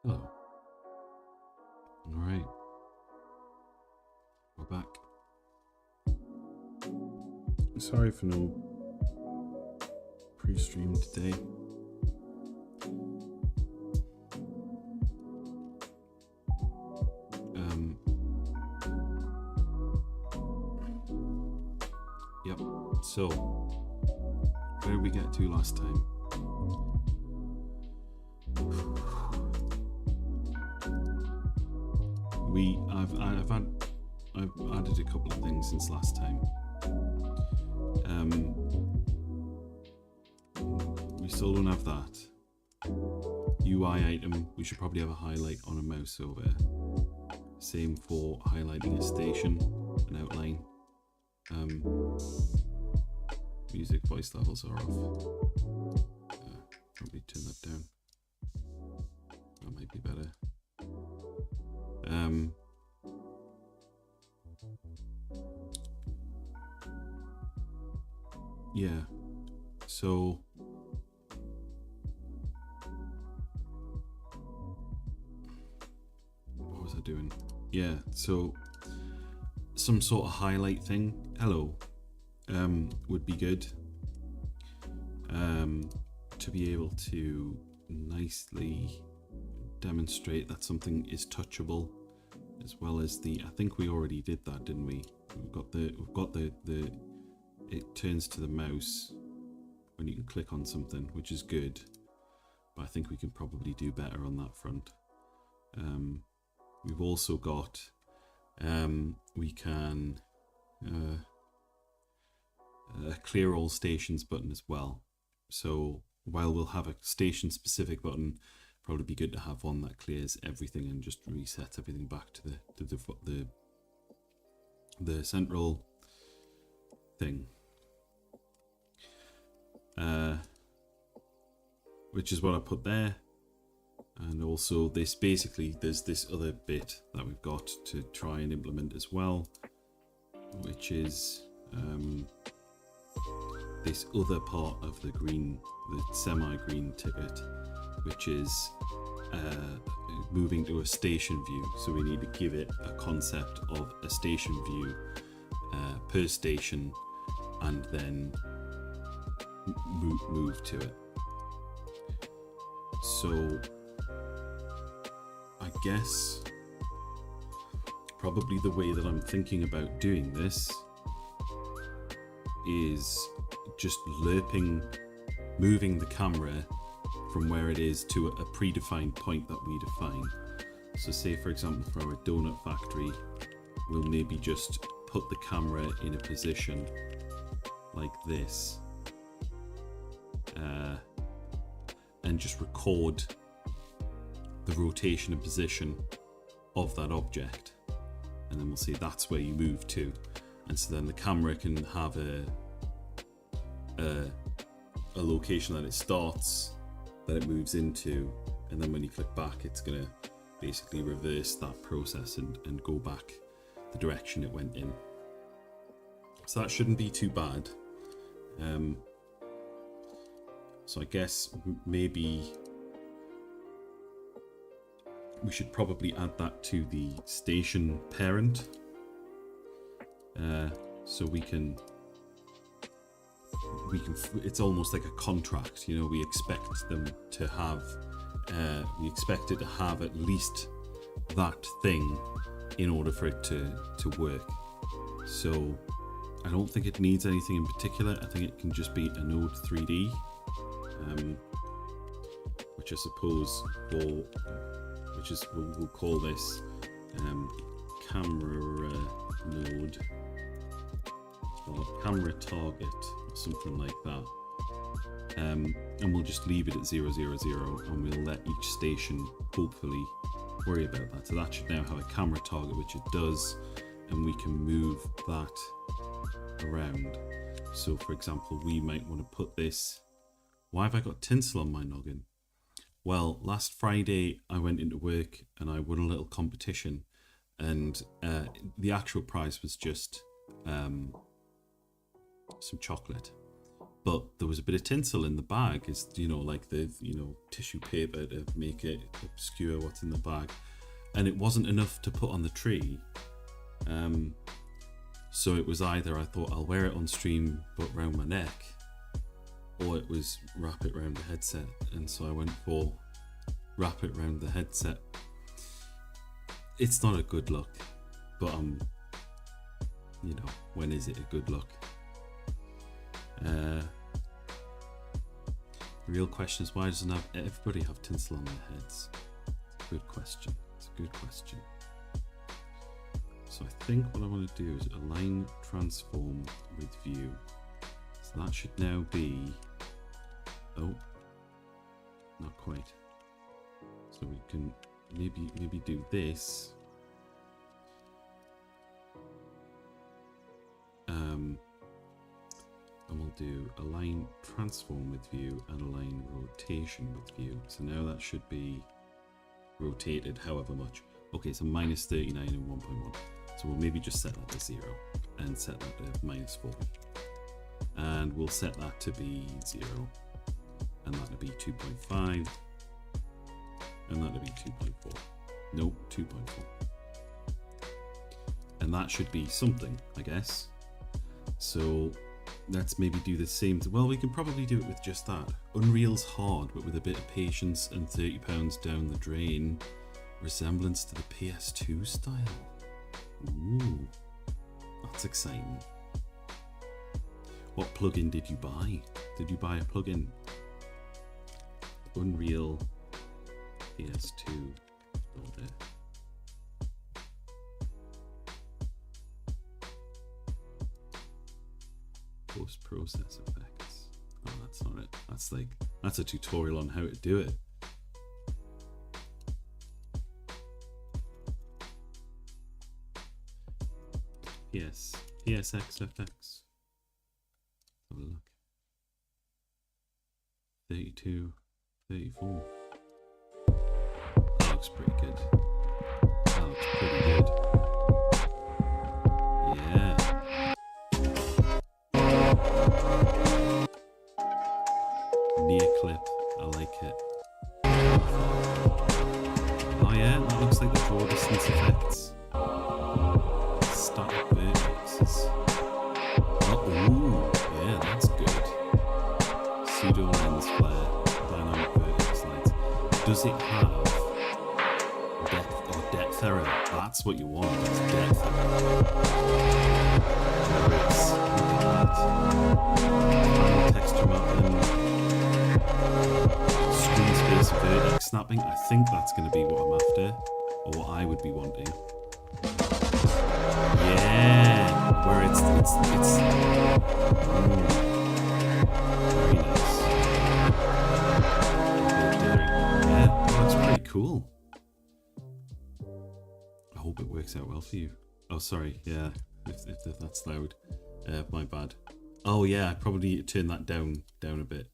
Hello. Alright. We're back. Sorry for no pre-stream today. Yep. So, where did we get to last time? I've added a couple of things since last time. We still don't have that UI item. We should probably have a highlight on a mouse over. Same for highlighting a station, an outline. Music voice levels are off. Probably turn that down. That might be better. Yeah, so what was I doing? Yeah, so some sort of highlight thing, hello, would be good, to be able to nicely demonstrate that something is touchable, as well as I think we already did that, didn't we? We've got the it turns to the mouse when you can click on something, which is good, but I think we can probably do better on that front. We've also got we can clear all stations button as well. So while we'll have a station specific button, probably be good to have one that clears everything and just reset everything back to the central thing. Which is what I put there, and also there's this other bit that we've got to try and implement as well, which is this other part of the semi-green ticket, which is moving to a station view. So we need to give it a concept of a station view per station, and then move to it. So I guess probably the way that I'm thinking about doing this is just moving the camera from where it is to a predefined point that we define. So say for example for our donut factory, we'll maybe just put the camera in a position like this, and just record the rotation and position of that object, and then we'll say that's where you move to, and so then the camera can have a location that it starts, that it moves into, and then when you click back it's going to basically reverse that process and go back the direction it went in. So that shouldn't be too bad. So I guess maybe we should probably add that to the station parent, so we can it's almost like a contract, you know. We expect them to have we expect it to have at least that thing in order for it to work. So I don't think it needs anything in particular. I think it can just be a node 3D, which I suppose we'll call this camera node, or camera target, or something like that. And we'll just leave it at 000, and we'll let each station hopefully worry about that. So that should now have a camera target, which it does, and we can move that around. So for example, we might want to put this. Why have I got tinsel on my noggin? Well, last Friday I went into work and I won a little competition, and the actual prize was just some chocolate, but there was a bit of tinsel in the bag, is, you know, like the, you know, tissue paper to make it obscure what's in the bag, and it wasn't enough to put on the tree. So it was either I thought I'll wear it on stream but round my neck, or it was wrap it round the headset, and so I went for wrap it round the headset. It's not a good look, but you know, when is it a good look? The real question is, why doesn't everybody have tinsel on their heads? It's a good question. It's a good question. So I think what I want to do is align transform with view. So that should now be, oh, not quite. So we can maybe do this. And we'll do align transform with view and align rotation with view. So now that should be rotated however much. Okay, so minus 39 and 1.1. So we'll maybe just set that to 0 and set that to minus 4. And we'll set that to be 0. And that to be 2.5. And that to be 2.4. Nope, 2.4. And that should be something, I guess. So let's maybe do the same. Well, we can probably do it with just that. Unreal's hard, but with a bit of patience and £30 down the drain. Resemblance to the PS2 style. Ooh, that's exciting. What plugin did you buy? Did you buy a plugin? Unreal PS2. Oh, there. Post-process effects. Oh, that's not it. That's a tutorial on how to do it. Yes, PSXFX. Have a look. 32, 34. That looks pretty good. That looks pretty good. Yeah. Near clip. I like it. Oh yeah, that looks like the draw distance effects. Static vertexes. Oh, ooh, yeah, that's good. Pseudo lens flare, dynamic vertex lights. Does it have depth error? That's what you want. That's depth error. Texture mapping. Screen space vertex snapping. I think that's going to be what I'm after, or what I would be wanting. Yeah, where it's very nice. Yeah, that's pretty cool. I hope it works out well for you. Oh, sorry. Yeah, if that's loud, my bad. Oh yeah, I probably need to turn that down a bit.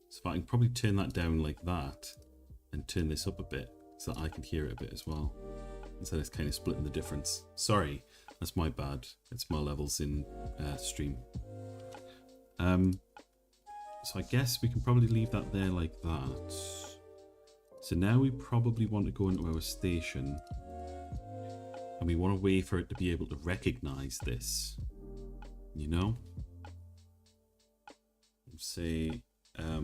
So I can probably turn that down like that, and turn this up a bit so that I can hear it a bit as well. Instead it's kind of splitting the difference. Sorry. That's my bad. It's my levels in stream. So I guess we can probably leave that there like that. So now we probably want to go into our station. And we want a way for it to be able to recognize this. You know? Say, I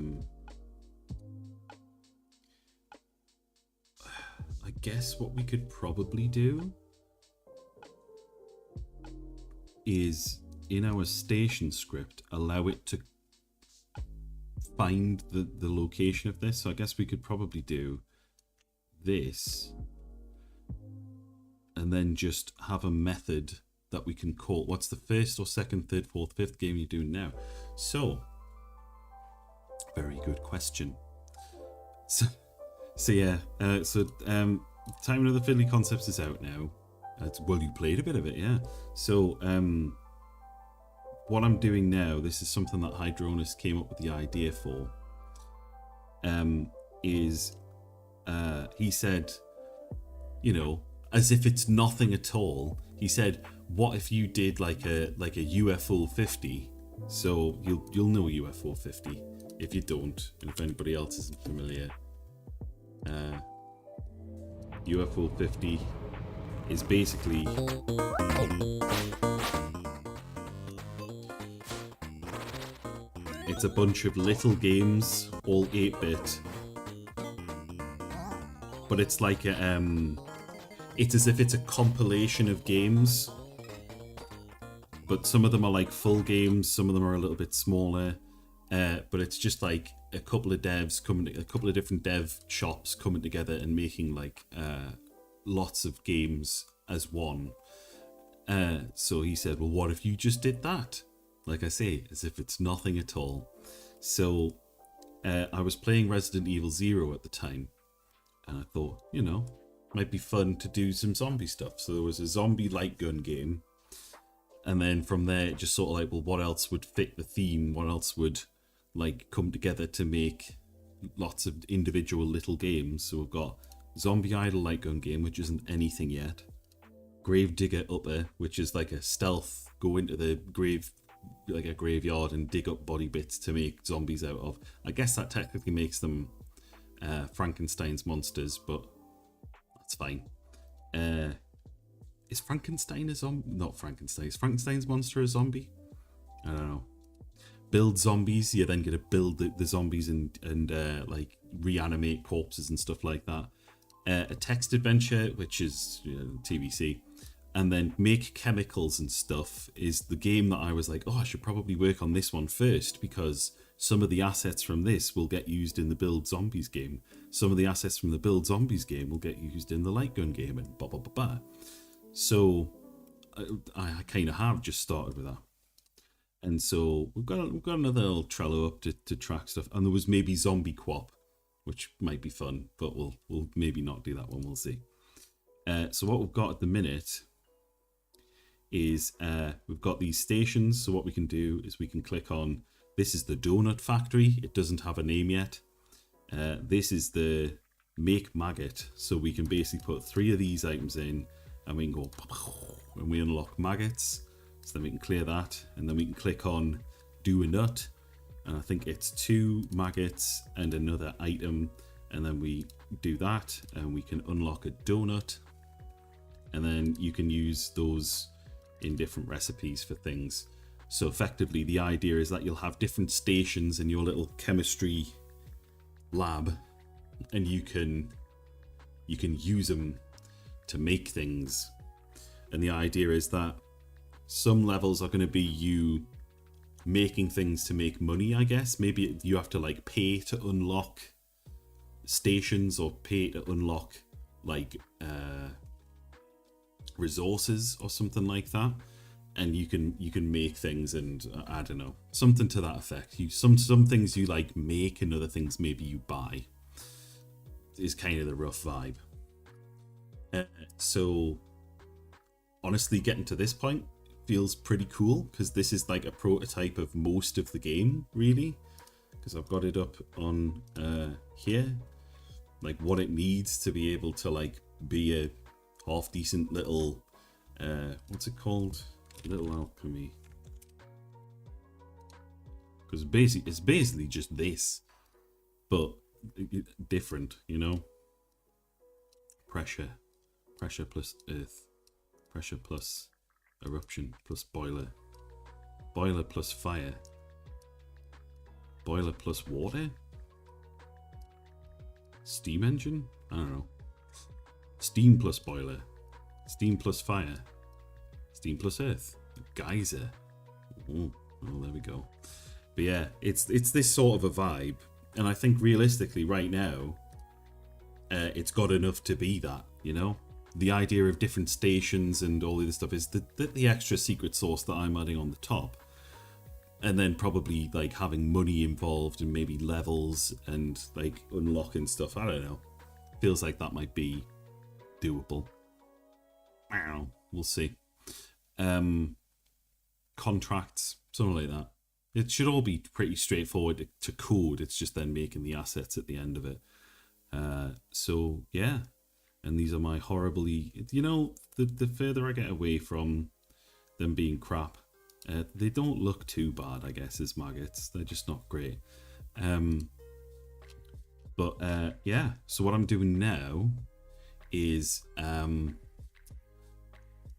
guess what we could probably do is in our station script allow it to find the location of this. So I guess we could probably do this and then just have a method that we can call. What's the first or second, third, fourth, fifth game you're doing now? So very good question. So yeah, Time Another Fiddly Concepts is out now. Well, you played a bit of it, yeah. So, what I'm doing now, this is something that Hydronus came up with the idea for, he said, you know, as if it's nothing at all, he said, what if you did like a UFO 50 So you'll know UFO 50. If you don't, and if anybody else isn't familiar, UFO 50 is basically it's a bunch of little games, all 8-bit, but it's like it's as if it's a compilation of games, but some of them are like full games, some of them are a little bit smaller, but it's just like a couple of different dev shops coming together and making like lots of games as one. So he said, well, what if you just did that? Like I say, as if it's nothing at all. So I was playing Resident Evil 0 at the time, and I thought, might be fun to do some zombie stuff. So there was a zombie light gun game, and then from there it just sort of like, well, what else would fit the theme? What else would like come together to make lots of individual little games? So we've got Zombie Idol light gun game, which isn't anything yet. Gravedigger Upper, which is like a stealth, go into the grave, like a graveyard, and dig up body bits to make zombies out of. I guess that technically makes them Frankenstein's monsters, but that's fine. Is Frankenstein a zombie? Not Frankenstein. Is Frankenstein's monster a zombie? I don't know. Build zombies. You're then going to build the zombies and like reanimate corpses and stuff like that. A text adventure, which is TBC. And then Make Chemicals and Stuff is the game that I was like, I should probably work on this one first, because some of the assets from this will get used in the Build Zombies game. Some of the assets from the Build Zombies game will get used in the light gun game, and blah, blah, blah, blah. So I kind of have just started with that. And so we've got another little Trello up to track stuff. And there was maybe Zombie Quap, which might be fun, but we'll maybe not do that one. We'll see. So what we've got at the minute is we've got these stations. So what we can do is we can click on, this is the Donut Factory. It doesn't have a name yet. This is the Make Maggot. So we can basically put 3 of these items in, and we can go, and we unlock maggots. So then we can clear that, and then we can click on Do a Nut, and I think it's 2 maggots and another item, and then we do that, and we can unlock a donut, and then you can use those in different recipes for things. So effectively the idea is that you'll have different stations in your little chemistry lab, and you can use them to make things. And the idea is that some levels are going to be you making things to make money, I guess. Maybe you have to like pay to unlock stations, or pay to unlock like resources or something like that, and you can make things, and I don't know, something to that effect. Some things you like make, and other things maybe you buy, is kind of the rough vibe. So honestly, getting to this point feels pretty cool, because this is like a prototype of most of the game, really, because I've got it up on here, like what it needs to be able to like be a half decent little what's it called, little alchemy, because it's basically just this, but different, pressure plus earth, pressure plus eruption plus boiler plus fire, boiler plus water, steam engine, I don't know, steam plus boiler, steam plus fire, steam plus earth, geyser. Oh, there we go. But yeah, it's this sort of a vibe, and I think realistically right now it's got enough to be that, the idea of different stations and all of this stuff is the extra secret sauce that I'm adding on the top, and then probably like having money involved, and maybe levels and like unlocking stuff. I don't know, feels like that might be doable. We'll see. Contracts, something like that. It should all be pretty straightforward to code. It's just then making the assets at the end of it. So yeah, and these are my horribly, the further I get away from them being crap They don't look too bad, I guess, as maggots. They're just not great. But yeah, so what I'm doing now is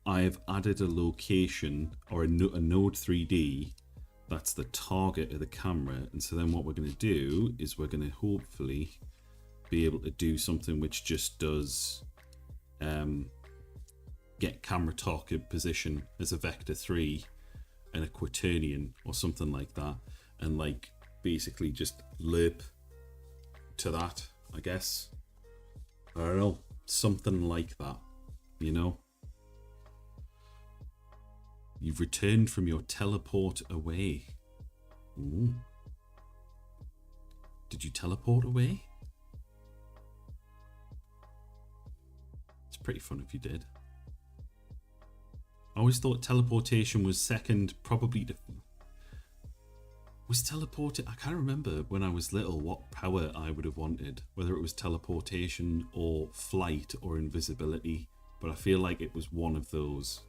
I've added a location or a node 3D that's the target of the camera. And so then what we're going to do is we're going to hopefully be able to do something which just does get camera target position as a vector 3 and a quaternion or something like that, and like basically just lerp to that, I guess. I don't know, something like that, you know. You've returned from your teleport away. Ooh. Did you teleport away? It's pretty fun if you did. I always thought teleportation was second, probably to... Was teleporting... I can't remember when I was little what power I would have wanted. Whether it was teleportation or flight or invisibility. But I feel like it was one of those.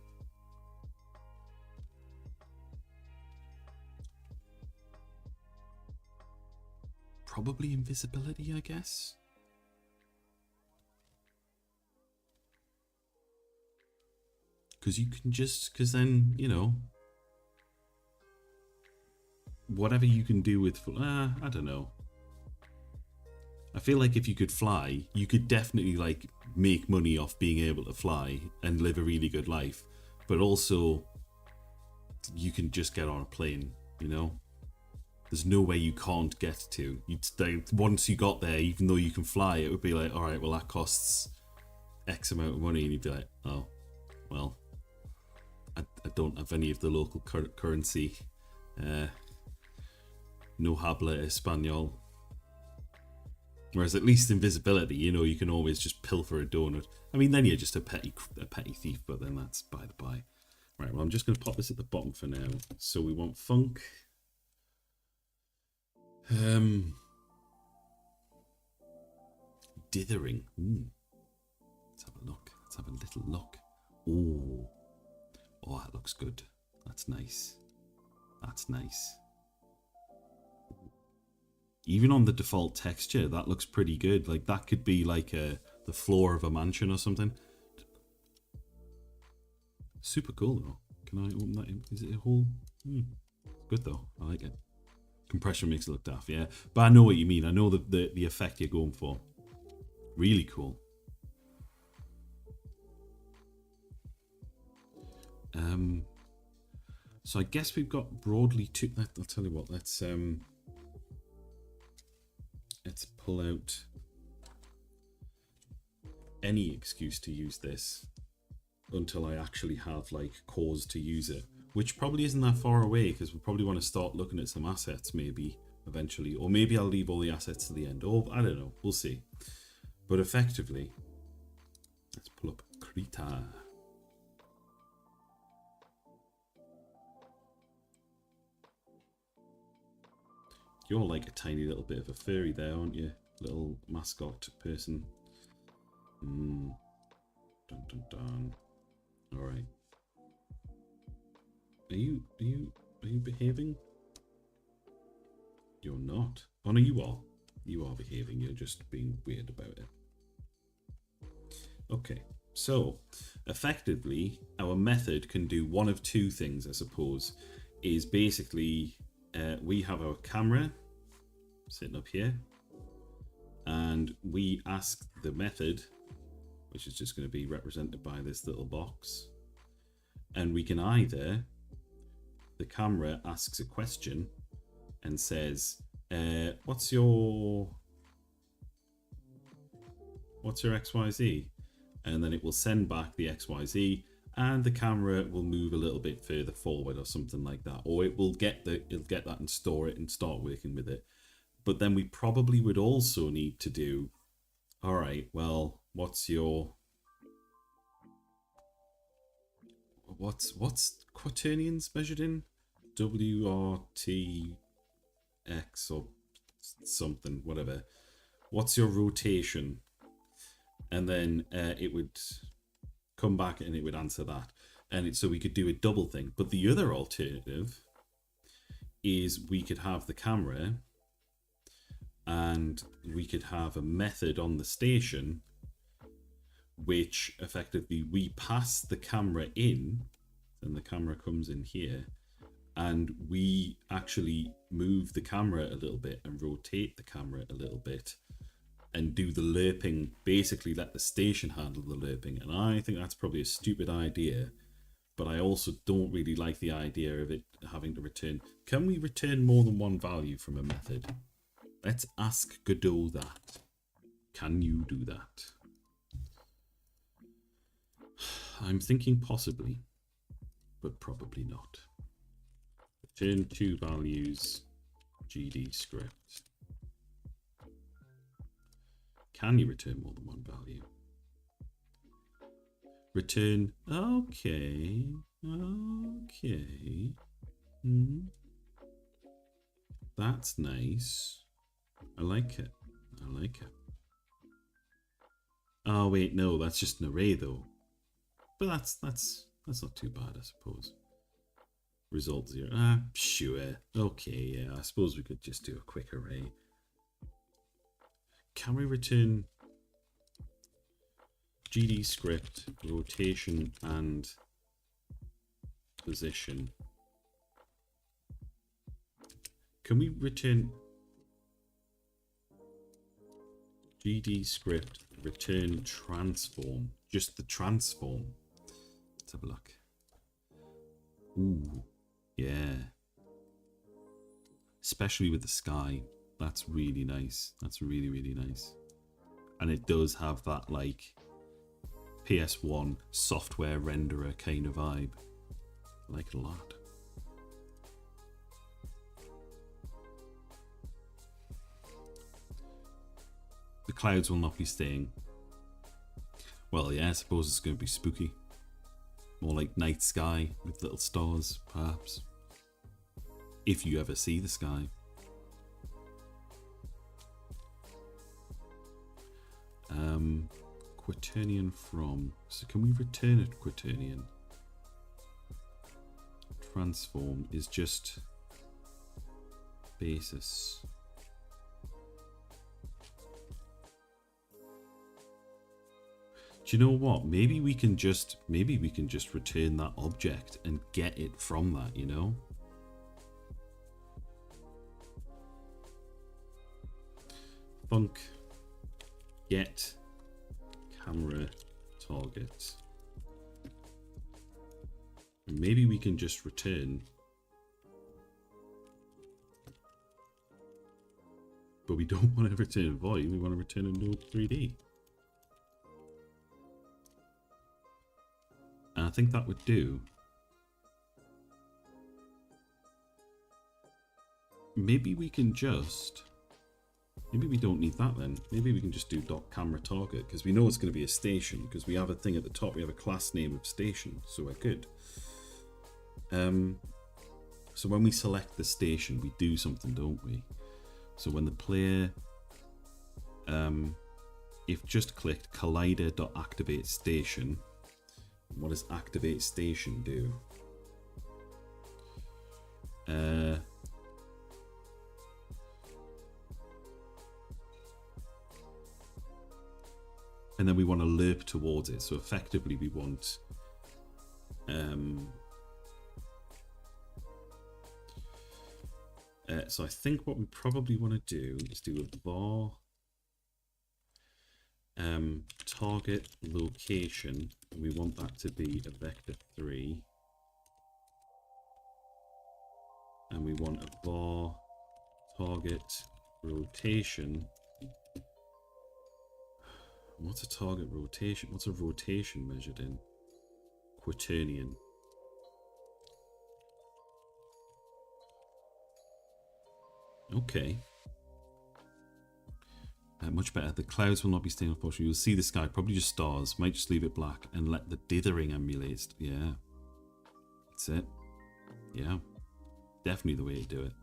Probably invisibility, I guess. Because you can just... Because then, you know... Whatever you can do with... I don't know. I feel like if you could fly, you could definitely, like, make money off being able to fly and live a really good life. But also, you can just get on a plane, you know? There's no way you can't get to. You'd stay, once you got there, even though you can fly, it would be like, all right, well, that costs X amount of money. And you'd be like, oh, well, I don't have any of the local currency. No habla español. Whereas at least invisibility, you know, you can always just pilfer a donut. I mean, then you're just a petty thief, but then that's by the by. Right, well, I'm just going to pop this at the bottom for now. So we want funk. Dithering. Ooh. Let's have a look. Let's have a little look. Ooh. Oh, that looks good. That's nice. That's nice. Even on the default texture, that looks pretty good. Like, that could be like the floor of a mansion or something. Super cool, though. Can I open that in? Is it a whole... Good, though. I like it. Compression makes it look daft, yeah. But I know what you mean. I know the effect you're going for. Really cool. So I guess we've got broadly two... I'll tell you what, let's pull out any excuse to use this until I actually have, like, cause to use it. Which probably isn't that far away, because we probably want to start looking at some assets maybe eventually. Or maybe I'll leave all the assets to the end. Or I don't know. We'll see. But effectively, let's pull up Krita. You're like a tiny little bit of a furry there, aren't you? Little mascot person. Dun dun dun. Alright. Are you behaving? You're not. Oh no, you are. You are behaving. You're just being weird about it. Okay. So, effectively, our method can do one of two things, I suppose. Is basically, we have our camera sitting up here. And we ask the method, which is just going to be represented by this little box. And we can either... The camera asks a question and says, what's your XYZ? And then it will send back the XYZ, and the camera will move a little bit further forward or something like that. Or it'll get that and store it and start working with it. But then we probably would also need to do, all right, well, what's quaternions measured in? WRTX or something, whatever. What's your rotation? And then it would come back and it would answer that. And so we could do a double thing. But the other alternative is we could have the camera and we could have a method on the station which effectively we pass the camera in, and the camera comes in here, and we actually move the camera a little bit and rotate the camera a little bit and do the lerping, basically let the station handle the lerping. And I think that's probably a stupid idea, but I also don't really like the idea of it having to return. Can we return more than one value from a method? Let's ask Godot that. Can you do that? I'm thinking possibly, but probably not. Return 2 values, GD script. Can you return more than one value? Return, okay. That's nice. I like it. Oh wait, no, that's just an array though. But that's not too bad, I suppose. Result 0. Sure. Okay, yeah, I suppose we could just do a quick array. Can we return GD script, rotation and position? Can we return GD script, return transform? Just the transform. Let's have a look. Ooh, yeah. Especially with the sky. That's really nice. That's really, really nice. And it does have that, like, PS1 software renderer kind of vibe. I like it a lot. The clouds will not be staying. Well, yeah, I suppose it's going to be spooky. More like night sky with little stars, perhaps. If you ever see the sky. Quaternion from. So can we return it quaternion? Transform is just basis. Do you know what? Maybe we can just return that object and get it from that, you know? Func get camera target. And maybe we can just return. But we don't want to return void, we want to return a node 3D. And I think that would do. Maybe we can just... Maybe we don't need that then. Maybe we can just do .camera target, because we know it's going to be a station, because we have a thing at the top, we have a class name of station, so we're good. So when we select the station, we do something, don't we? So when the player, if just clicked collider.activate station, what does activate station do? And then we want to lerp towards it. So effectively we want so I think what we probably want to do is do a var target location, and we want that to be a vector 3, and we want a var target rotation. What's a target rotation? What's a rotation measured in? Quaternion. Okay. Much better. The clouds will not be staying, unfortunately. You'll see the sky, probably just stars. Might just leave it black and let the dithering emulate. Yeah. That's it. Yeah. Definitely the way to do it.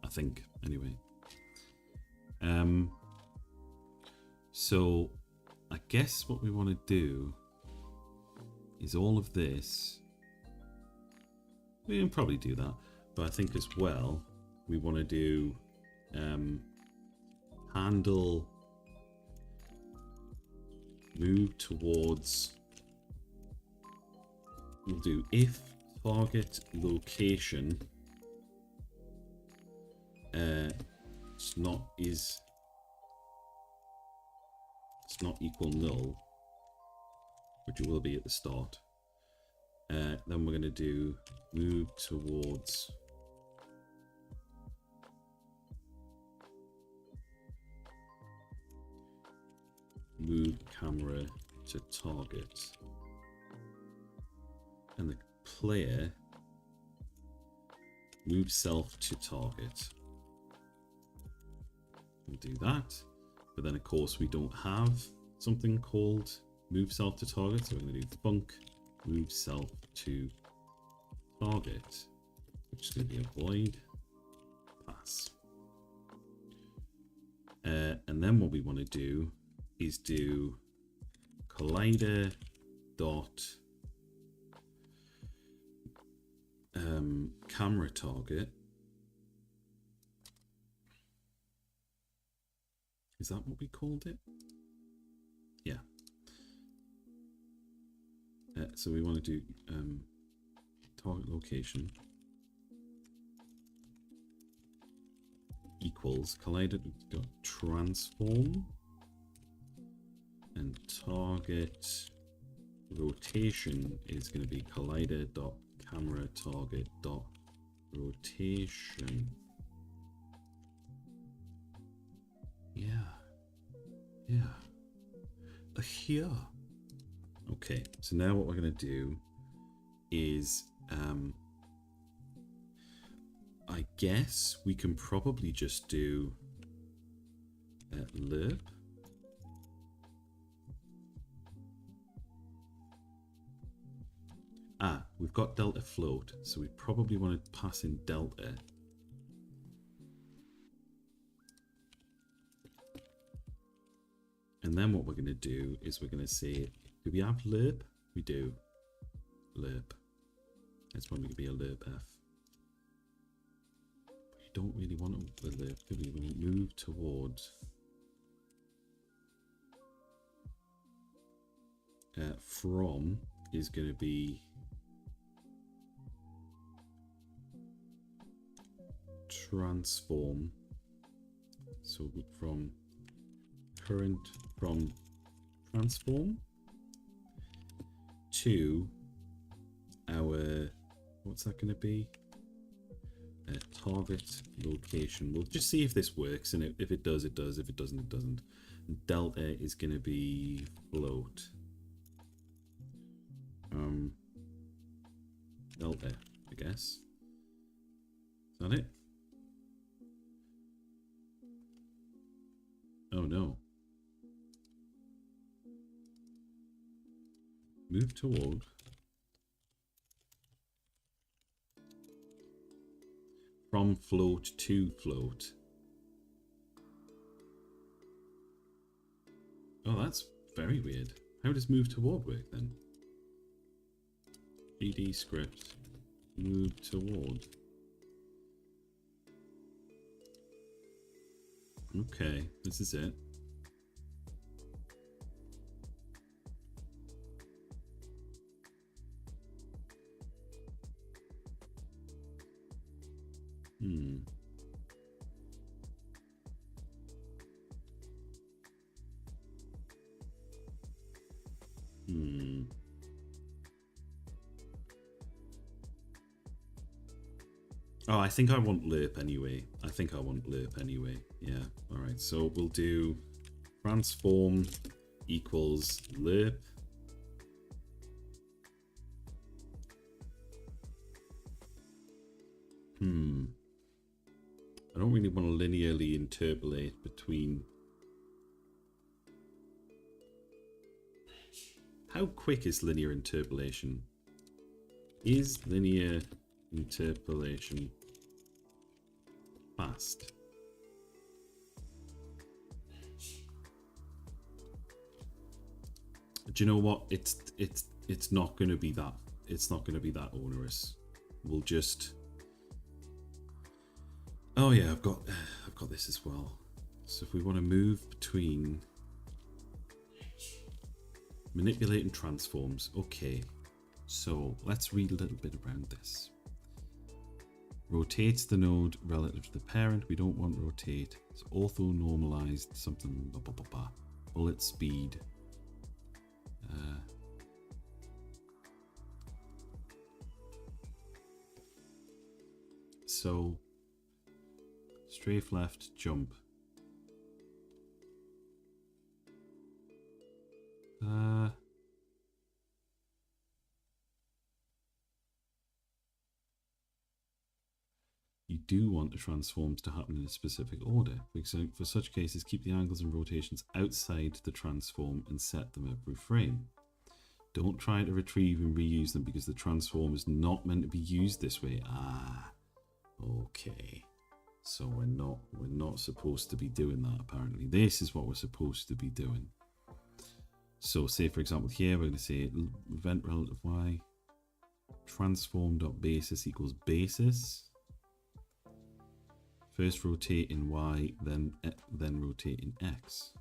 I think, anyway. So, I guess what we want to do is all of this we can probably do that. But I think as well, we want to do handle move towards. We'll do if target location it's not equal null, which it will be at the start. Then we're going to do move towards move camera to target, and the player move self to target. We'll do that, but then of course we don't have something called move self to target, so we're going to do func move self to target, which is going to be a void pass. And then what we want to do is do collider dot camera target. Is that what we called it? Yeah. So we want to do target location equals collider dot transform, and target rotation is going to be collider dot camera target dot rotation. Yeah. Here. Okay, so now what we're going to do is I guess we can probably just do lerp we've got delta float, so we probably want to pass in delta. And then what we're going to do is we're going to say, do we have lerp? We do. Lerp. That's probably going to be a lerp f. But you don't really want a lerp, do we? We move towards from is going to be transform. So from current from transform to our, what's that going to be? Target location. We'll just see if this works, and if it does, it does. If it doesn't, it doesn't. And delta is going to be float. Delta, I guess. Is that it? Oh no. Move toward. From float to float. Oh, that's very weird. How does move toward work then? GD script. Move toward. Okay, this is it. Oh, I think I want lerp anyway. Yeah. All right. So we'll do transform equals lerp. I don't really want to linearly interpolate between. How quick is linear interpolation? Is linear interpolation fast? Do you know what? It's not going to be that. It's not going to be that onerous. we'll just... Oh yeah, I've got this as well. So if we want to move between manipulate and transforms, okay. So let's read a little bit around this. Rotates the node relative to the parent. We don't want rotate. It's ortho-normalized something, blah, blah, blah, blah. Bullet speed. So strafe left, jump. You do want the transforms to happen in a specific order. For such cases, keep the angles and rotations outside the transform and set them every frame. Don't try to retrieve and reuse them because the transform is not meant to be used this way. Ah, okay. So we're not supposed to be doing that apparently. This is what we're supposed to be doing. So say for example here we're going to say event relative y transform.basis equals basis. First rotate in y, then rotate in x.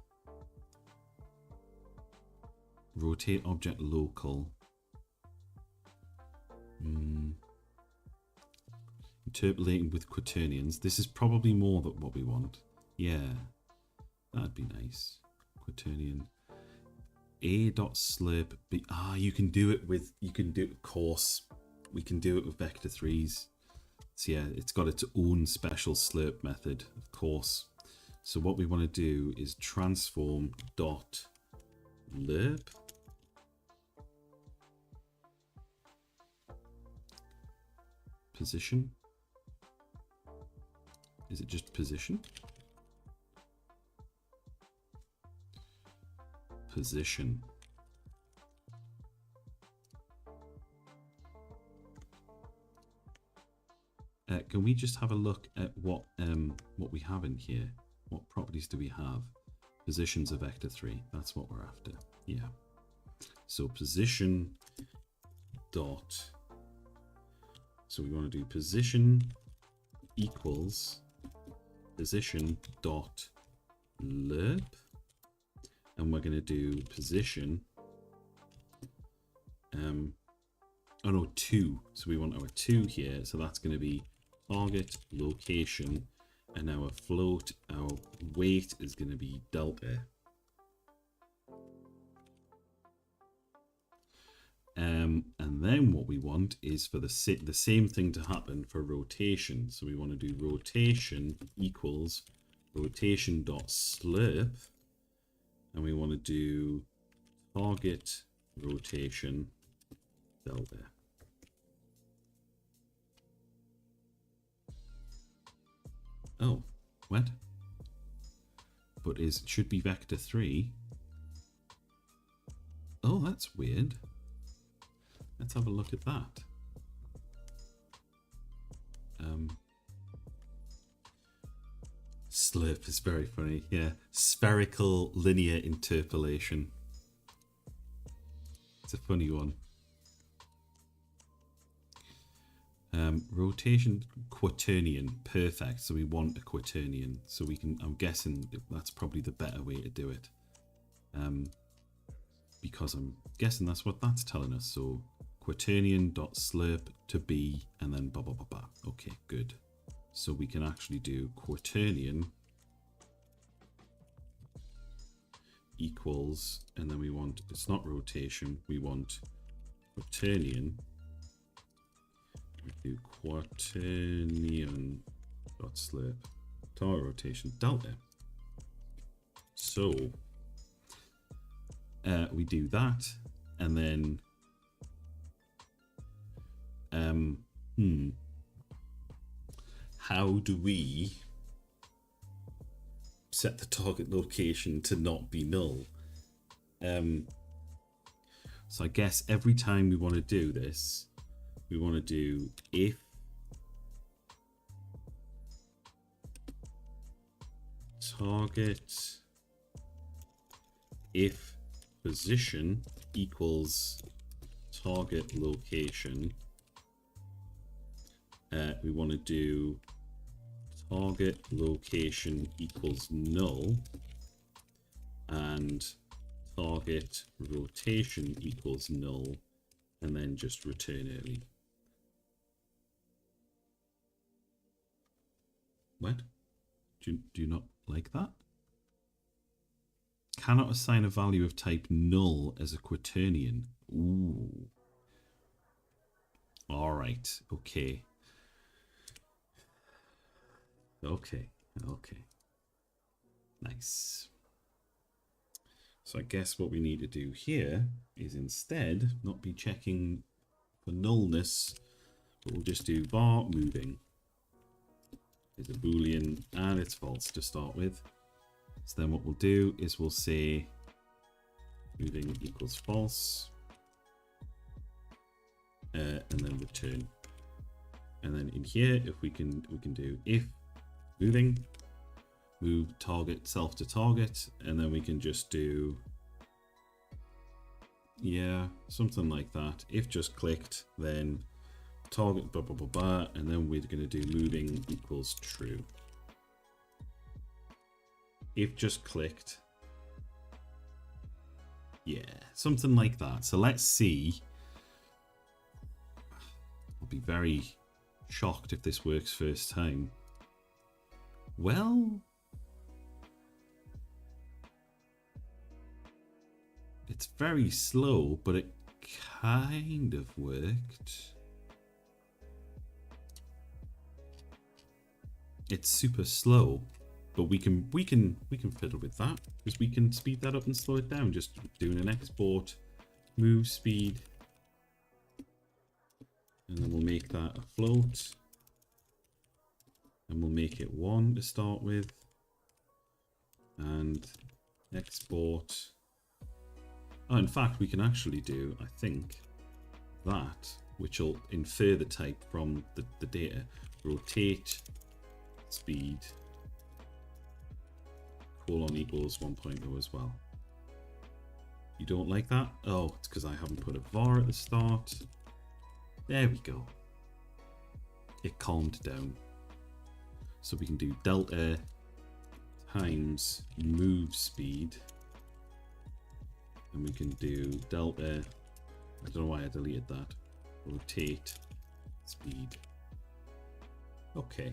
Rotate object local. Interpolating with quaternions. This is probably more than what we want. Yeah, that'd be nice. Quaternion. A.slurp. You can do it with, of course, we can do it with vector 3s. So yeah, it's got its own special slurp method, of course. So what we want to do is transform dot lerp. Position. Is it just position? Position. Can we just have a look at what we have in here? What properties do we have? Positions of vector 3. That's what we're after. Yeah. So position dot. So we want to do position equals position dot lerp, and we're going to do position. 2. So we want our 2 here. So that's going to be target location, and our float, our weight is going to be delta. And then what we want is for the same thing to happen for rotation. So we want to do rotation equals rotation dot slurp, and we want to do target rotation delta. Oh, what? But it should be vector 3. Oh, that's weird. Let's have a look at that. Slurp is very funny. Yeah, spherical linear interpolation. It's a funny one. Rotation quaternion, perfect. So we want a quaternion. So we can, I'm guessing that's probably the better way to do it. Because I'm guessing that's what that's telling us. So quaternion.slurp to b, and then blah, blah, blah, blah. Okay, good. So we can actually do quaternion equals, and then we want, it's not rotation, we want quaternion. We do quaternion.slurp target rotation delta. So we do that, and then how do we set the target location to not be null? So I guess every time we want to do this, we want to do if target if position equals target location, we want to do target location equals null and target rotation equals null, and then just return early. What? Do you not like that? Cannot assign a value of type null as a quaternion. Ooh. All right. Okay. Okay. Nice. So I guess what we need to do here is instead not be checking for nullness, but we'll just do var moving is a boolean and it's false to start with. So then what we'll do is we'll say moving equals false, and then return. And then in here, if we can do if moving, move target self to target, and then we can just do, yeah, something like that. If just clicked, then target blah blah blah blah, and then we're going to do moving equals true. If just clicked, yeah, something like that. So let's see. I'll be very shocked if this works first time. Well, it's very slow, but it kind of worked. It's super slow, but we can fiddle with that because we can speed that up and slow it down. Just doing an export, move speed, and then we'll make that a float, and we'll make it 1 to start with, and export. Oh, in fact, we can actually do, I think, that, which will infer the type from the data. Rotate speed colon equals 1.0 as well. You don't like that? Oh, it's because I haven't put a var at the start. There we go. It calmed down. So we can do delta times move speed. And we can do delta, I don't know why I deleted that, rotate speed. Okay.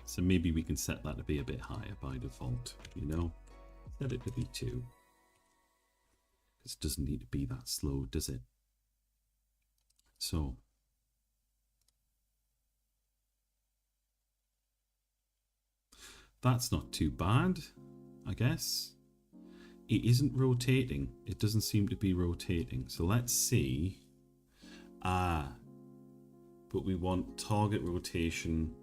So maybe we can set that to be a bit higher by default, you know? Set it to be 2. Because it doesn't need to be that slow, does it? So that's not too bad, I guess. It isn't rotating. It doesn't seem to be rotating. So let's see. But we want target rotation.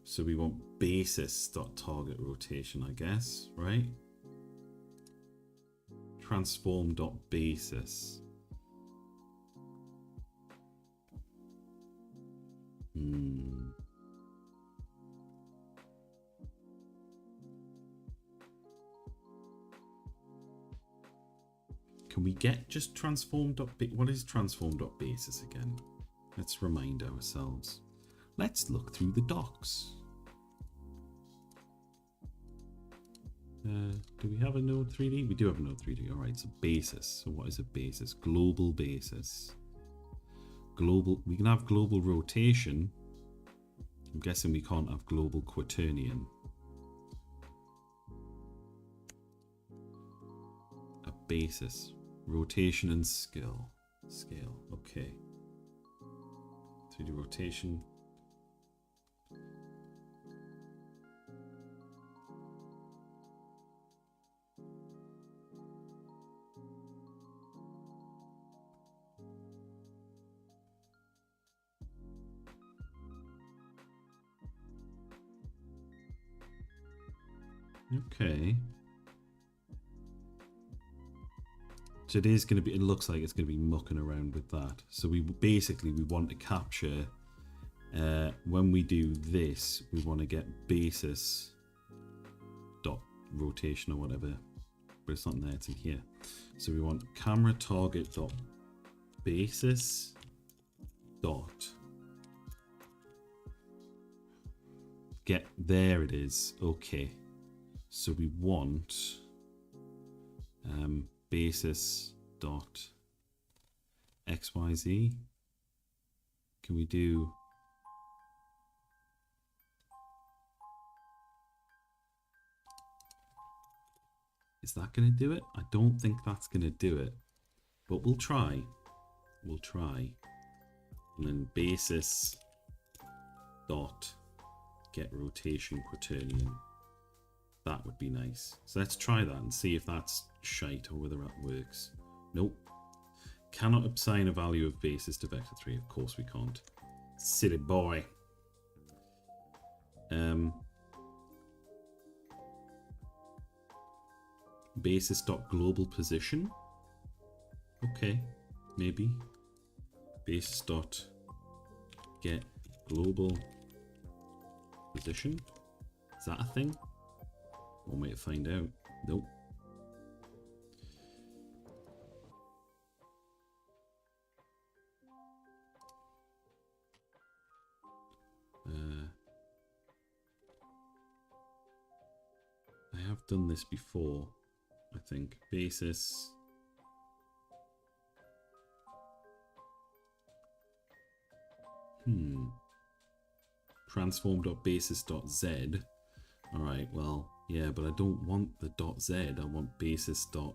So we want basis.target rotation, I guess, right? Transform.basis. Can we get just transform.basis? What is transform.basis again? Let's remind ourselves. Let's look through the docs. Do we have a node 3D? We do have a node 3D. All right, so basis. So what is a basis? Global basis. Global. We can have global rotation. I'm guessing we can't have global quaternion. A basis. Rotation and scale. Okay. 3D rotation. Okay. So it is going to be, it looks like it's going to be mucking around with that. So we want to capture, when we do this, we want to get basis dot rotation or whatever, but it's not there, it's in here. So we want camera target dot basis dot get, there it is. Okay. So we want basis dot xyz. Can we do... Is that going to do it? I don't think that's going to do it. But we'll try. We'll try. And then basis dot get rotation quaternion. That would be nice. So let's try that and see if that's shite or whether that works. Nope. Cannot assign a value of basis to vector 3. Of course we can't. Silly boy. Basis dot global position. Okay, maybe. Basis dot get global position. Is that a thing? One way to find out. Nope. I have done this before, I think. Basis. Transform.basis.z. Alright, well, yeah, but I don't want the .z. I want basis dot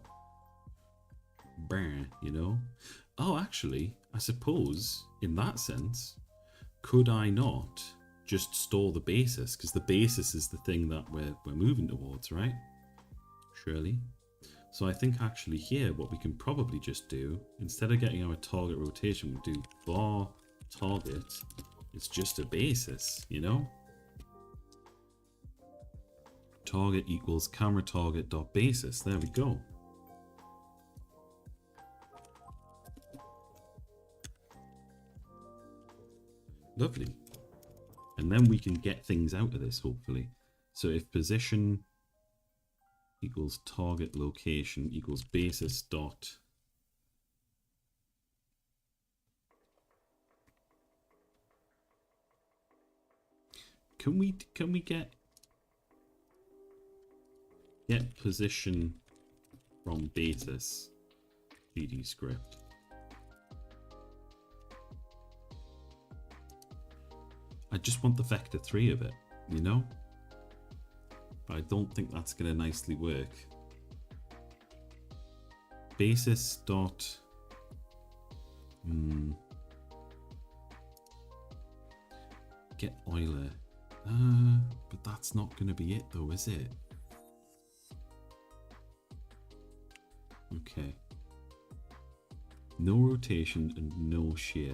brr, you know? Oh, actually, I suppose, in that sense, could I not just store the basis? Because the basis is the thing that we're moving towards, right? Surely. So I think actually here, what we can probably just do, instead of getting our target rotation, we'll do bar target. It's just a basis, you know? Target equals camera target dot basis. There we go. Lovely. And then we can get things out of this, hopefully. So if position equals target location equals basis dot can we get position from basis GD script? I just want the vector 3 of it, you know? But I don't think that's going to nicely work. Basis dot... Get Euler. But that's not going to be it though, is it? Okay. No rotation and no shear.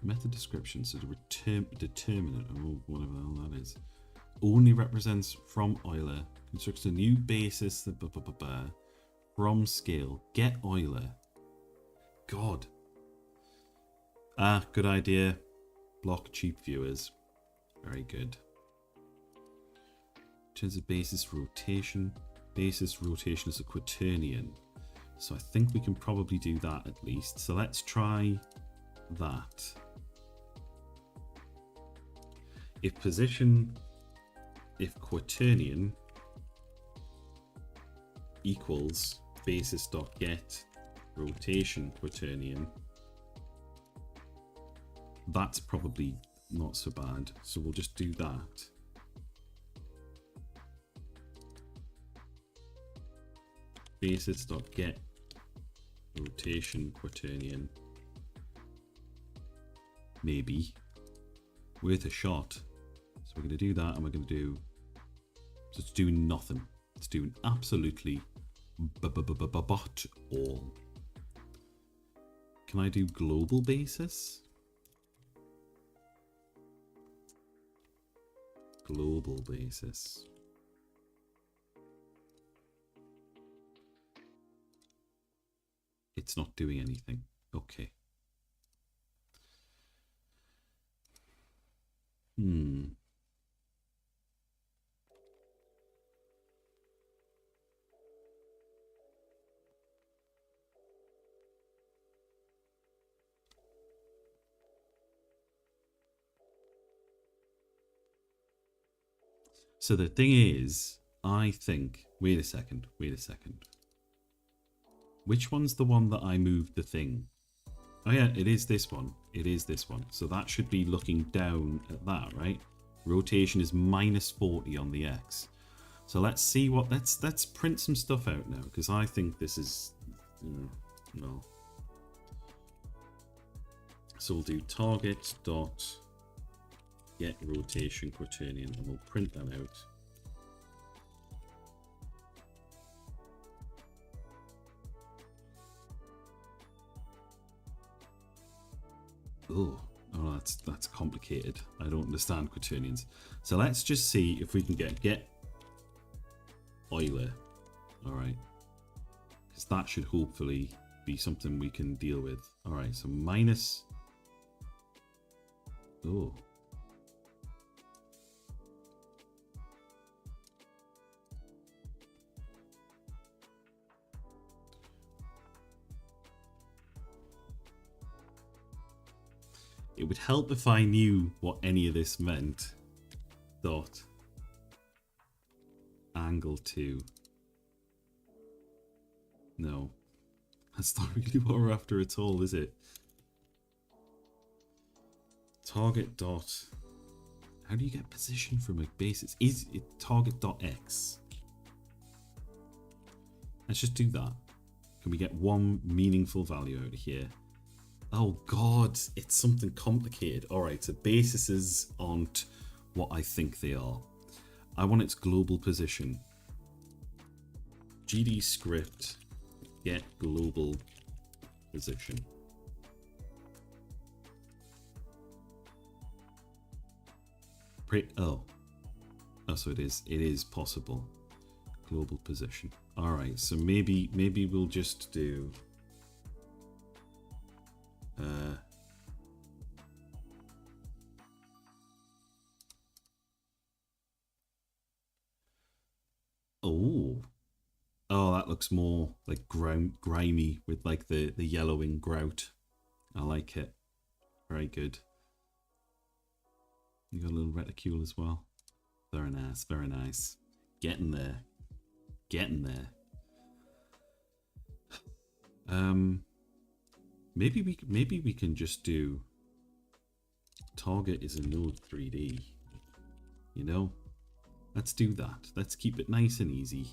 Method description, so the determinant, or whatever the hell that is, only represents from Euler. Constructs a new basis from scale. Get Euler. God. Ah, good idea. Block cheap viewers. Very good. In terms of basis rotation is a quaternion. So I think we can probably do that at least. So let's try that. If quaternion equals basis dot get rotation quaternion, that's probably not so bad. So we'll just do that. Basis dot get rotation quaternion. Maybe. Worth a shot. So we're going to do that, and we're going to do... So it's doing nothing. It's doing absolutely but all. Can I do global basis? Global basis. It's not doing anything. Okay. So the thing is, I think, wait a second. Which one's the one that I moved the thing? Oh yeah, it is this one. It is this one. So that should be looking down at that, right? Rotation is minus 40 on the X. So let's see what, let's print some stuff out now, because I think this is, well. So we'll do target dot get rotation quaternion, and we'll print that out. Oh, that's complicated. I don't understand quaternions. So let's just see if we can get Euler. All right, because that should hopefully be something we can deal with. All right, so minus. Oh. It would help if I knew what any of this meant. Dot angle 2. No, that's not really what we're after at all, is it? Target dot. How do you get position from a basis? Is it target dot x? Let's just do that. Can we get one meaningful value out of here? Oh god, it's something complicated. Alright, so bases aren't what I think they are. I want its global position. GD script get global position. Oh, so it is possible. Global position. Alright, so maybe we'll just do oh, that looks more like grimy with like the yellowing grout. I like it. Very good. You got a little reticule as well. Very nice, very nice. Getting there. Getting there. Maybe we can just do target is a node 3D. You know? Let's do that. Let's keep it nice and easy.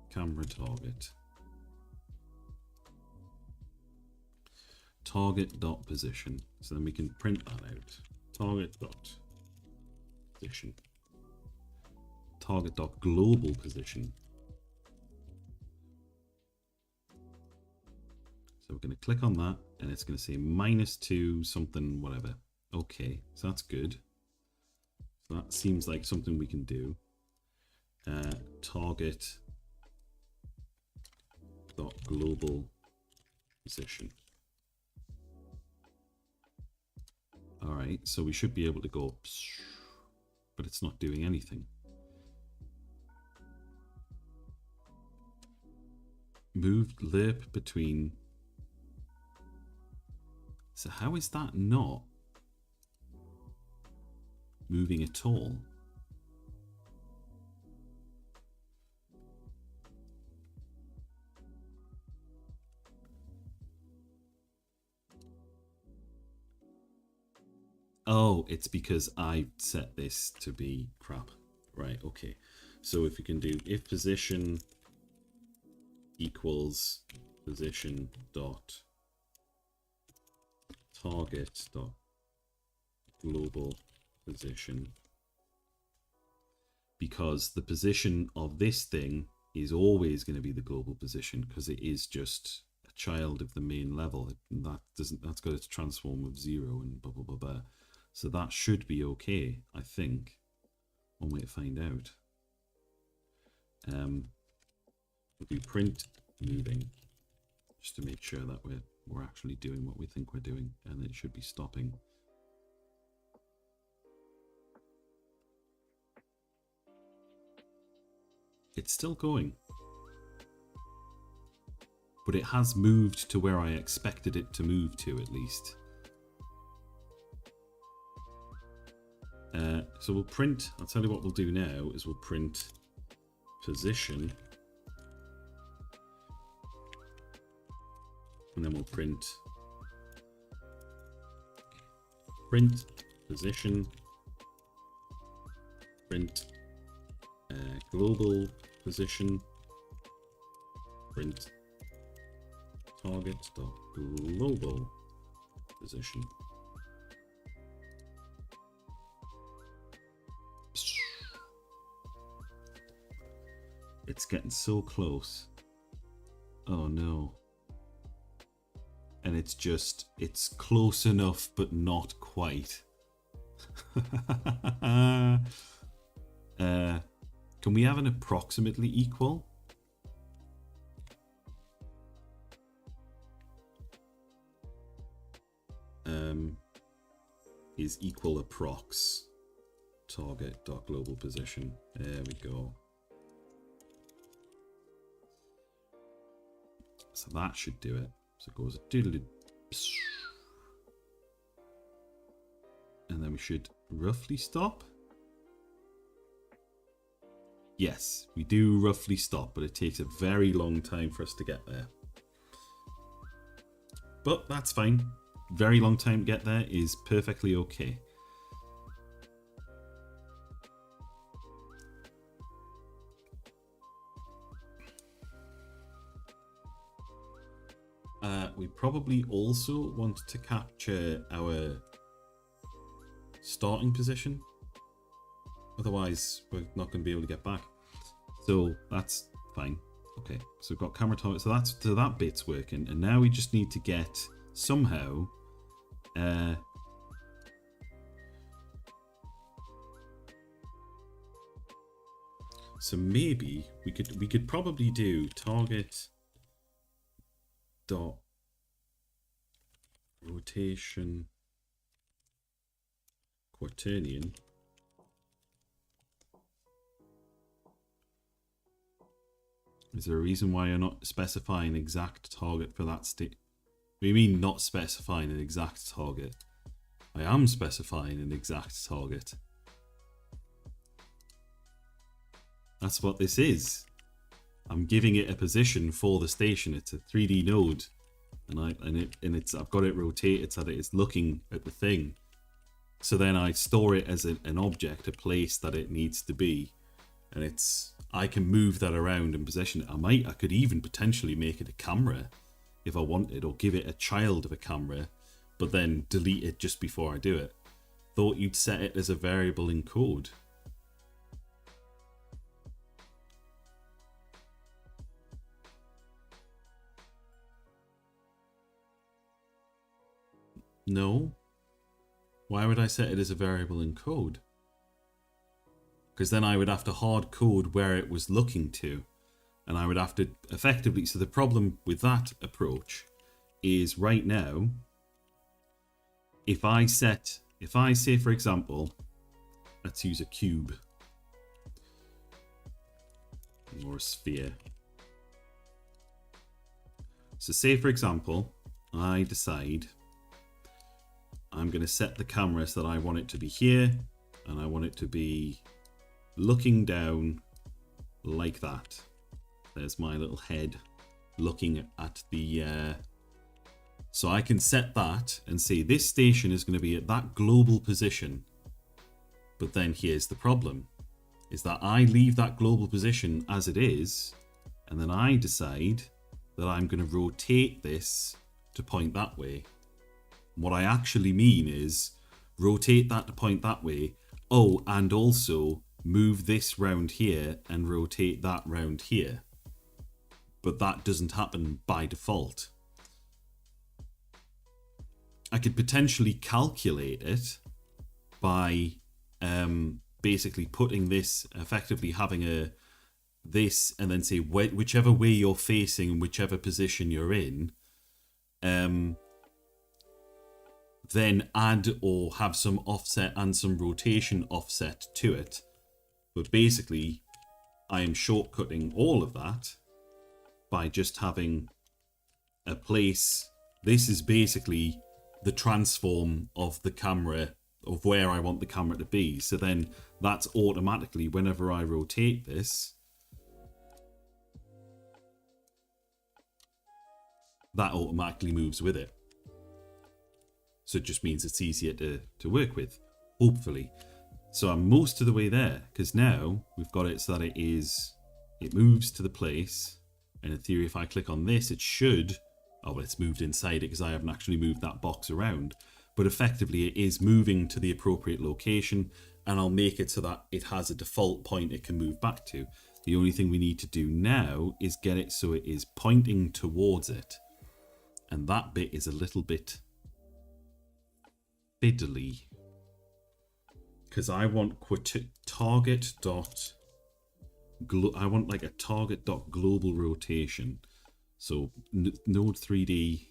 Camera target. Target dot position. So then we can print that out. Target dot position. Target dot global position. So we're going to click on that and it's going to say -2 something whatever. Okay, so that's good. So that seems like something we can do. Target dot global position. All right, so we should be able to go, but it's not doing anything. Moved lerp between. So how is that not moving at all? Oh, it's because I set this to be crap. Right, okay. So if we can do if position equals position dot target dot global position, because the position of this thing is always going to be the global position because it is just a child of the main level. That's got its transform of 0 and blah blah blah blah. So that should be okay, I think. One way to find out. We'll do print moving just to make sure that we're actually doing what we think we're doing, and it should be stopping. It's still going, but it has moved to where I expected it to move to, at least. So we'll print, I'll tell you what we'll do now, is we'll print position. And then we'll print position, print global position, print target dot global position. It's getting so close. Oh no. And it's close enough, but not quite. Can we have an approximately equal? Is equal approx target dot global position. There we go. So that should do it. So it goes doodle, and then we should roughly stop. Yes, we do roughly stop, but it takes a very long time for us to get there. But that's fine. Very long time to get there is perfectly okay. We probably also want to capture our starting position. Otherwise, we're not going to be able to get back. So that's fine. Okay, so we've got camera target. So that bit's working. And now we just need to get somehow... so maybe we could probably do target dot rotation quaternion. Is there a reason why you're not specifying exact target for that state? What do you mean not specifying an exact target? I am specifying an exact target. That's what this is. I'm giving it a position for the station. It's a 3D node, and I've got it rotated so that it's looking at the thing. So then I store it as an object, a place that it needs to be, and I can move that around and position it. I could even potentially make it a camera if I wanted, or give it a child of a camera, but then delete it just before I do it. Thought you'd set it as a variable in code. No. Why would I set it as a variable in code? Because then I would have to hard code where it was looking to. And I would have to effectively... So the problem with that approach is right now, if I say, for example, let's use a cube or a sphere. So say, for example, I decide I'm going to set the camera so that I want it to be here, and I want it to be looking down like that. There's my little head looking at the... So I can set that and say this station is going to be at that global position. But then here's the problem, is that I leave that global position as it is, and then I decide that I'm going to rotate this to point that way. What I actually mean is rotate that to point that way. Oh, and also move this round here and rotate that round here. But that doesn't happen by default. I could potentially calculate it by basically putting this, effectively having this, and then say whichever way you're facing and whichever position you're in, then add or have some offset and some rotation offset to it. But basically, I am shortcutting all of that by just having a place. This is basically the transform of the camera of where I want the camera to be. So then that's automatically, whenever I rotate this, that automatically moves with it. So it just means it's easier to work with, hopefully. So I'm most of the way there, because now we've got it so that it moves to the place. And in theory, if I click on this, it should, oh, well, it's moved inside it because I haven't actually moved that box around. But effectively, it is moving to the appropriate location, and I'll make it so that it has a default point it can move back to. The only thing we need to do now is get it so it is pointing towards it. And that bit is a little bit fiddly, because I want target dot I want like a target dot global rotation. So node 3D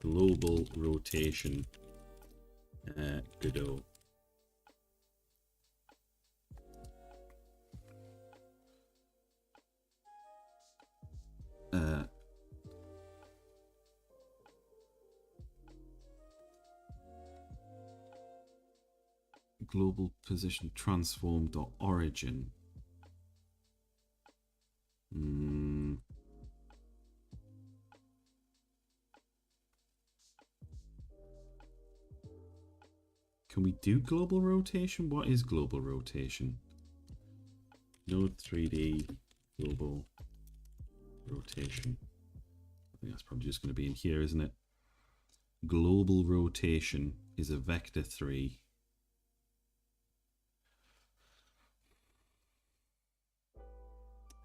global rotation Godot. Global position transform dot origin. Can we do global rotation? What is global rotation? Node 3D global rotation. I think that's probably just going to be in here, isn't it? Global rotation is a vector 3.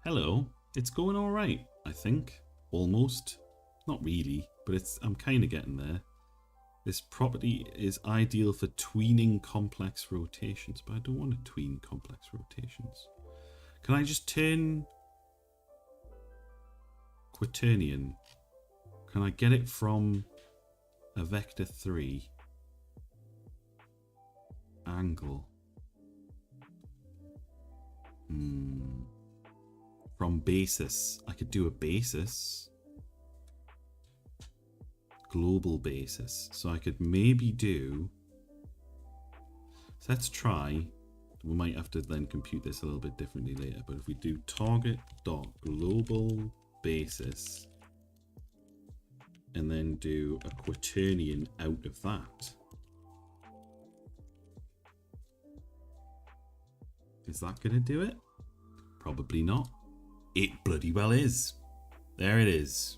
Hello, it's going all right, I think. Almost. Not really, but I'm kind of getting there. This property is ideal for tweening complex rotations, but I don't want to tween complex rotations. Can I just turn quaternion? Can I get it from a vector 3 angle? From basis. I could do a basis. Global basis. So I could maybe do... So let's try. We might have to then compute this a little bit differently later. But if we do target dot global basis and then do a quaternion out of that. Is that going to do it? Probably not. It bloody well is. There it is.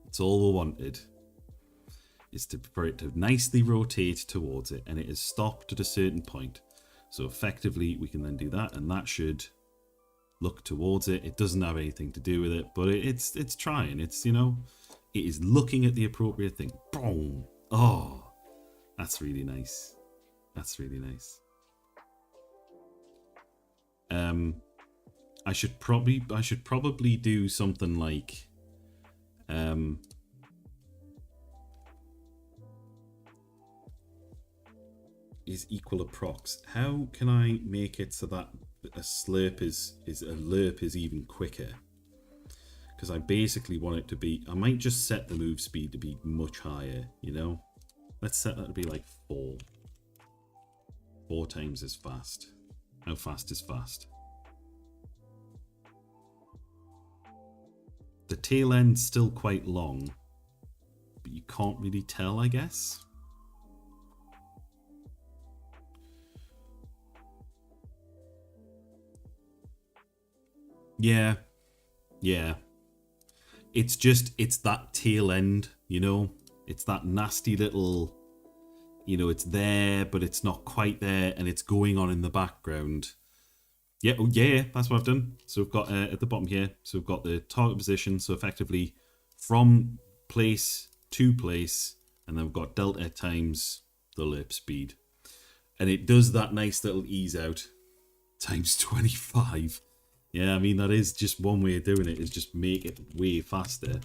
It's all we wanted. Is for it to nicely rotate towards it, and it is stopped at a certain point. So effectively, we can then do that, and that should look towards it. It doesn't have anything to do with it, but it's trying. It's, you know, it is looking at the appropriate thing. Boom. Oh, that's really nice. That's really nice. I should probably do something like is equal approx. How can I make it so that a lerp is even quicker? Because I basically want it to be, I might just set the move speed to be much higher, you know? Let's set that to be like 4. 4 times as fast. How fast is fast? The tail end's still quite long, but you can't really tell, I guess. Yeah. It's that tail end, you know? It's that nasty little, you know, it's there, but it's not quite there, and it's going on in the background. Yeah, oh yeah, that's what I've done. So we've got at the bottom here, so we've got the target position, so effectively from place to place, and then we've got delta times the lerp speed. And it does that nice little ease out times 25. Yeah, I mean, that is just one way of doing it, is just make it way faster.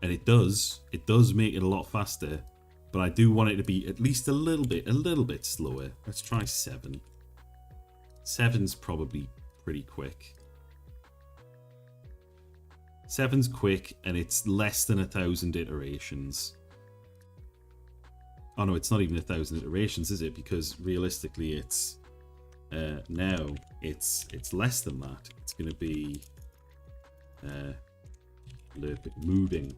And it does make it a lot faster. But I do want it to be at least a little bit slower. Let's try 7. 7's probably pretty quick. 7's quick, and it's less than 1,000 iterations. Oh no, it's not even 1,000 iterations, is it? Because realistically, it's now it's less than that. It's going to be a little bit moving.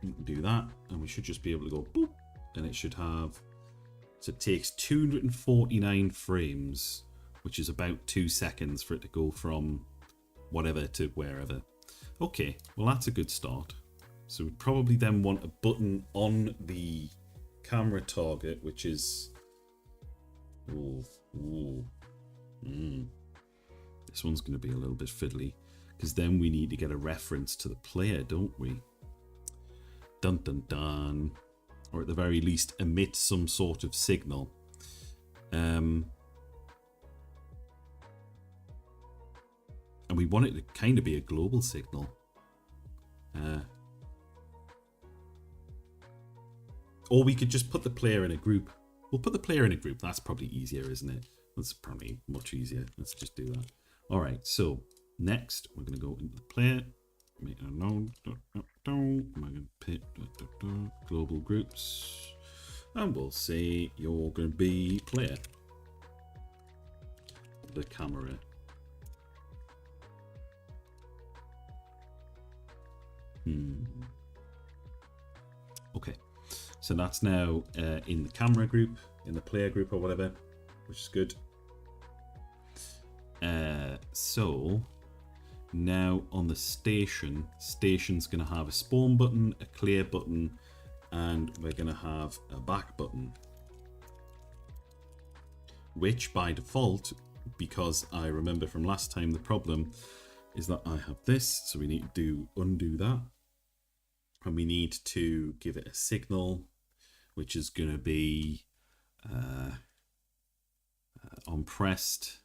We can do that, and we should just be able to go boop, and it should have. So it takes 249 frames, which is about 2 seconds for it to go from whatever to wherever. Okay, well that's a good start. So we probably then want a button on the camera target, which is... This one's going to be a little bit fiddly, because then we need to get a reference to the player, don't we? Dun dun dun. Or at the very least, emit some sort of signal. And we want it to kind of be a global signal. Or we could just put the player in a group. We'll put the player in a group. That's probably easier, isn't it? That's probably much easier. Let's just do that. All right, so next we're going to go into the player. Make a node. I'm going to pick global groups. And we'll say you're going to be player. The camera. Okay. So that's now in the camera group, in the player group or whatever, which is good. So now on the station's going to have a spawn button, a clear button, and we're going to have a back button. Which by default, because I remember from last time, the problem is that I have this, so we need to undo that. And we need to give it a signal, which is going to be on pressed.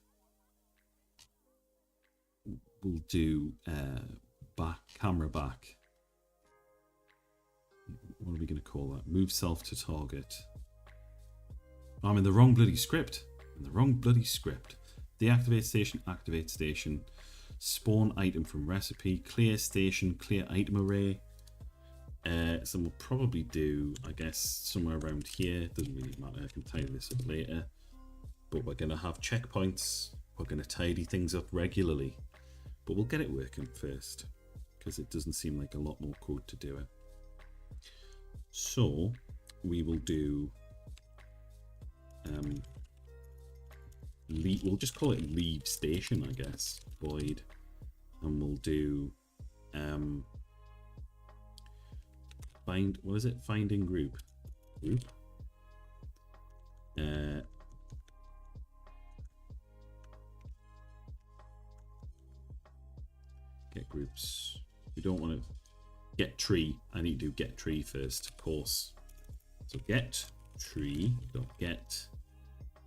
We'll do back, camera back. What are we going to call that? Move self to target. Oh, I'm in the wrong bloody script. Deactivate station, activate station. Spawn item from recipe. Clear station, clear item array. So we'll probably do, I guess, somewhere around here. Doesn't really matter. I can tidy this up later. But we're going to have checkpoints. We're going to tidy things up regularly. But we'll get it working first, because it doesn't seem like a lot more code to do it. So we will do we'll just call it leave station, I guess. Void, and we'll do find, what is it? Finding group. Get groups. We don't want to get tree. I need to do get tree first, of course. So get tree dot get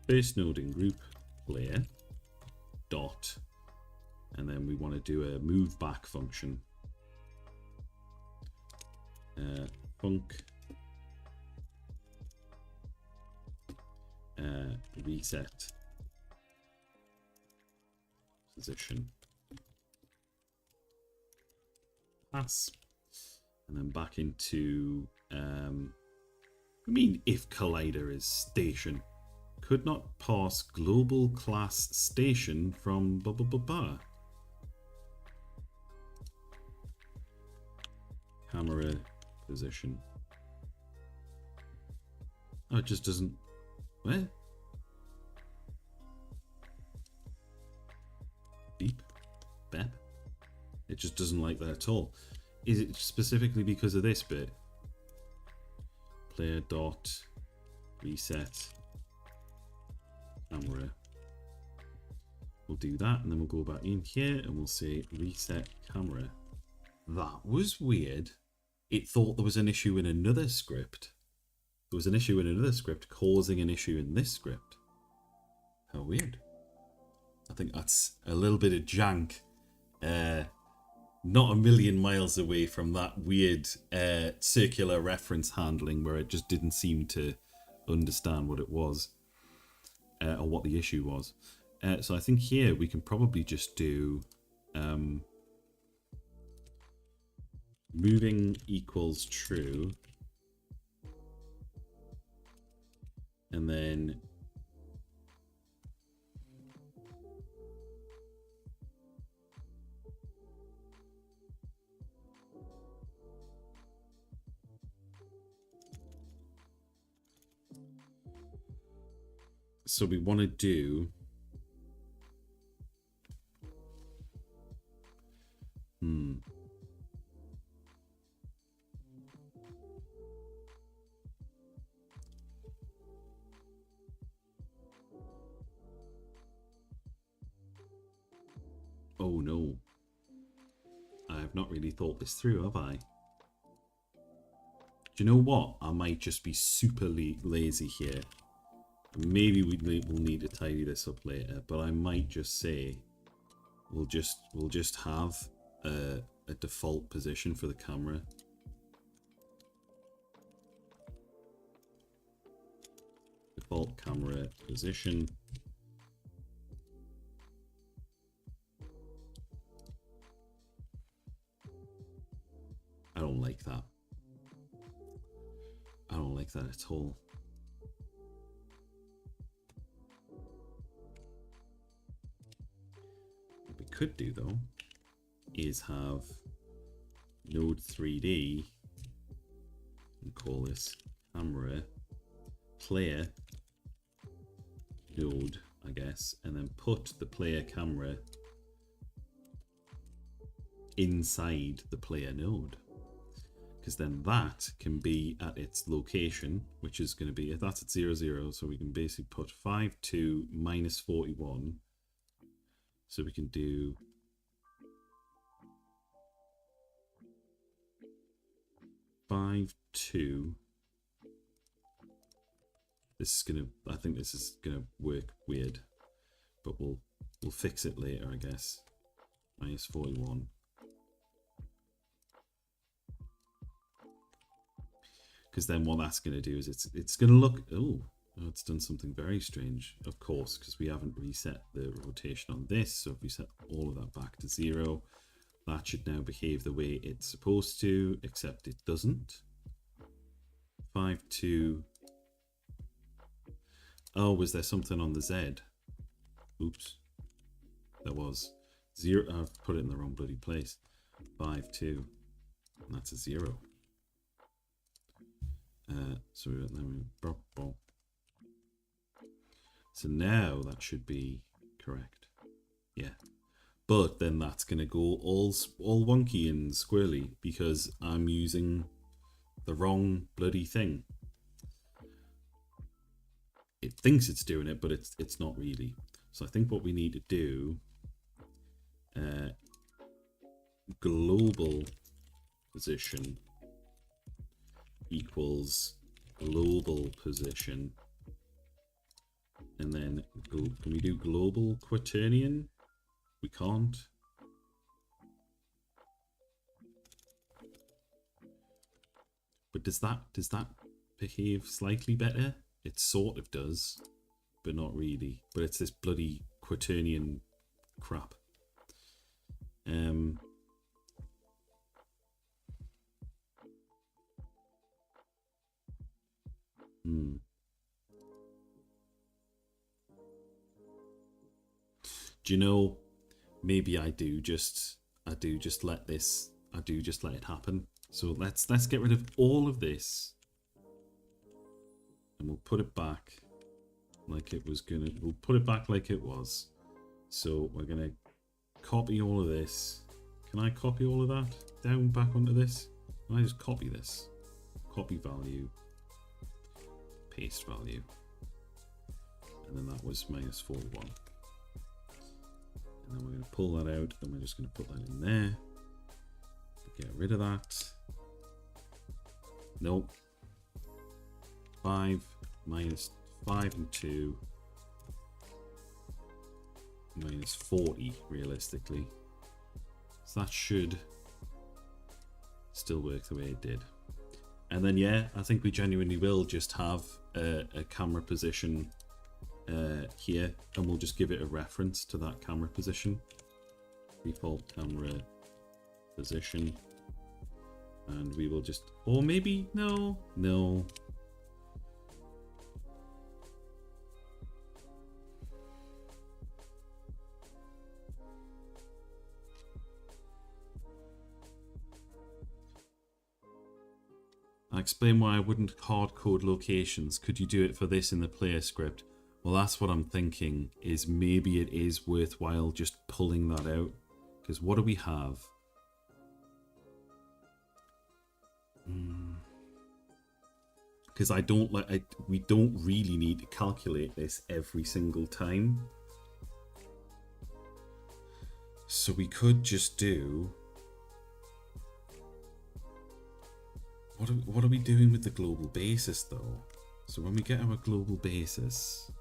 first node in group player dot, and then we want to do a move back function. Func reset position pass, and then back into I mean, if collider is station, could not pass global class station from blah blah blah blah. Camera position. Oh, it just doesn't. Where? Beep, bep. It just doesn't like that at all. Is it specifically because of this bit? Player dot reset camera. We'll do that, and then we'll go back in here and we'll say reset camera. That was weird. It thought there was an issue in another script. There was an issue in another script causing an issue in this script. How weird. I think that's a little bit of jank. Not a million miles away from that weird circular reference handling where it just didn't seem to understand what it was or what the issue was. So I think here we can probably just do moving equals true. And then so we want to do oh no, I have not really thought this through, have I? Do you know what? I might just be super lazy here. Maybe we'll need to tidy this up later, but I might just say we'll just have a default position for the camera. Default camera position. I don't like that. I don't like that at all. What we could do though is have node 3D and call this camera player node, I guess, and then put the player camera inside the player node. Because then that can be at its location, which is going to be, that's at 0, 0, so we can basically put 5, 2, minus 41. So we can do 5, 2. This is going to, I think this is going to work weird, but we'll fix it later, I guess. Minus 41. Because then what that's going to do is it's going to look, oh, it's done something very strange, of course, because we haven't reset the rotation on this. So if we set all of that back to 0, that should now behave the way it's supposed to, except it doesn't. 5, 2. Oh, was there something on the Z? Oops. There was. 0, I've put it in the wrong bloody place. 5, 2. And that's a 0. So now that should be correct. Yeah. But then that's going to go all wonky and squirrely because I'm using the wrong bloody thing. It thinks it's doing it, but it's not really. So I think what we need to do, global position equals global position, and then can we do global quaternion? We can't. But does that behave slightly better? It sort of does, but not really. But it's this bloody quaternion crap. Do you know, maybe I do just let it happen. So let's get rid of all of this, and we'll put it back like it was gonna. We'll put it back like it was. So we're gonna copy all of this. Can I copy all of that down back onto this? Can I just copy this? Copy value, paste value, and then that was minus 41. And then we're going to pull that out, and we're just going to put that in there. Get rid of that. Nope. 5 minus 5 and 2 minus 40 realistically. So that should still work the way it did. And then yeah, I think we genuinely will just have a camera position here, and we'll just give it a reference to that camera position. Default camera position, And we will just, or maybe, no. I'll explain why I wouldn't hard code locations. Could you do it for this in the player script? Well, that's what I'm thinking, is maybe it is worthwhile just pulling that out. Because what do we have? Because we don't really need to calculate this every single time. So we could just do... What are we doing with the global basis though? So when we get our global basis,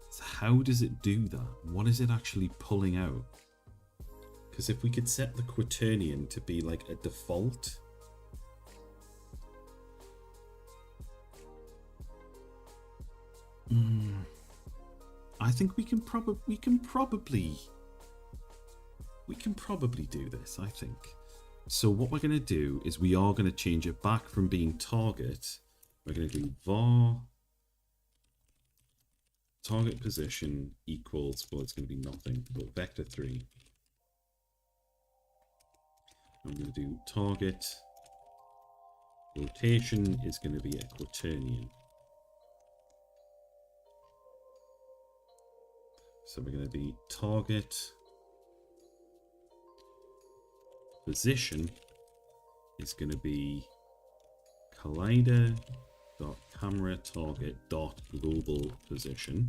so how does it do that? What is it actually pulling out? Because if we could set the quaternion to be like a default, I think we can probably do this, I think. So what we're going to do is we are going to change it back from being target. We're going to do var target position equals, well, it's going to be nothing, but vector 3. I'm going to do target rotation is going to be a quaternion. So we're going to be target position is going to be collider.camera.target.global position.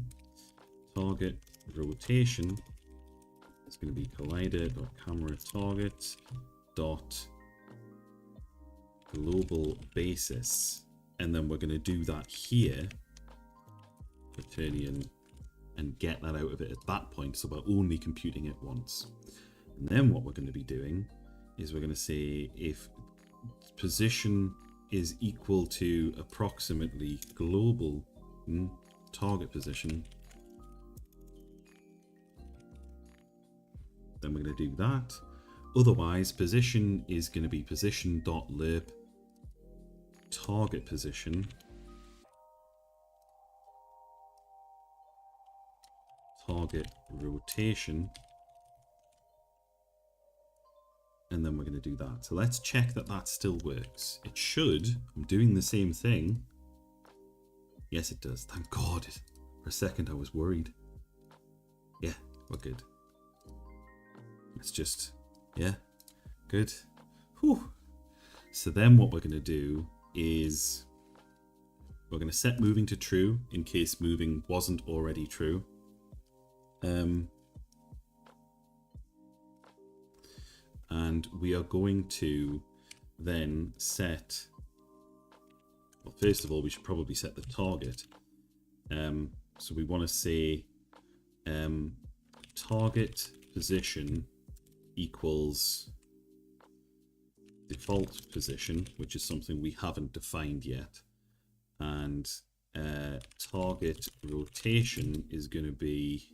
Target rotation is going to be collider.camera.target.global basis. And then we're going to do that here, quaternion, and get that out of it at that point. So we're only computing it once. And then what we're going to be doing is we're going to say if position is equal to approximately global target position, then we're going to do that. Otherwise, position is going to be position.lerp target position target rotation, and then we're going to do that. So let's check that that still works. It should. I'm doing the same thing. Yes, it does. Thank God. For a second, I was worried. Yeah, we're good. It's just, yeah, good. Whew. So then what we're going to do is we're going to set moving to true in case moving wasn't already true. And we are going to then set, well, first of all, we should probably set the target. So we want to say target position equals default position, which is something we haven't defined yet. And target rotation is going to be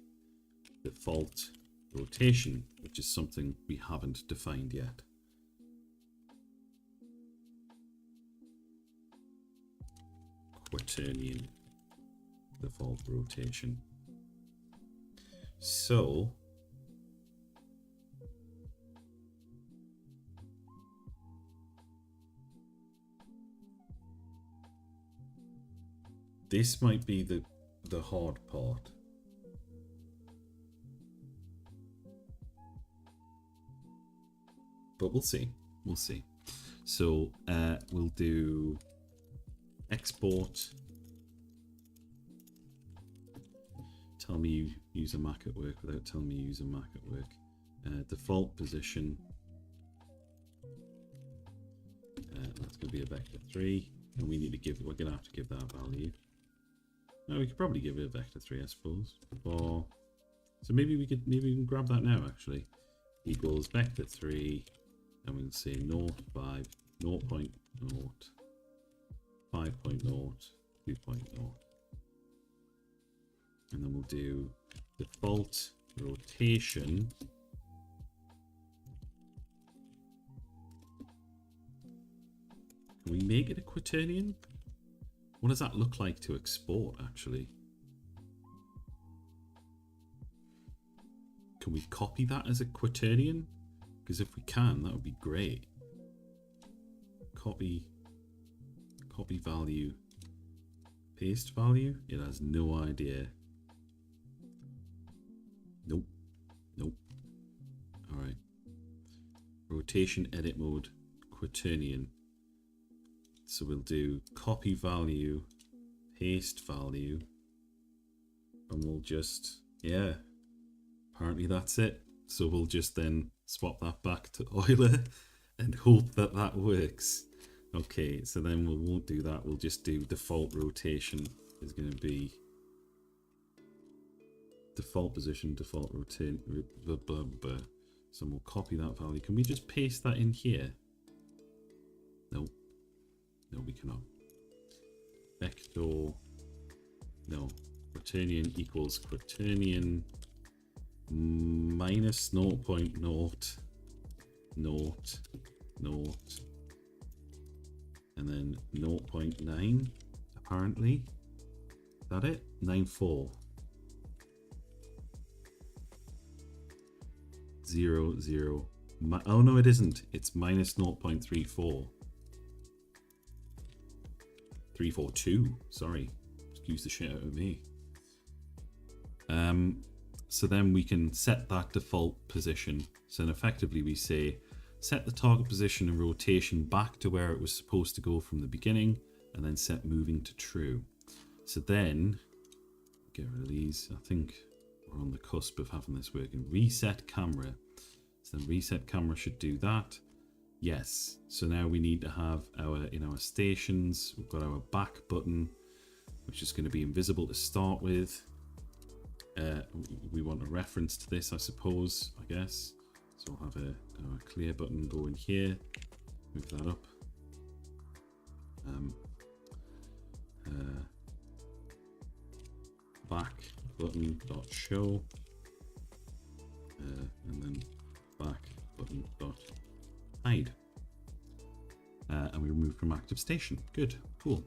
default rotation, which is something we haven't defined yet. Quaternion default rotation. So this might be the hard part. But we'll see. We'll see. So we'll do export. Tell me you use a Mac at work without telling me you use a Mac at work. Default position. That's going to be a vector 3. And we need to give, we're going to have to give that value. No, we could probably give it a vector 3, I suppose. Or, so maybe we can grab that now actually. Equals vector 3. And we can say 0, 5, 0.0, 5.0, 2.0. And then we'll do default rotation we make it a quaternion? What does that look like to export, actually? Can we copy that as a quaternion? Because if we can, that would be great. Copy value, paste value. It has no idea. Nope. All right. Rotation edit mode, quaternion. So we'll do copy value, paste value, and we'll just, yeah, apparently that's it. So we'll just then swap that back to Euler and hope that that works. Okay, so then we won't do that. We'll just do default rotation is going to be default position, default rotate. So we'll copy that value. Can we just paste that in here? No. No, we cannot. Vector. No. Quaternion equals quaternion minus 0.0 and then 0.9 apparently. Is that it? 94 0 0. Oh no, it isn't. It's minus 0.34 342. Sorry, excuse the shit out of me. So then we can set that default position. So then effectively we say set the target position and rotation back to where it was supposed to go from the beginning, and then set moving to true. So then get rid of these. I think we're on the cusp of having this working. Reset camera. So then reset camera should do that. Yes. So now we need to have our, in our stations, we've got our back button, which is going to be invisible to start with. We want a reference to this, I suppose, I guess. So we'll have a clear button go in here. Move that up. Back button dot show, and then back button dot hide, and we remove from active station. Good, cool.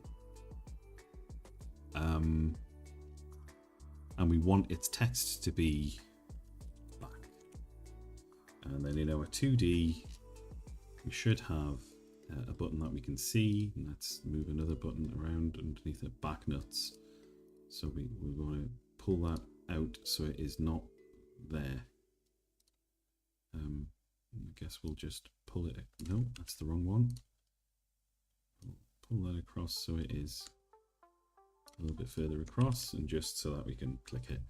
And we want its text to be black. And then in our 2D, we should have a button that we can see. And let's move another button around underneath the back nuts. So we want to pull that out so it is not there. I guess we'll just pull it. No, that's the wrong one. We'll pull that across so it is a little bit further across, and just so that we can click it.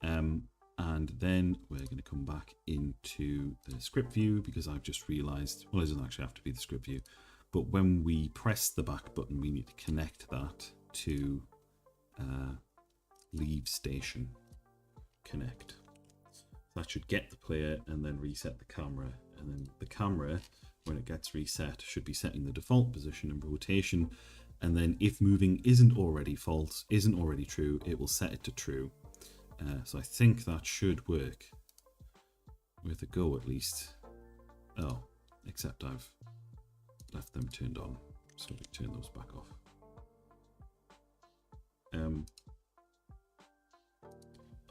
And then we're going to come back into the script view, because I've just realized, well, it doesn't actually have to be the script view, but when we press the back button, we need to connect that to leave station connect. That should get the player and then reset the camera, and then the camera, when it gets reset, should be setting the default position and rotation. And then if moving isn't already false, isn't already true, it will set it to true. So I think that should work with a go, at least. Oh, except I've left them turned on, so we turn those back off.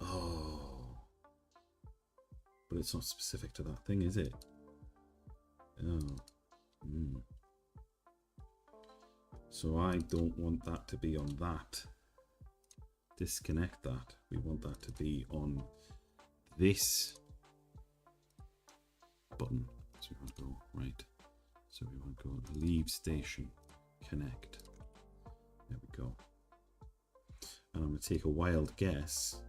Oh, but it's not specific to that thing, is it? Oh. So I don't want that to be on that. Disconnect that. We want that to be on this button. So we want to go right. So we want to go leave station, connect. There we go. And I'm going to take a wild guess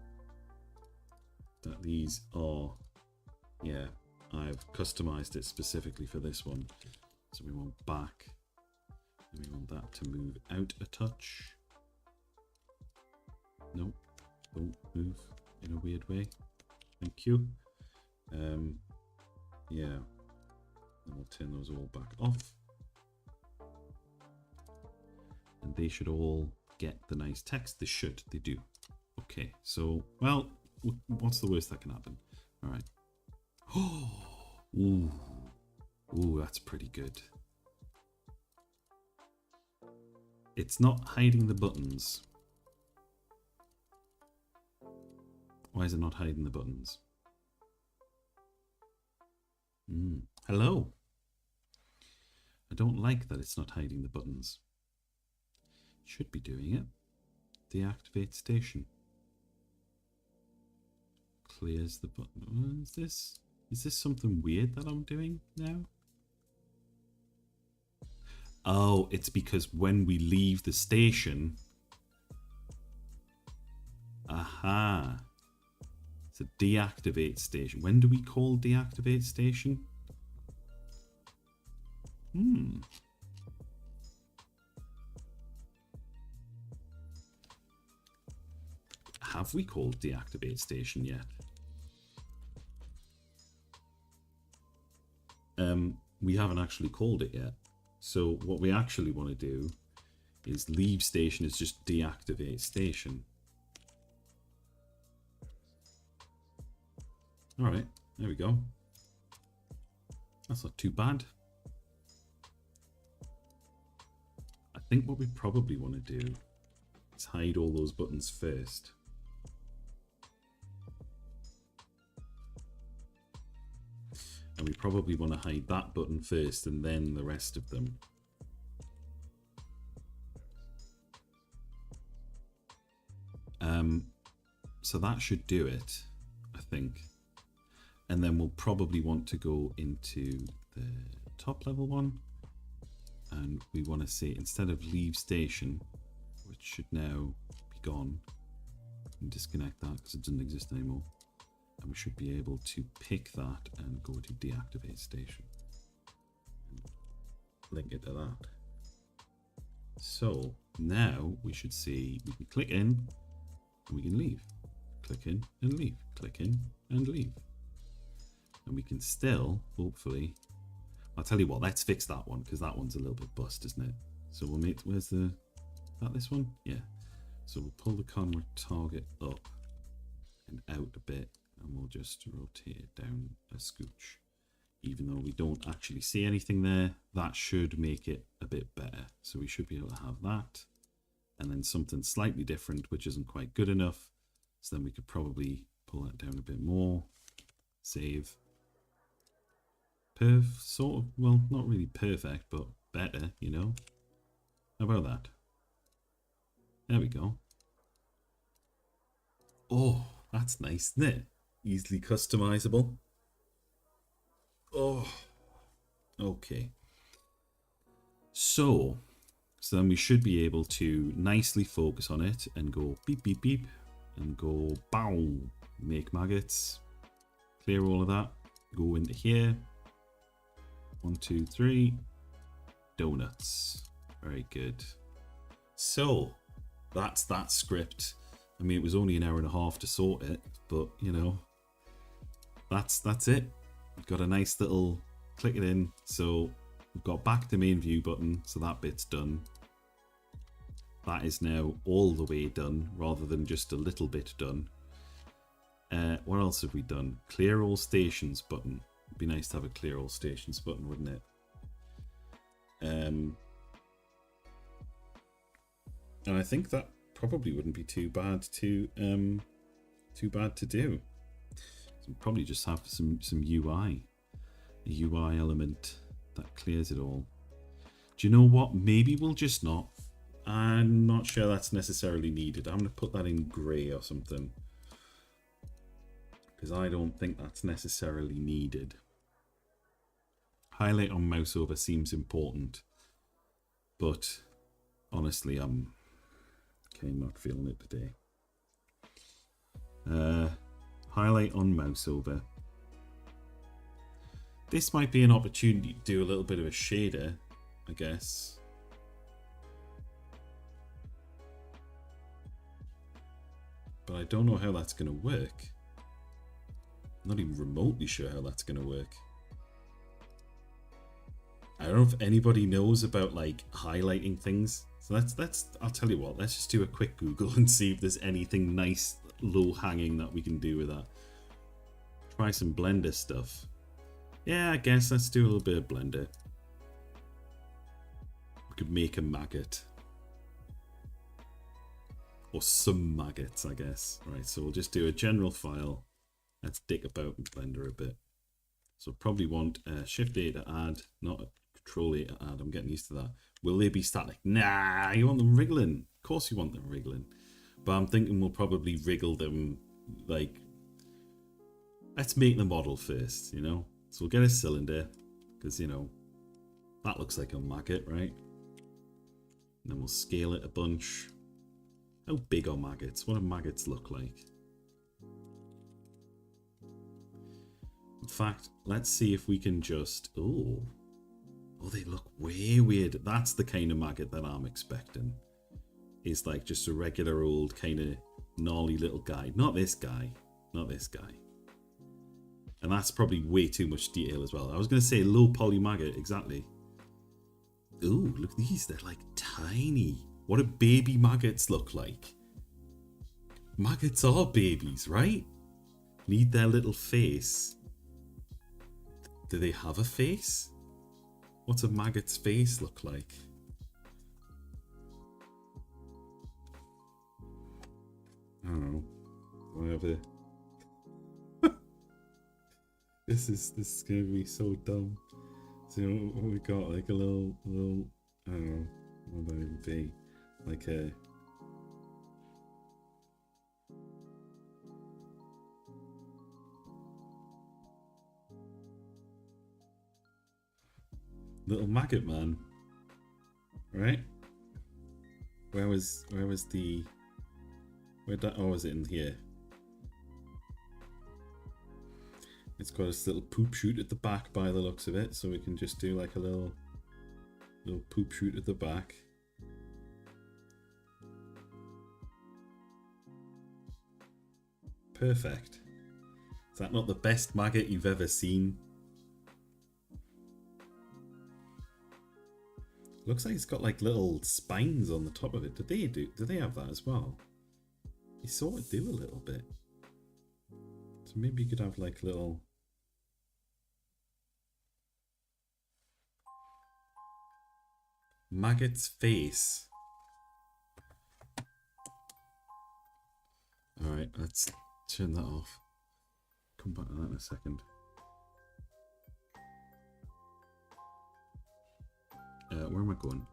that these are, yeah, I've customized it specifically for this one. So we want back. And we want that to move out a touch. Nope, don't move in a weird way. Thank you. Yeah, and we'll turn those all back off. And they should all get the nice text. They do. Okay, so, well, what's the worst that can happen? All right. Oh, ooh, that's pretty good. It's not hiding the buttons. Why is it not hiding the buttons? Hello. I don't like that it's not hiding the buttons. Should be doing it. Deactivate station. Clears the button. Is this something weird that I'm doing now? Oh, it's because when we leave the station... Aha. It's a deactivate station. When do we call deactivate station? Have we called deactivate station yet? We haven't actually called it yet. So what we actually want to do is leave station is just deactivate station. All right, there we go. That's not too bad. I think what we probably want to do is hide all those buttons first. And we probably want to hide that button first and then the rest of them. So that should do it, I think. And then we'll probably want to go into the top level one. And we want to say, instead of leave station, which should now be gone, and disconnect that because it doesn't exist anymore. And we should be able to pick that and go to deactivate station. And link it to that. So now we should see, we can click in and we can leave. Click in and leave. Click in and leave. And we can still, hopefully, I'll tell you what, let's fix that one because that one's a little bit bust, isn't it? So we'll make, where's the, that this one? Yeah. So we'll pull the camera target up and out a bit. And we'll just rotate it down a scooch. Even though we don't actually see anything there, that should make it a bit better. So we should be able to have that. And then something slightly different, which isn't quite good enough. So then we could probably pull that down a bit more. Save. Sort of, well, not really perfect, but better, you know. How about that? There we go. Oh, that's nice, isn't it? Easily customizable. Oh, okay. So then we should be able to nicely focus on it and go beep, beep, beep, and go bow, make maggots, clear all of that, go into here. 1, 2, 3, donuts. Very good. So that's that script. I mean, it was only an hour and a half to sort it, but you know, that's it. We've got a nice little click it in. So we've got back to main view button. So that bit's done. That is now all the way done rather than just a little bit done. What else have we done? Clear all stations button. It'd be nice to have a clear all stations button, wouldn't it? And I think that probably wouldn't be too bad to do. So probably just have some UI, a UI element that clears it all. Do you know what? Maybe we'll just not. I'm not sure that's necessarily needed. I'm going to put that in grey or something because I don't think that's necessarily needed. Highlight on mouse over seems important, but honestly, I'm not feeling it today. Highlight on mouse over. This might be an opportunity to do a little bit of a shader, I guess. But I don't know how that's going to work. I'm not even remotely sure how that's going to work. I don't know if anybody knows about like highlighting things. So let's I'll tell you what, let's just do a quick Google and see if there's anything nice low hanging that we can do with that. Try some Blender stuff. Yeah, I guess let's do a little bit of Blender. We could make a maggot. or some maggots, I guess. Right, so we'll just do a general file. Let's dig about in Blender a bit. So probably want Shift A to add, not Control A to add. I'm getting used to that. Will they be static? Nah, you want them wriggling. Of course you want them wriggling. But I'm thinking we'll probably wriggle them, like, let's make the model first, you know? So we'll get a cylinder, because, you know, that looks like a maggot, right? And then we'll scale it a bunch. How big are maggots? What do maggots look like? In fact, let's see if we can just... Oh, they look way weird. That's the kind of maggot that I'm expecting. Is like just a regular old kind of gnarly little guy. Not this guy. Not this guy. And that's probably way too much detail as well. I was going to say low poly maggot, exactly. Ooh, look at these. They're like tiny. What do baby maggots look like? Maggots are babies, right? Need their little face. Do they have a face? What's a maggot's face look like? I don't know. Whatever. This is gonna be so dumb. So we got like a little I don't know what would that even be? Like a little maggot man, right? Where was the that? Oh, was it in here? It's got this little poop chute at the back by the looks of it, so we can just do like a little poop chute at the back. Perfect. Is that not the best maggot you've ever seen? Looks like it's got like little spines on the top of it. Do they have that as well? They sort of do a little bit. So maybe you could have like little... Maggot's face. Alright, let's turn that off. Come back to that in a second. Where am I going?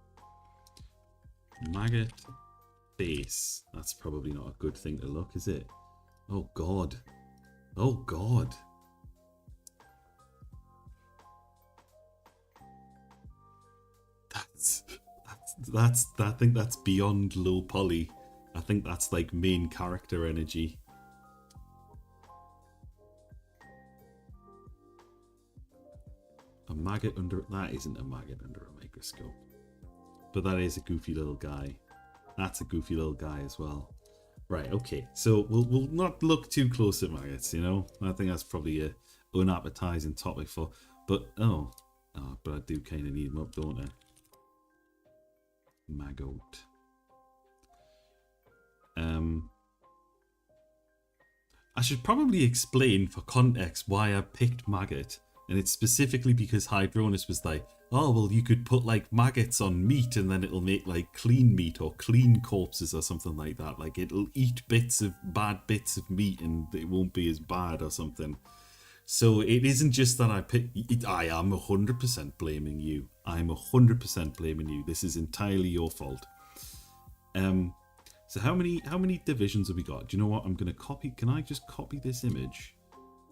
Maggot face. That's probably not a good thing to look, is it? Oh god. Oh god. I think that's beyond low poly. I think that's like main character energy. A maggot under... That isn't a maggot under a microscope. But that is a goofy little guy. That's a goofy little guy as well. Right, okay. So we'll not look too close at maggots, you know? I think that's probably a unappetizing topic for... But, but I do kind of need them up, don't I? Maggot. I should probably explain for context why I picked maggot. And it's specifically because Hydronus was like, oh, well, you could put like maggots on meat and then it'll make like clean meat or clean corpses or something like that. Like it'll eat bad bits of meat and it won't be as bad or something. So it isn't just that I picked it. I am 100% blaming you. I'm 100% blaming you. This is entirely your fault. So how many divisions have we got? Do you know what? I'm going to copy. Can I just copy this image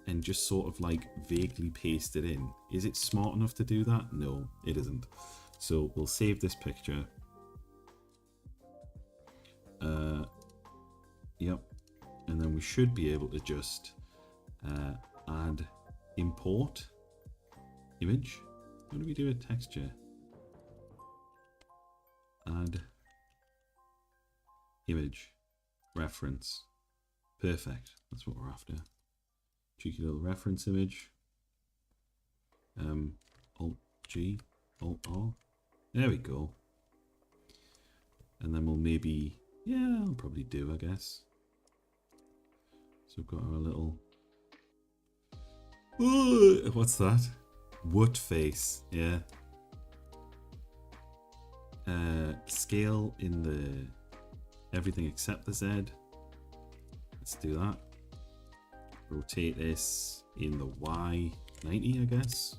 and just sort of like vaguely paste it in? Is it smart enough to do that? No, it isn't. So we'll save this picture. Yep. And then we should be able to just add import image. How do we do a texture? Add image reference. Perfect. That's what we're after. Cheeky little reference image. Alt G, Alt R. There we go. And then we'll maybe, yeah, I'll probably do, I guess. So we've got our little, ooh, what's that? Wood face, yeah. Scale in the everything except the Z. Let's do that. Rotate this in the Y 90, I guess.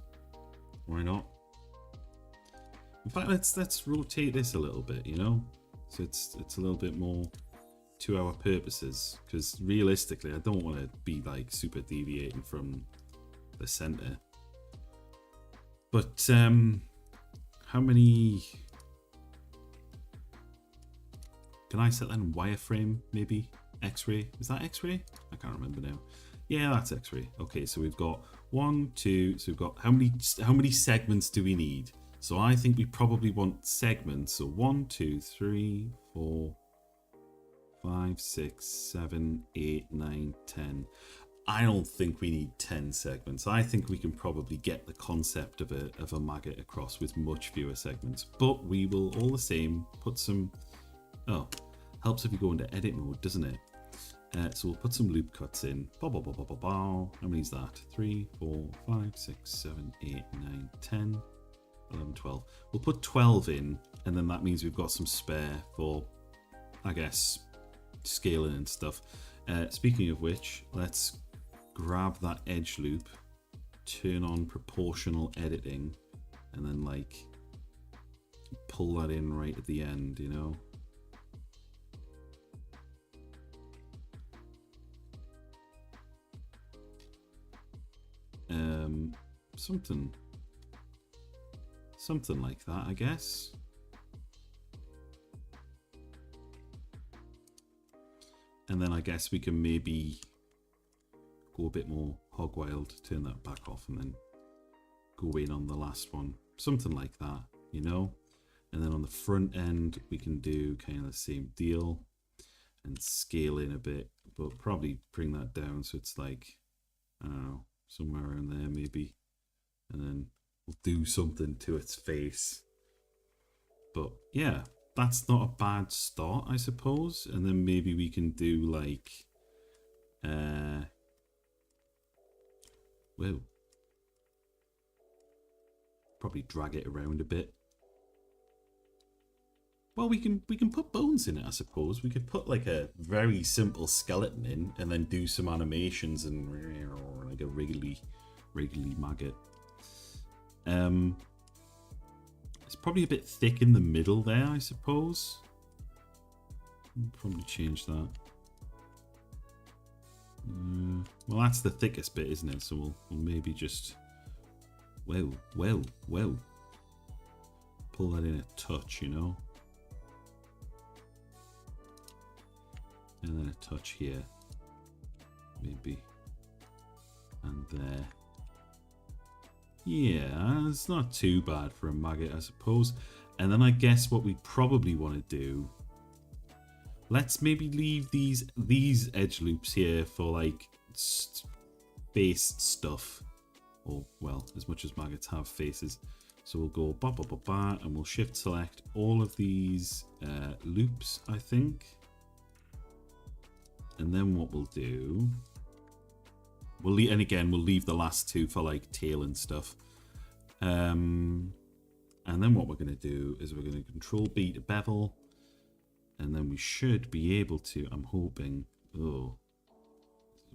Why not? In fact, let's rotate this a little bit, you know, so it's a little bit more to our purposes. Because realistically, I don't want to be like super deviating from the center. But how many? Can I set that in wireframe? Maybe X-ray. Is that X-ray? I can't remember now. Yeah, that's X-ray. Okay, so we've got 1, 2. So we've got how many segments do we need? So I think we probably want segments. So 1, 2, 3, 4, 5, 6, 7, 8, 9, 10. I don't think we need 10 segments. I think we can probably get the concept of a maggot across with much fewer segments. But we will all the same put some. Oh, helps if you go into edit mode, doesn't it? So we'll put some loop cuts in. How many is that? 3, 4, 5, 6, 7, 8, 9, 10, 11, 12. We'll put 12 in, and then that means we've got some spare for, I guess, scaling and stuff. Speaking of which, let's grab that edge loop, turn on proportional editing, and then like pull that in right at the end, you know? Something like that, I guess. And then I guess we can maybe go a bit more hog wild, turn that back off, and then go in on the last one. Something like that, you know? And then on the front end, we can do kind of the same deal and scale in a bit, but probably bring that down so it's like, I don't know, somewhere around there maybe. And then we'll do something to its face. But yeah, that's not a bad start, I suppose. And then maybe we can do like, well, probably drag it around a bit. Well, we can put bones in it, I suppose. We could put like a very simple skeleton in, and then do some animations and like a wriggly maggot. It's probably a bit thick in the middle there, I suppose. I'll probably change that. Well, that's the thickest bit, isn't it? So we'll maybe just well pull that in a touch, you know. And then a touch here, maybe, and there. Yeah, it's not too bad for a maggot, I suppose. And then I guess what we probably want to do, let's maybe leave these edge loops here for like face stuff, or well, as much as maggots have faces. So we'll go and we'll shift select all of these loops, I think. And then what we'll do, we'll leave the last two for like tail and stuff. And then what we're going to do is we're going to control B to bevel, and then we should be able to, I'm hoping, oh,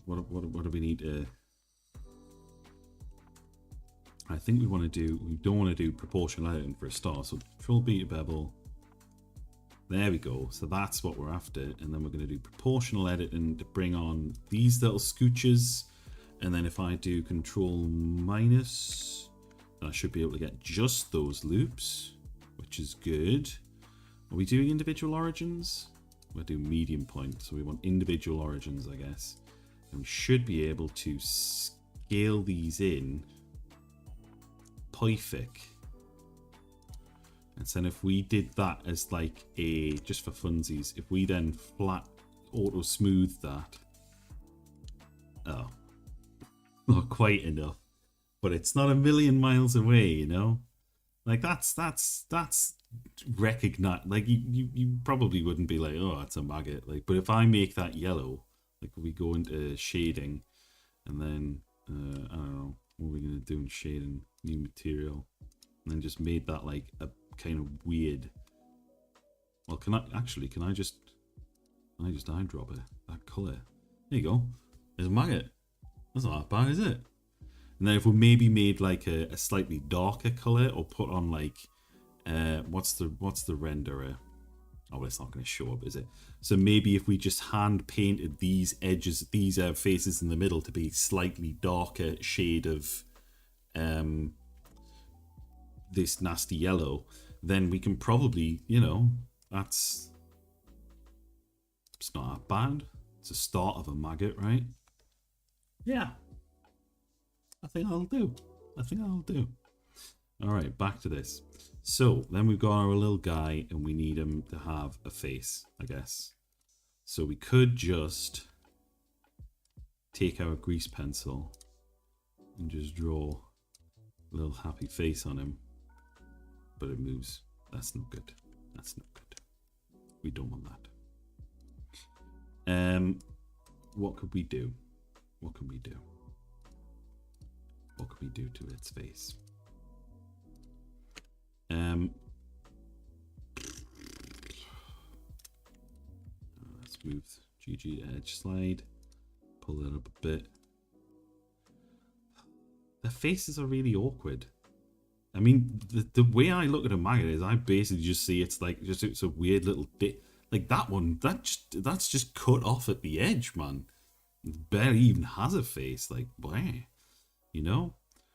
what do we need to, I think we don't want to do proportional editing for a start, so control B to bevel. There we go. So that's what we're after. And then we're going to do proportional editing to bring on these little scooches. And then if I do control minus, I should be able to get just those loops, which is good. Are we doing individual origins? We're doing medium point. So we want individual origins, I guess. And we should be able to scale these in perfect. And then if we did that as like a, just for funsies, if we then flat auto smooth that, oh, not quite enough, but it's not a million miles away, you know, like that's recognized. Like you probably wouldn't be like, oh, it's a maggot, like, but if I make that yellow, like we go into shading, and then I don't know what we're gonna do in shading, new material, and then just made that like a kind of weird. Well, can I just I just eyedrop it. That colour. There you go. There's a maggot. That's not that bad, is it? And then if we maybe made like a slightly darker colour, or put on like what's the renderer? Oh, it's not going to show up, is it? So maybe if we just hand painted these edges, these faces in the middle to be slightly darker shade of this nasty yellow, then we can probably, you know, it's not that bad. It's a start of a maggot, right? Yeah. I think that'll do. All right, back to this. So then we've got our little guy and we need him to have a face, I guess. So we could just take our grease pencil and just draw a little happy face on him. But it moves. That's not good. We don't want that. What could we do? What can we do to its face? Let's move GG edge slide. Pull it up a bit. Their faces are really awkward. I mean, the way I look at a maggot is I basically just see it's like it's a weird little bit. Like that one, that's just cut off at the edge, man. It barely even has a face. Like, why? You know?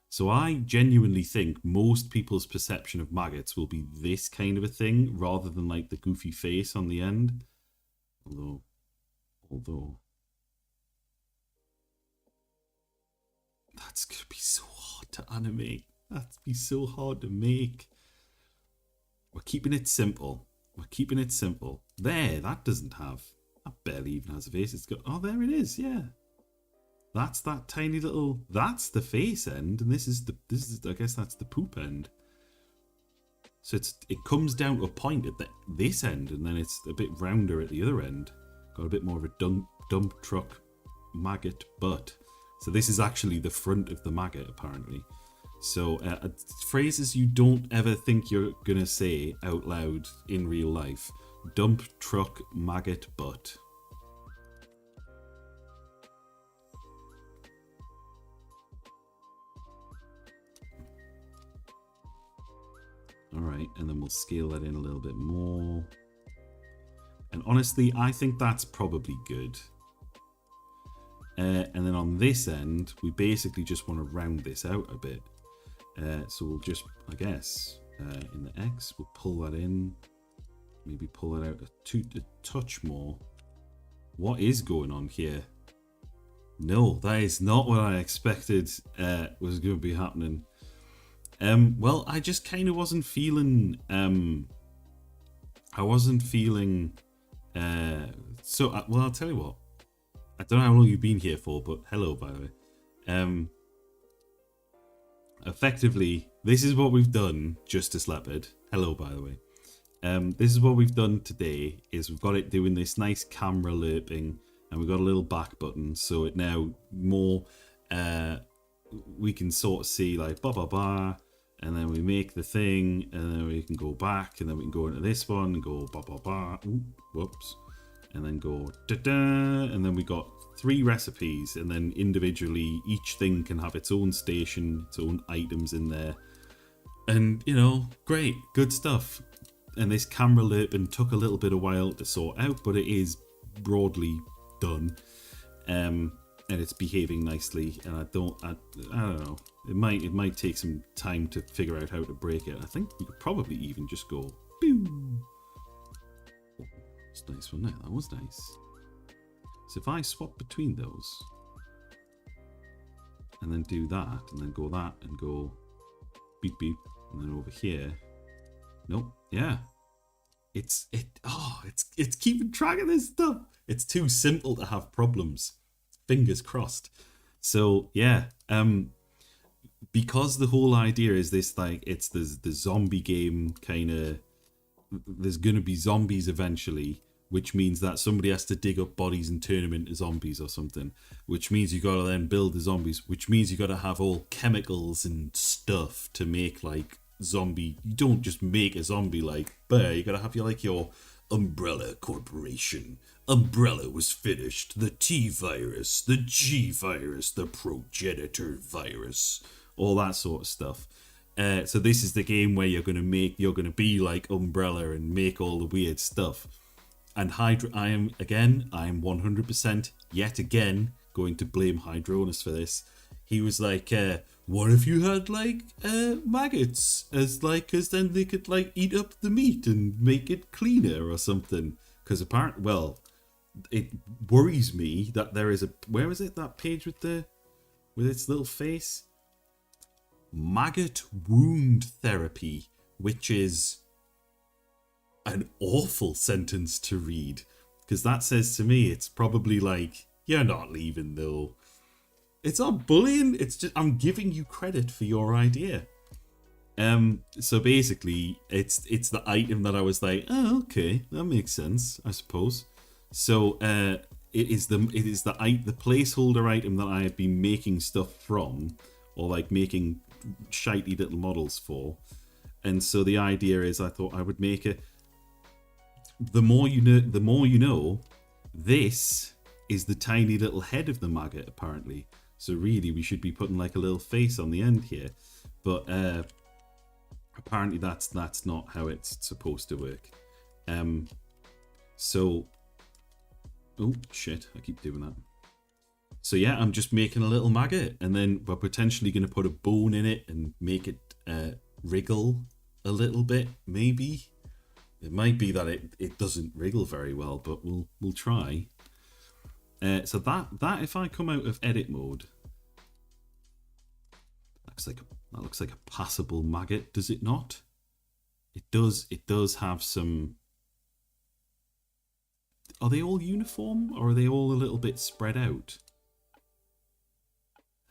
So I genuinely think most people's perception of maggots will be this kind of a thing rather than like the goofy face on the end. Although that's gonna be so hard to animate. That'd be so hard to make. We're keeping it simple. There, that doesn't have. That barely even has a face. It's got. Oh, there it is. Yeah. That's that tiny little. That's the face end, and this is. I guess that's the poop end. So it comes down to a point at this end, and then it's a bit rounder at the other end. Got a bit more of a dump truck maggot butt. So this is actually the front of the maggot, apparently. So phrases you don't ever think you're gonna say out loud in real life: dump truck maggot butt. All right, and then we'll scale that in a little bit more. And honestly, I think that's probably good. And then on this end, we basically just want to round this out a bit. So we'll just, I guess, in the X, we'll pull that in. Maybe pull it out a touch more. What is going on here? No, that is not what I expected was going to be happening. Well, I just kind of wasn't feeling. Well, I'll tell you what. I don't know how long you've been here for, but hello, by the way. Effectively, this is what we've done, Justice Leopard. Hello, by the way. This is what we've done today, is we've got it doing this nice camera lerping, and we've got a little back button, so it now more, we can sort of see like, and then we make the thing, and then we can go back, and then we can go into this one, and go, ooh, whoops, and then go, and then we got 3 recipes, and then individually each thing can have its own station, its own items in there, and you know, great, good stuff. And this camera lerping took a little bit of while to sort out, but it is broadly done, and it's behaving nicely. And I don't know, it might take some time to figure out how to break it. I think we could probably even just go boom. Oh, it's nice, wasn't it? That was nice. So if I swap between those, and then do that, and then go that, and go beep beep, and then over here, nope, yeah, it's keeping track of this stuff. It's too simple to have problems. Fingers crossed. So yeah, because the whole idea is this, like, it's the zombie game kind of. There's gonna be zombies eventually, which means that somebody has to dig up bodies and turn them into zombies or something, which means you got to then build the zombies, which means you got to have all chemicals and stuff to make like zombie. You don't just make a zombie like bear. You got to have your Umbrella Corporation. Umbrella was finished. The T virus, the G virus, the progenitor virus, all that sort of stuff. So this is the game where you're gonna be like Umbrella and make all the weird stuff. And Hydro, I am 100% yet again going to blame Hydronus for this. He was like, what if you had like maggots because then they could like eat up the meat and make it cleaner or something? Because apparently, well, it worries me that there is where is it, that page with its little face? Maggot wound therapy, which is an awful sentence to read, because that says to me it's probably like, you're not leaving though. It's not bullying, it's just I'm giving you credit for your idea. So basically it's the item that I was like, oh, okay, that makes sense, I suppose. So it is the placeholder item that I have been making stuff from, or like making shitey little models for. And so the idea is, I thought I would make it, the more you know, this is the tiny little head of the maggot apparently. So really we should be putting like a little face on the end here, but apparently that's not how it's supposed to work. So, oh shit, I keep doing that. So yeah, I'm just making a little maggot, and then we're potentially going to put a bone in it and make it wriggle a little bit, maybe. It might be that it doesn't wriggle very well, but we'll try. So that if I come out of edit mode, that looks like a passable maggot, does it not? It does have some. Are they all uniform, or are they all a little bit spread out?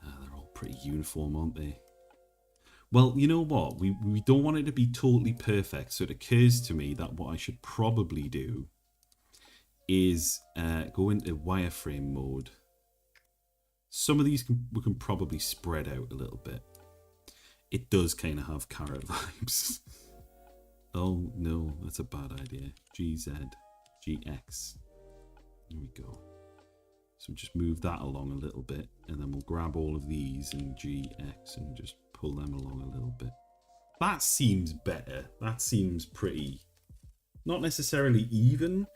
They're all pretty uniform, aren't they? Well, you know what? We don't want it to be totally perfect, so it occurs to me that what I should probably do is go into wireframe mode. Some of these we can probably spread out a little bit. It does kind of have carrot vibes. Oh no, that's a bad idea. GZ, GX. There we go. So just move that along a little bit, and then we'll grab all of these and GX and just pull them along a little bit. That seems better. That seems pretty, not necessarily even,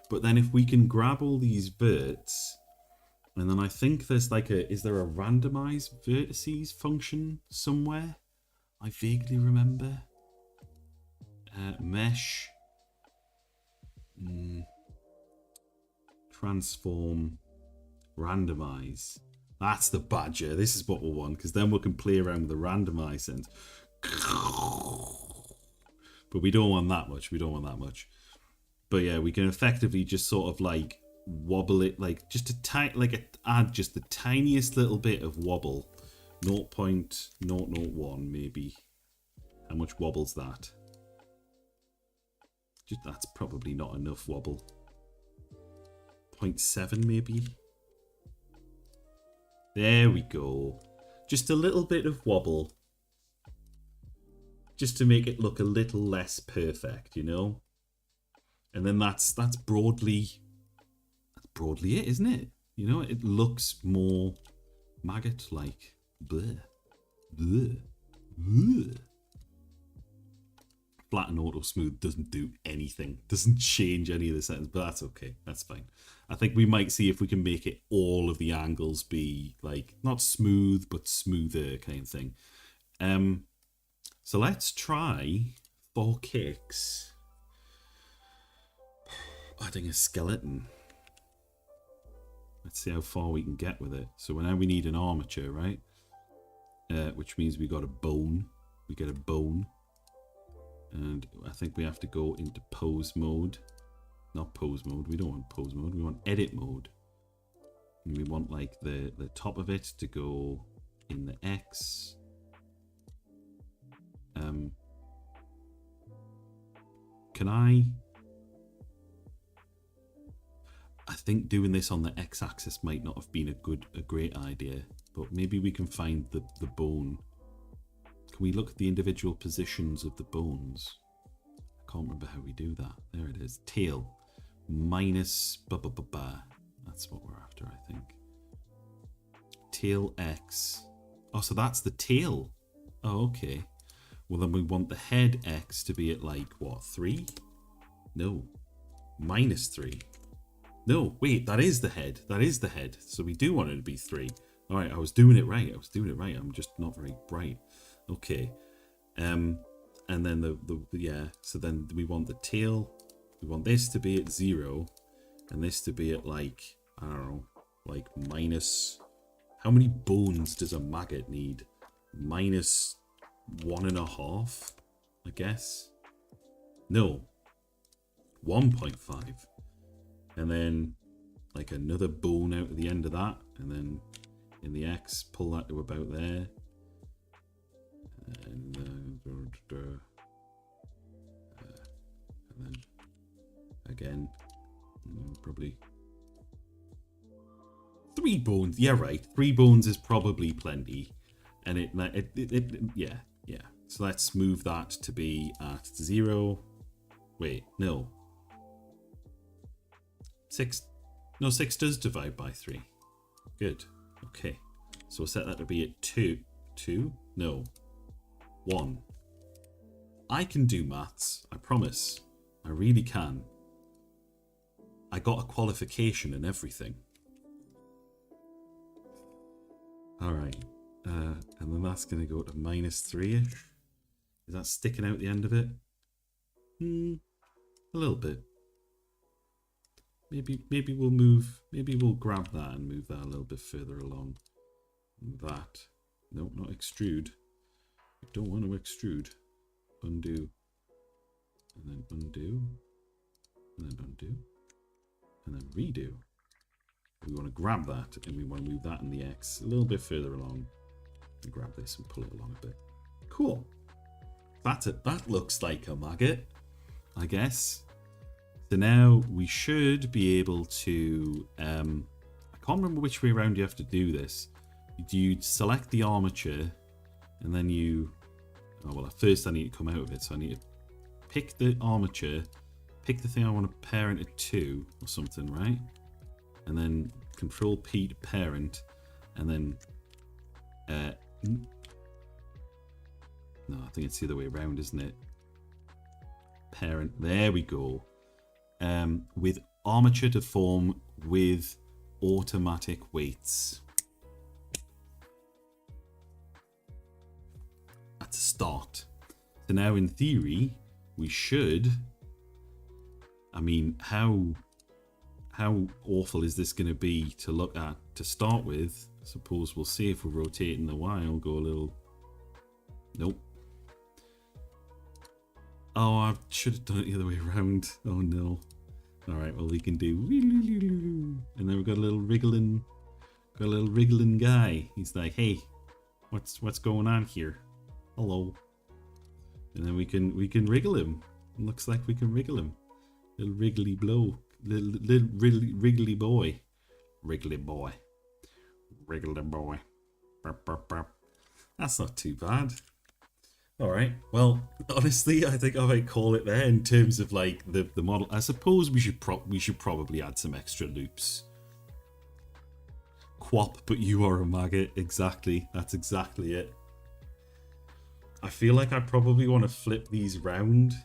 but then if we can grab all these verts, and then I think there's like is there a randomize vertices function somewhere? I vaguely remember. Mesh. Transform. Randomize. That's the badger. This is what we'll want, because then we can play around with the randomize and. But we don't want that much. But yeah, we can effectively just sort of like wobble it, like just add just the tiniest little bit of wobble. 0.001 maybe. How much wobble's that? That's probably not enough wobble. 0.7 maybe. There we go. Just a little bit of wobble. Just to make it look a little less perfect, you know? And then that's broadly it, isn't it? You know, it looks more maggot-like. Bleh. Bleh. Bleh. Flat and auto smooth doesn't do anything. Doesn't change any of the settings, but that's okay. That's fine. I think we might see if we can make it all of the angles be like not smooth but smoother kind of thing. So let's try 4 kicks. Adding a skeleton. Let's see how far we can get with it. So now we need an armature, right? Which means we got a bone. We get a bone. And I think we have to go into pose mode. Not pose mode. We don't want pose mode. We want edit mode. And we want like the top of it to go in the X. Can I think doing this on the X-axis might not have been a great idea, but maybe we can find the bone. Can we look at the individual positions of the bones? I can't remember how we do that. There it is. Tail minus That's what we're after, I think. Tail x. Oh, so that's the tail. Oh, okay. Well, then we want the head x to be at like, what, 3? No. -3. No, wait, that is the head. That is the head. So we do want it to be 3. All right, I was doing it right. I'm just not very bright. Okay. And then yeah, so then we want the tail. We want this to be at 0 and this to be at like, I don't know, like minus. How many bones does a maggot need? -1.5, I guess. No. 1.5. And then like another bone out at the end of that, and then in the X pull that to about there, and then again probably 3 bones. Yeah, right, 3 bones is probably plenty. And yeah. So let's move that to be at 0. Wait, no. 6. No, 6 does divide by 3. Good. Okay. So we'll set that to be at 2. 2? No. 1. I can do maths. I promise. I really can. I got a qualification and everything. Alright. And then that's going to go to -3-ish. Is that sticking out the end of it? A little bit. Maybe we'll move. Maybe we'll grab that and move that a little bit further along. That. No, not extrude. We don't want to extrude. Undo. And then undo. And then undo. And then redo. We want to grab that and we want to move that in the X a little bit further along. And grab this and pull it along a bit. Cool. That's it. That looks like a maggot, I guess. So now we should be able to, I can't remember which way around you have to do this. You select the armature and then you, oh well, at first I need to come out of it. So I need to pick the armature, pick the thing I want to parent it to or something, right? And then Control P to parent, and then, no, I think it's the other way around, isn't it? Parent, there we go. With armature to form with automatic weights. That's a start. So now in theory, we should, I mean, how awful is this going to be to look at to start with? I suppose we'll see if we're rotating the Y, I'll go a little, nope. Oh, I should have done it the other way around. Oh no. Alright, well we can do, and then we've got a little wriggling guy. He's like, hey, what's going on here? Hello. And then we can wriggle him. It looks like we can wriggle him. Little wriggly blow. Little wriggly boy. Wriggly boy. Wriggly boy. Burp, burp, burp. That's not too bad. Alright, well, honestly, I think I might call it there in terms of like the model. I suppose we should probably add some extra loops. Quap, but you are a maggot. Exactly. That's exactly it. I feel like I probably want to flip these round,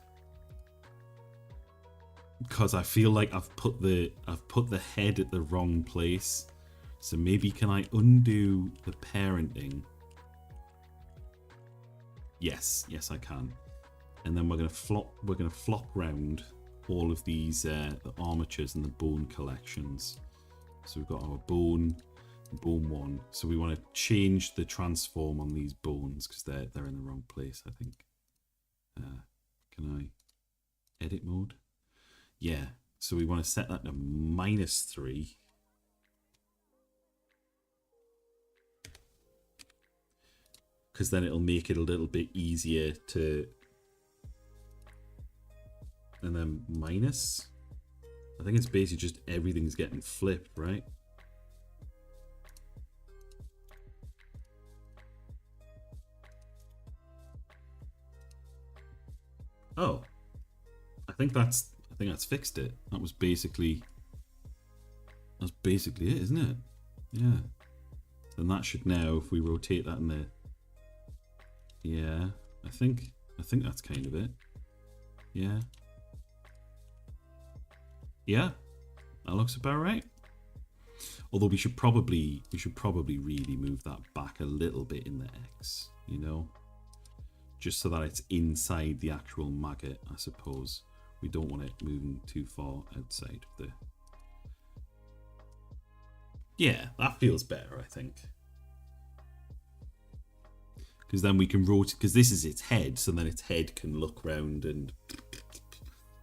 because I feel like I've put the head at the wrong place. So maybe can I undo the parenting? Yes, I can. And then we're gonna flop round all of these the armatures and the bone collections. So we've got our bone 1. So we want to change the transform on these bones because they're in the wrong place, I think. Can I edit mode? Yeah. So we want to set that to -3. Because then it'll make it a little bit easier to, and then minus. I think it's basically just everything's getting flipped, right? Oh, think that's fixed it. That's basically it, isn't it? Yeah. Then that should now, if we rotate that in there. Yeah, I think that's kind of it. Yeah. Yeah, that looks about right. Although we should probably really move that back a little bit in the X, you know, just so that it's inside the actual maggot. I suppose we don't want it moving too far outside of the. Yeah, that feels better, I think. Because then we can rotate, because this is its head, so then its head can look round and,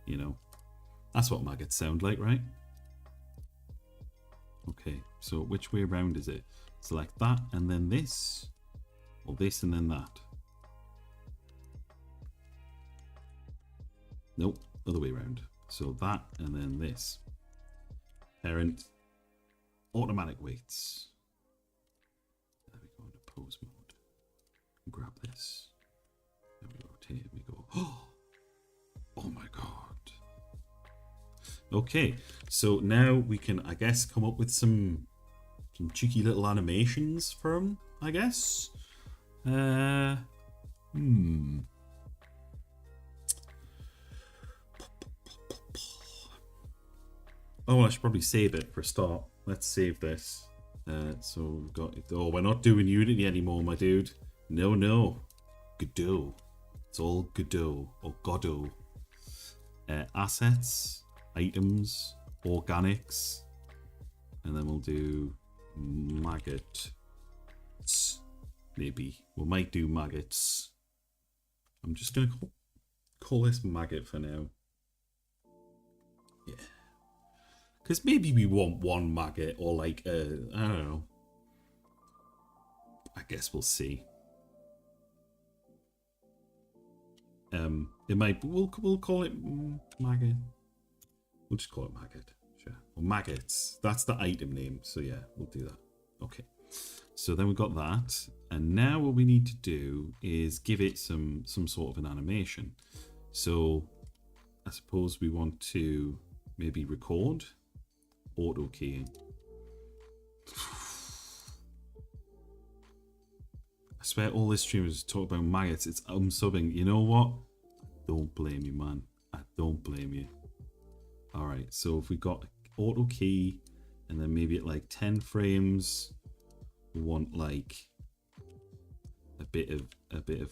you know, that's what maggots sound like, right? Okay, so which way around is it? Select that and then this, or this and then that. Nope, other way around. So that and then this. Parent, automatic weights. There we go into pose mode. Grab this. Then we rotate and we go, oh my god. Okay, so now we can, I guess, come up with some cheeky little animations for him, I guess. Oh, I should probably save it for a start. Let's save this. So we've got, oh, we're not doing Unity anymore, my dude. No. Godot. It's all Godot or Godot. Assets, items, organics, and then we'll do maggots. Maybe we might do maggots. I'm just gonna call this maggot for now. Yeah, because maybe we want one maggot or like I don't know. I guess we'll see. It might. We'll call it maggot. We'll just call it maggot. Sure. Or maggots. That's the item name. So yeah, we'll do that. Okay. So then we've got that, and now what we need to do is give it some sort of an animation. So I suppose we want to maybe record auto keying. I swear all this stream is talk about maggots. It's subbing. You know what? Don't blame you, man. I don't blame you. Alright, so if we got auto key and then maybe at like 10 frames, we want like a bit of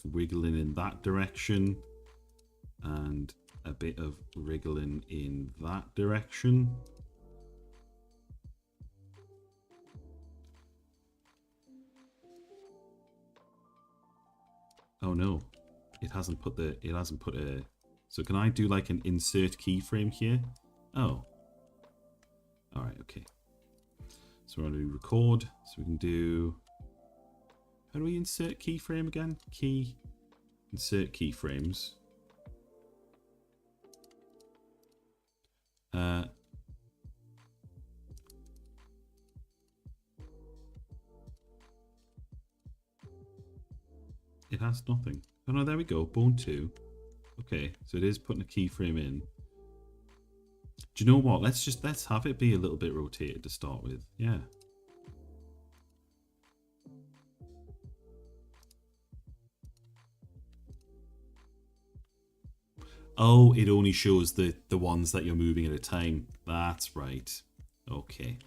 wiggling in that direction and a bit of wriggling in that direction. Oh no, it hasn't put a, so can I do like an insert keyframe here? Oh. Alright, okay. So we're going to record, so we can do, how do we insert keyframe again? Key, insert keyframes. It has nothing. Oh no, there we go. Bone 2. Okay, so it is putting a keyframe in. Do you know what? Let's have it be a little bit rotated to start with. Yeah. Oh, it only shows the ones that you're moving at a time. That's right. Okay.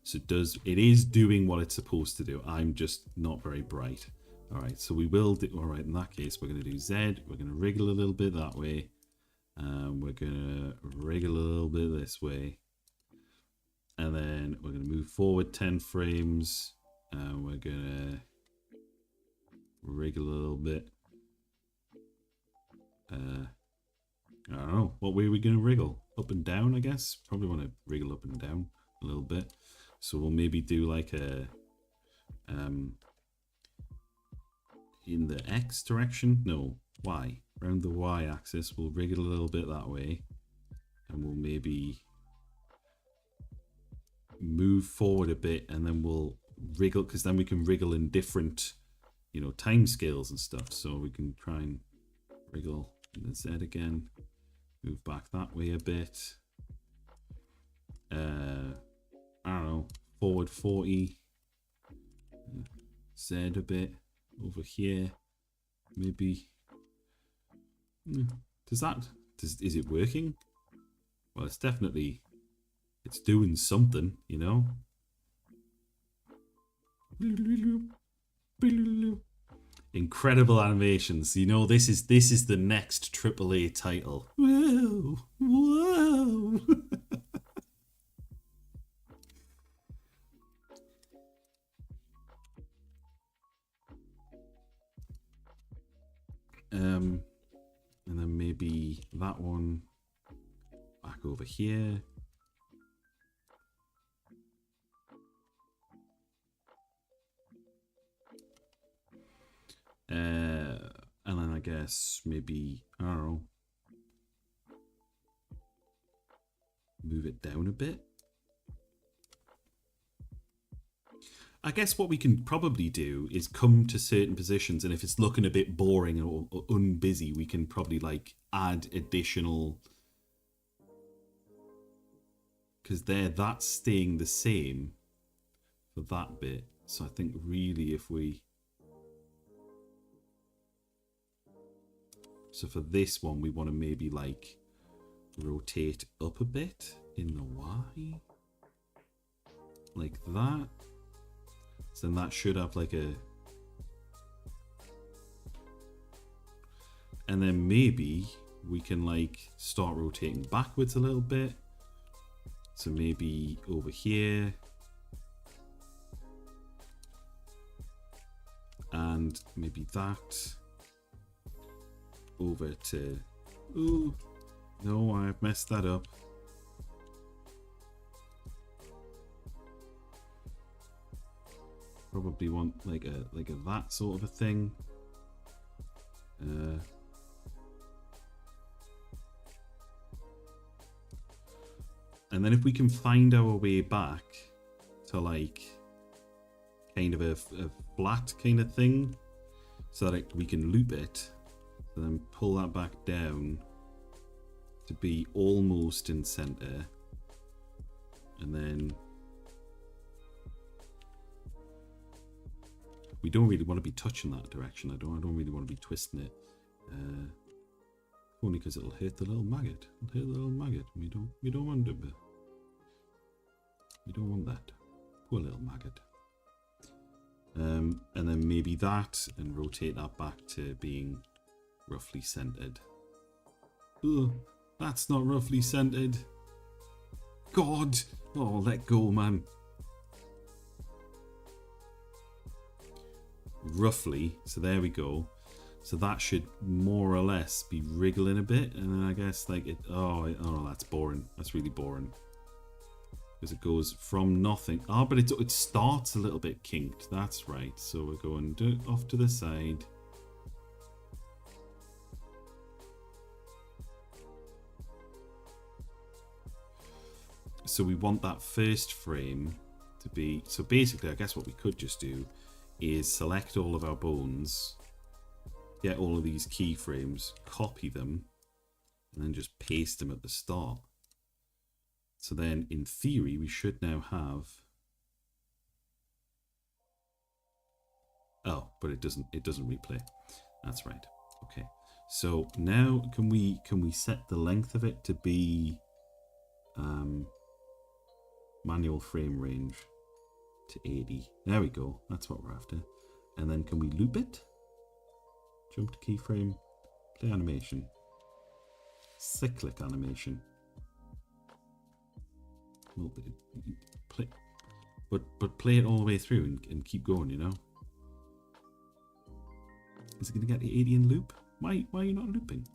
So it is doing what it's supposed to do. I'm just not very bright. All right, so we will do, all right, in that case, we're going to do Z. We're going to wriggle a little bit that way. We're going to wriggle a little bit this way. And then we're going to move forward 10 frames. We're going to wriggle a little bit. I don't know. What way are we going to wriggle? Up and down, I guess? Probably want to wriggle up and down a little bit. So we'll maybe do like a... in the X direction? No, Y. Around the Y axis, we'll wriggle a little bit that way. And we'll maybe move forward a bit and then we'll wriggle, because then we can wriggle in different, you know, time scales and stuff. So we can try and wriggle And then Z again. Move back that way a bit. I don't know, forward 40. Z a bit over here. Maybe. Is it working? Well, it's definitely, it's doing something, you know? Incredible animations. You know, this is the next AAA title. Whoa, whoa. And then maybe that one back over here. And then I guess maybe, I don't know, move it down a bit. I guess what we can probably do is come to certain positions, and if it's looking a bit boring or unbusy, we can probably like add additional, because that's staying the same for that bit. So I think really if we, so for this one we want to maybe like rotate up a bit in the Y, like that. So then that should have like a, and then maybe we can like start rotating backwards a little bit. So maybe over here. And maybe that over to, ooh, no, I've messed that up. Probably want like a that sort of a thing. And then if we can find our way back to like kind of a flat kind of thing, so that we can loop it, and then pull that back down to be almost in center, and then we don't really want to be touching that direction. I don't really want to be twisting it. Only because it'll hurt the little maggot. It'll hurt the little maggot. We don't want it. We don't want that. Poor little maggot. And then maybe that, and rotate that back to being roughly centered. Ugh, that's not roughly centered. God! Oh, let go, man. Roughly, so there we go. So that should more or less be wriggling a bit, and then I guess like it. Oh, that's boring. That's really boring. Because it goes from nothing. Oh, but it starts a little bit kinked. That's right. So we're going off to the side. So we want that first frame to be. So basically, I guess what we could just do is select all of our bones, get all of these keyframes, copy them, and then just paste them at the start. So then, in theory, we should now have. Oh, but it doesn't replay. That's right. Okay. So now, can we set the length of it to be manual frame range to 80? There we go. That's what we're after. And then can we loop it? Jump to keyframe, play animation, cyclic animation. Well, play, but play it all the way through and keep going. You know. Is it going to get the 80 in loop? Why are you not looping?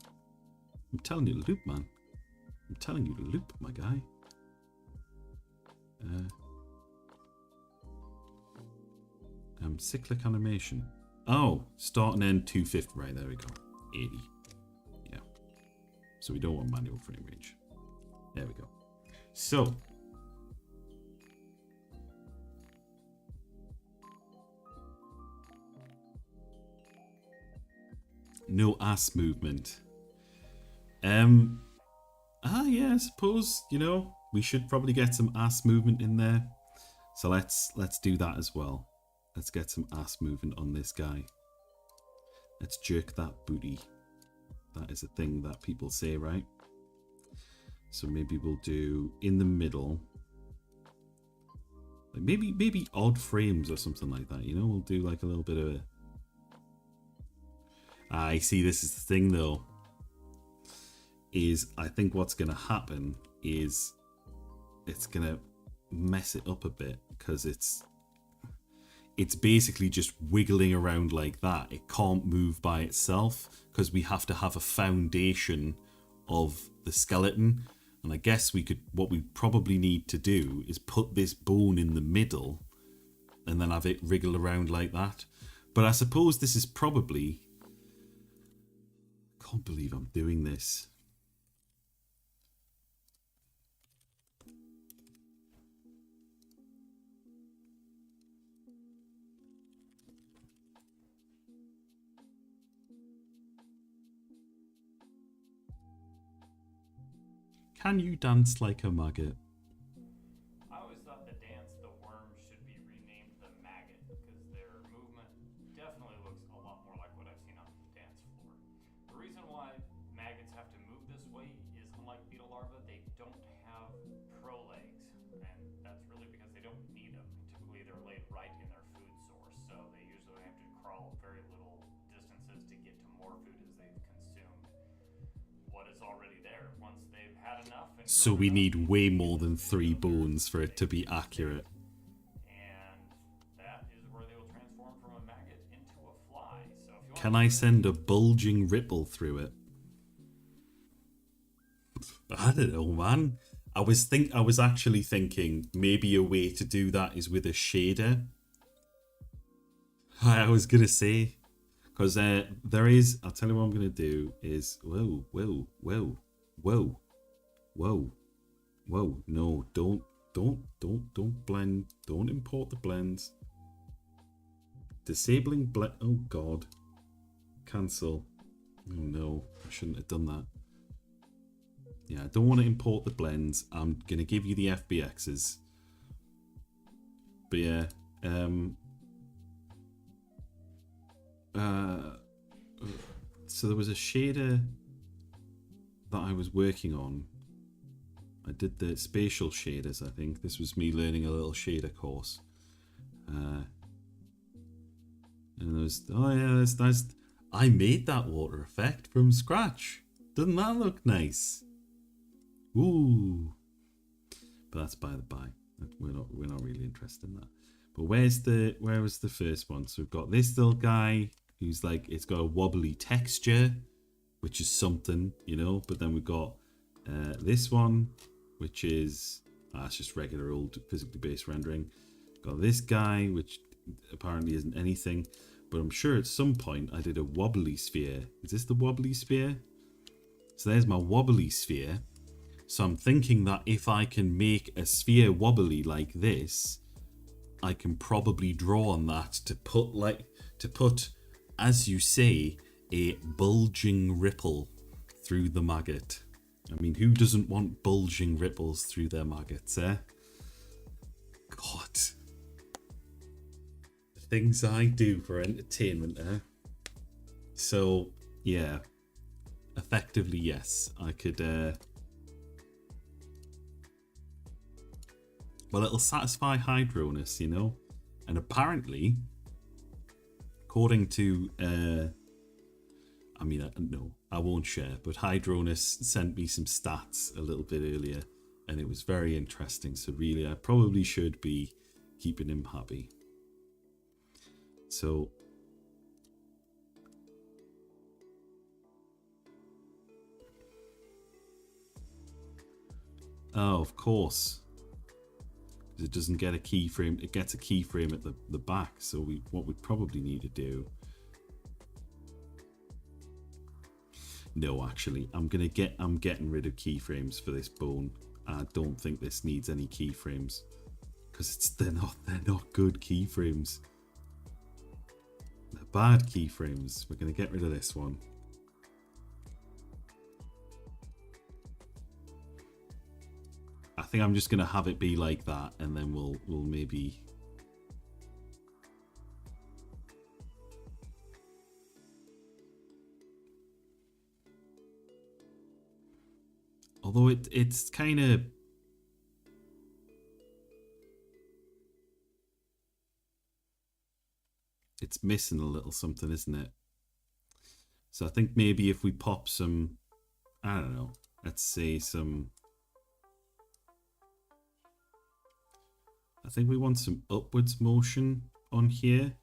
I'm telling you to loop, man. I'm telling you to loop, my guy. Cyclic animation. Oh, start and end 250. Right, there we go. 80. Yeah. So we don't want manual frame range. There we go. So. No ass movement. Yeah, I suppose, you know, we should probably get some ass movement in there. So let's do that as well. Let's get some ass movement on this guy. Let's jerk that booty. That is a thing that people say, right? So maybe we'll do in the middle. Like maybe odd frames or something like that, you know? We'll do like a little bit of a... I see, this is the thing though. Is I think what's going to happen is it's going to mess it up a bit because it's basically just wiggling around like that. It can't move by itself because we have to have a foundation of the skeleton. And I guess what we probably need to do is put this bone in the middle and then have it wriggle around like that. But I suppose this is probably... I can't believe I'm doing this. Can you dance like a maggot? I always thought the worm should be renamed the maggot because their movement definitely looks a lot more like what I've seen on the dance floor. The reason why maggots have to move this way is, unlike beetle larvae, they don't have prolegs, and that's really because they don't need them. Typically, they're laid right in their food source, so they usually have to crawl very little distances to get to more food as they've consumed what is already there. Once they've had enough, and so we need way more than 3 bones for it to be accurate. And that is where they will transform from a maggot into a fly. So if you Can I send a bulging ripple through it? I don't know, man. I was actually thinking maybe a way to do that is with a shader. I was gonna say, because there is. I'll tell you what I'm gonna do is whoa. No, don't blend. Don't import the blends. Disabling blend. Oh God. Cancel. Oh no, I shouldn't have done that. Yeah, I don't want to import the blends. I'm gonna give you the FBXs. But yeah, so there was a shader that I was working on. I did the spatial shaders, I think. This was me learning a little shader course. And there was, oh yeah, that's I made that water effect from scratch. Doesn't that look nice? Ooh. But that's by the by. We're not really interested in that. But where was the first one? So we've got this little guy who's like, it's got a wobbly texture, which is something, you know. But then we've got this one, which is it's just regular old physically based rendering. Got this guy, which apparently isn't anything, but I'm sure at some point I did a wobbly sphere. Is this the wobbly sphere? So there's my wobbly sphere. So I'm thinking that if I can make a sphere wobbly like this, I can probably draw on that to put, as you say, a bulging ripple through the maggot. I mean, who doesn't want bulging ripples through their maggots, eh? God. The things I do for entertainment, eh? So, yeah. Effectively, yes. I could, well, it'll satisfy Hydronus, you know? And apparently, according to, no, I won't share, but Hydronus sent me some stats a little bit earlier, and it was very interesting. So really, I probably should be keeping him happy. So, oh, of course. It doesn't get a keyframe. It gets a keyframe at the back. So what we probably need to do. No, actually, I'm getting rid of keyframes for this bone. I don't think this needs any keyframes because they're not good keyframes. They're bad keyframes. We're gonna get rid of this one. think I'm just gonna have it be like that, and then we'll maybe. Although it's kind of. It's missing a little something, isn't it? So I think maybe if we pop some, I don't know, let's say some. I think we want some upwards motion on here.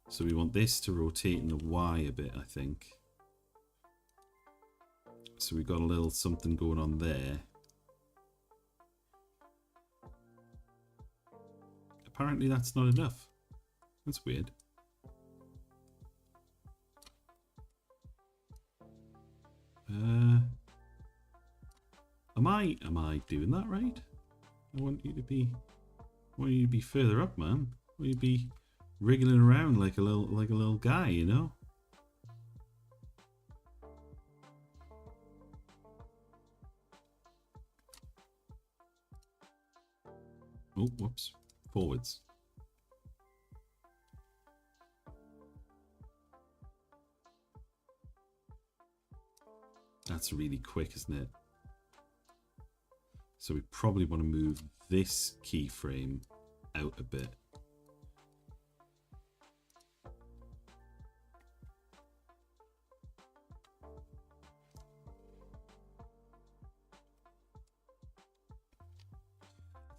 So we want this to rotate in the Y a bit, I think. So we've got a little something going on there. Apparently that's not enough. That's weird. Am I doing that right? I want you to be further up, man. I want you to be wriggling around like a little guy, you know? Oh, whoops. Forwards. That's really quick, isn't it? So we probably want to move this keyframe out a bit.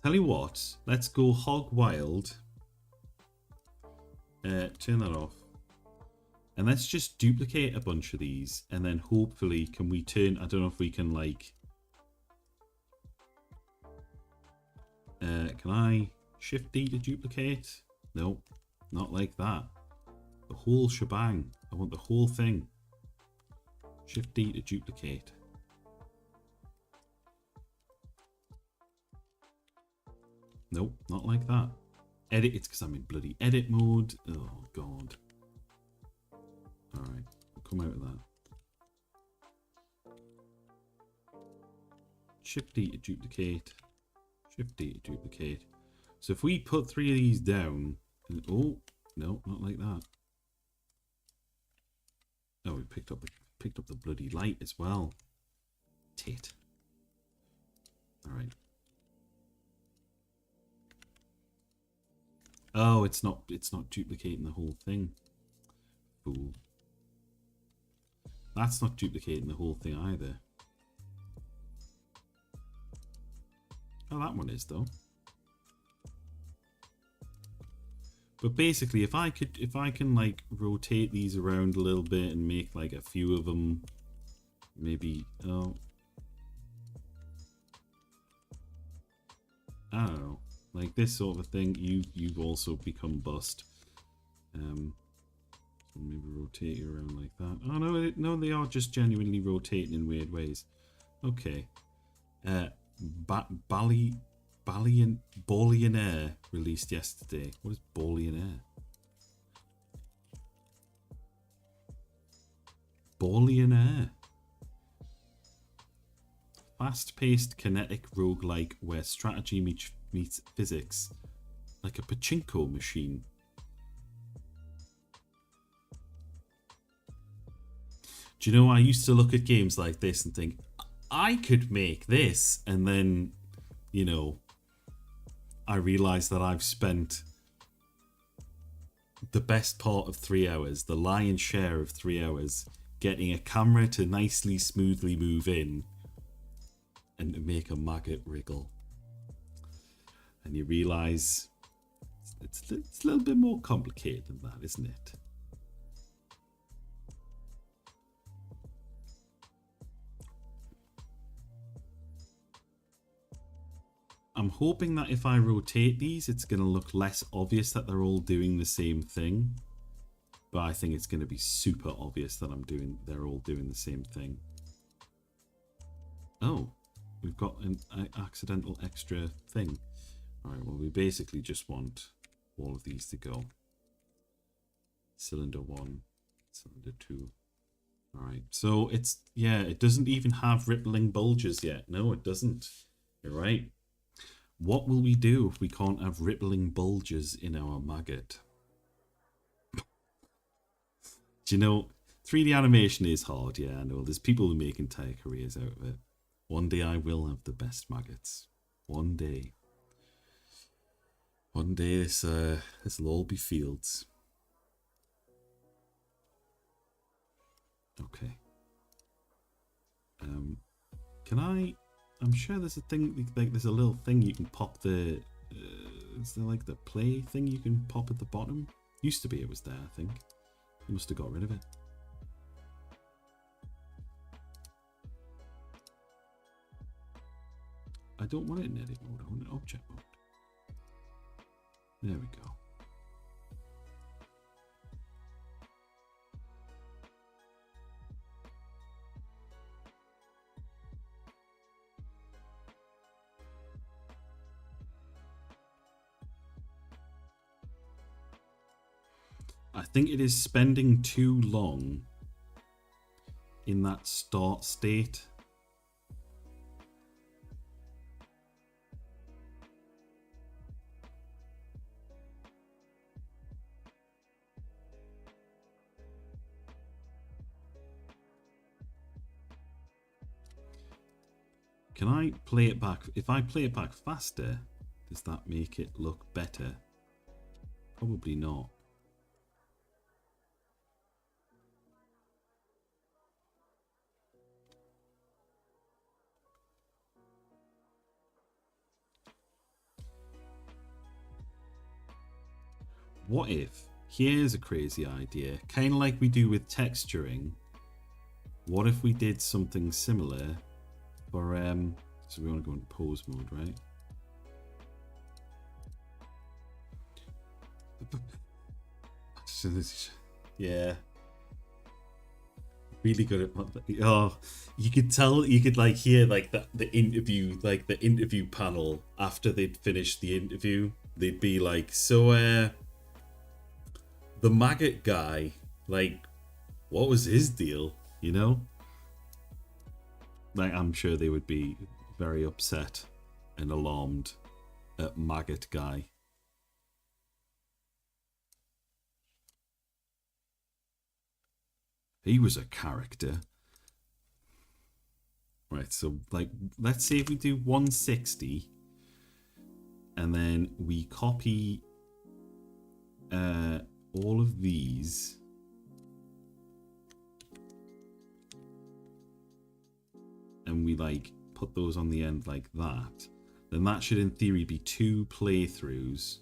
Tell you what, let's go hog wild. Turn that off. And let's just duplicate a bunch of these, and then hopefully can we turn, I don't know if we can like, can I Shift D to duplicate? No, not like that. The whole shebang. I want the whole thing. Shift D to duplicate. Nope, not like that. Edit, it's because I'm in bloody edit mode. Oh, God. Alright, we'll come out of that. Shift D to duplicate. Shift D to duplicate. So if we put 3 of these down, and, oh, no, not like that. Oh, we picked up the bloody light as well. Tit. Alright. Oh, it's not duplicating the whole thing. Fool. That's not duplicating the whole thing either. Oh, that one is though. But basically, if I can like rotate these around a little bit and make like a few of them, maybe, oh, I don't know, like this sort of thing. You've also become bust. So maybe rotate you around like that. Oh no, they are just genuinely rotating in weird ways. Okay. Ballionaire released yesterday. What is Ballionaire? Ballionaire. Fast-paced kinetic roguelike where strategy meets physics. Like a pachinko machine. Do you know, I used to look at games like this and think, I could make this, and then, you know, I realised that I've spent the best part of 3 hours, the lion's share of 3 hours, getting a camera to nicely, smoothly move in and make a maggot wriggle. And you realise it's a little bit more complicated than that, isn't it? I'm hoping that if I rotate these, it's going to look less obvious that they're all doing the same thing. But I think it's going to be super obvious that they're all doing the same thing. Oh, we've got an accidental extra thing. Alright, well, we basically just want all of these to go. Cylinder 1, cylinder 2. Alright, so it's, yeah, it doesn't even have rippling bulges yet. No, it doesn't. You're right. What will we do if we can't have rippling bulges in our maggot? Do you know, 3D animation is hard, yeah, I know. There's people who make entire careers out of it. One day I will have the best maggots. One day. One day this'll all be fields. Okay. I'm sure there's a thing, like there's a little thing you can pop the, is there like the play thing you can pop at the bottom? Used to be it was there, I think. They must have got rid of it. I don't want it in edit mode, I want it in object mode. There we go. I think it is spending too long in that start state. Can I play it back? If I play it back faster, does that make it look better? Probably not. What if, here's a crazy idea, kind of like we do with texturing. What if we did something similar for, so we want to go in pose mode, right? Yeah. Really good at, oh, you could tell, you could like hear like the interview, like the interview panel after they'd finished the interview. They'd be like, so, the maggot guy, like, what was his deal, you know? Like, I'm sure they would be very upset and alarmed at maggot guy. He was a character. Right, so, like, let's say if we do 160, and then we copy all of these, and we like put those on the end like that, then that should in theory be 2 playthroughs.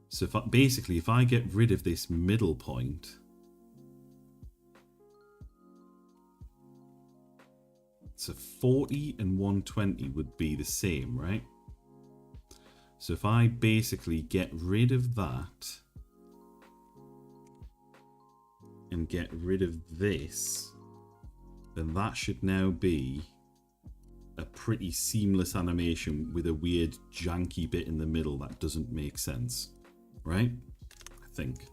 So if basically if I get rid of this middle point, so 40 and 120 would be the same, right? So if I basically get rid of that and get rid of this, then that should now be a pretty seamless animation with a weird janky bit in the middle that doesn't make sense, right? I think.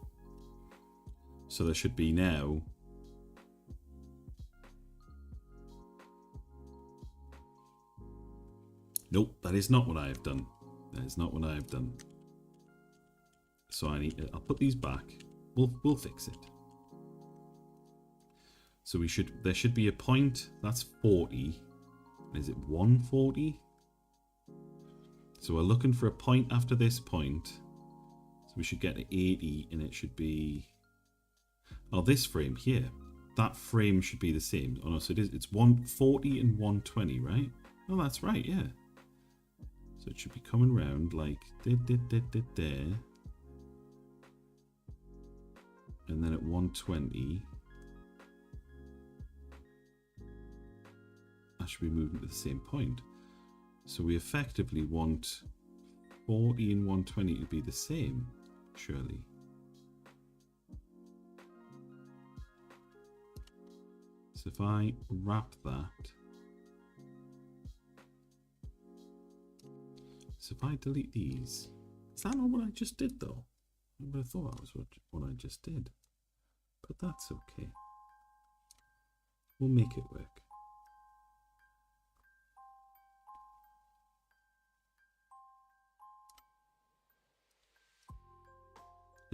So there should be now nope, that is not what I have done. That is not what I have done. So I need to, I'll put these back. We'll fix it. So there should be a point that's 40. Is it 140? So we're looking for a point after this point. So we should get to 80 and it should be, oh, this frame here. That frame should be the same. Oh no, so it's 140 and 120, right? Oh, that's right, yeah. So it should be coming round like there. And then at 120, that should be moving to the same point. So we effectively want 40 and 120 to be the same, surely. So if I wrap that, so if I delete these, is that not what I just did though? I would have thought that was what I just did. But that's okay. We'll make it work.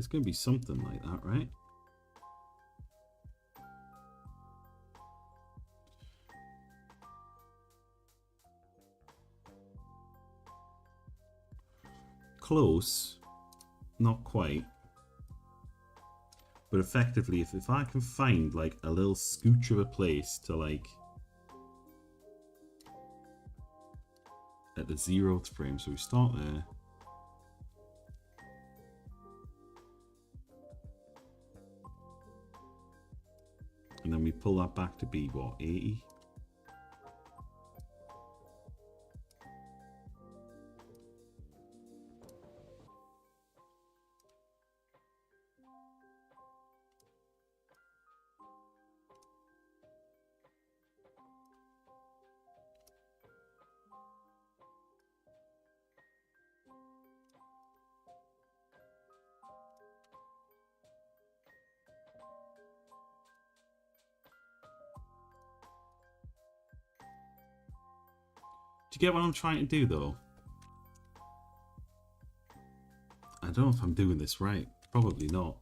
It's going to be something like that, right? Close. Not quite. But effectively, if I can find like a little scooch of a place to like at the 0th frame, so we start there. And then we pull that back to be what, 80? Do you get what I'm trying to do, though? I don't know if I'm doing this right. Probably not.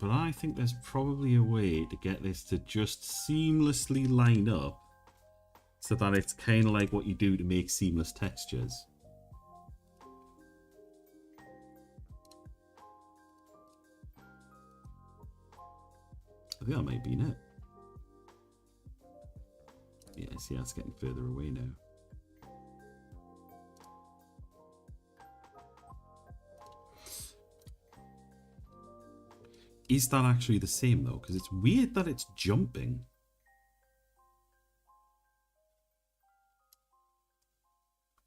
But I think there's probably a way to get this to just seamlessly line up so that it's kind of like what you do to make seamless textures. I think that might be it. Yeah, see, that's getting further away now. Is that actually the same, though? Because it's weird that it's jumping.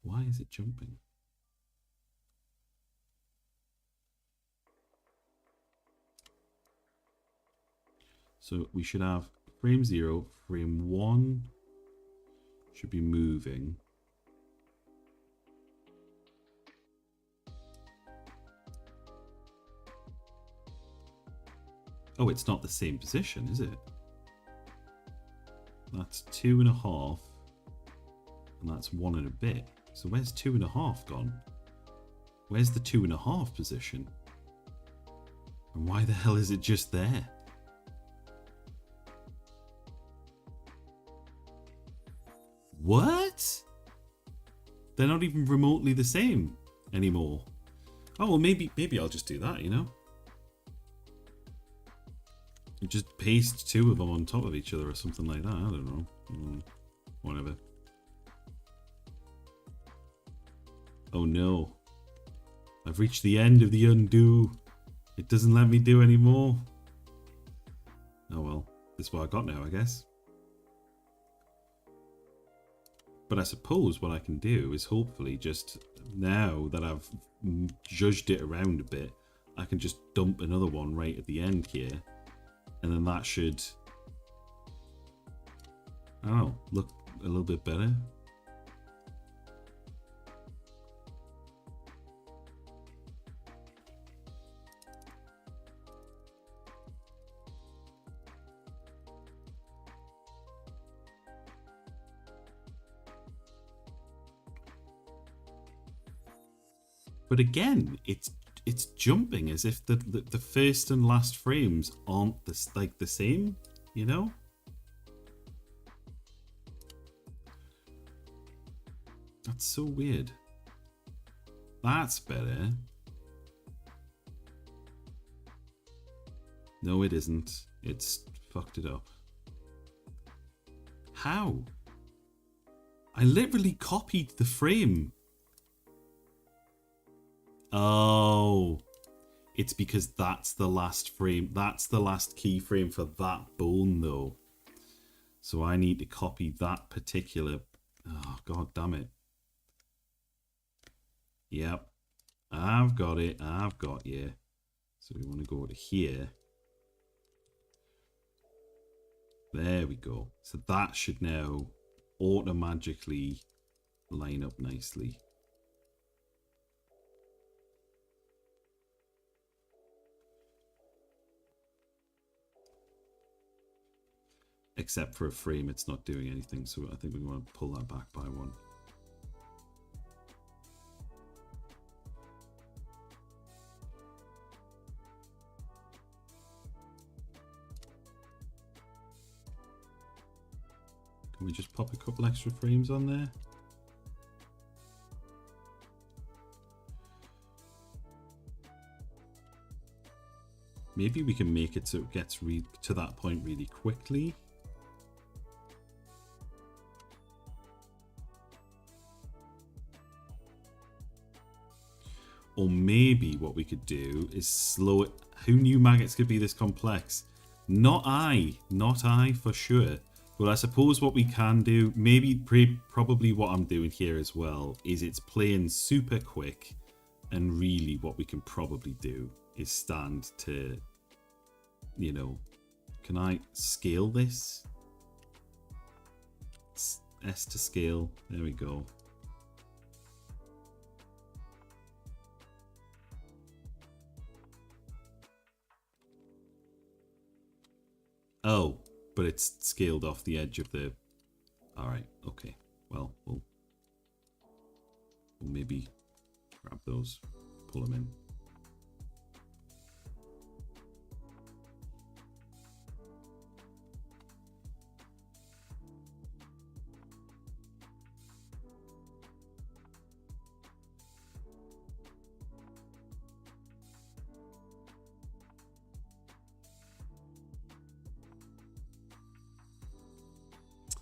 Why is it jumping? So we should have frame 0, frame 1 should be moving. Oh, it's not the same position, is it? That's 2.5. And that's 1 and a bit. So where's 2.5 gone? Where's the 2.5 position? And why the hell is it just there? What? They're not even remotely the same anymore. Oh, well, maybe I'll just do that, you know? Just paste 2 of them on top of each other or something like that. I don't know. Whatever. Oh no. I've reached the end of the undo. It doesn't let me do any more. Oh well. This is what I got now, I guess. But I suppose what I can do is hopefully just, now that I've judged it around a bit, I can just dump another one right at the end here. And then that should, I don't know, look a little bit better. But again, it's jumping as if the first and last frames aren't the same, you know? That's so weird. That's better. No, it isn't. It's fucked it up. How? I literally copied the frame. Oh, it's because that's the last frame. That's the last keyframe for that bone, though. So I need to copy that particular. Oh, god damn it. Yep. I've got it. I've got you. So we want to go to here. There we go. So that should now automatically line up nicely. Except for a frame, it's not doing anything, so I think we want to pull that back by 1. Can we just pop a couple extra frames on there? Maybe we can make it so it gets to that point really quickly. Or maybe what we could do is slow it. Who knew maggots could be this complex? Not I for sure. But I suppose what we can do, maybe probably what I'm doing here as well, is it's playing super quick. And really what we can probably do is stand to, you know, can I scale this? S to scale, there we go. Oh, but it's scaled off the edge of the... Alright, okay. Well, we'll maybe grab those, pull them in.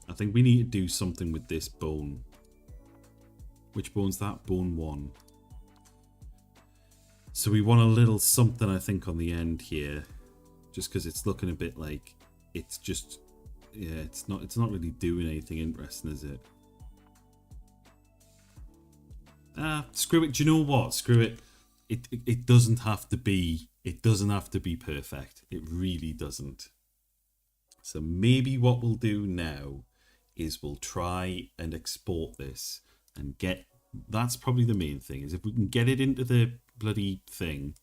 I think we need to do something with this bone. Which bone's that? Bone 1. So we want a little something, I think, on the end here. Just because it's looking a bit like it's just... Yeah, it's not really doing anything interesting, is it? Screw it. Do you know what? Screw it. It doesn't have to be... It doesn't have to be perfect. It really doesn't. So maybe what we'll do now is we'll try and export this and get... That's probably the main thing, is if we can get it into the bloody thing,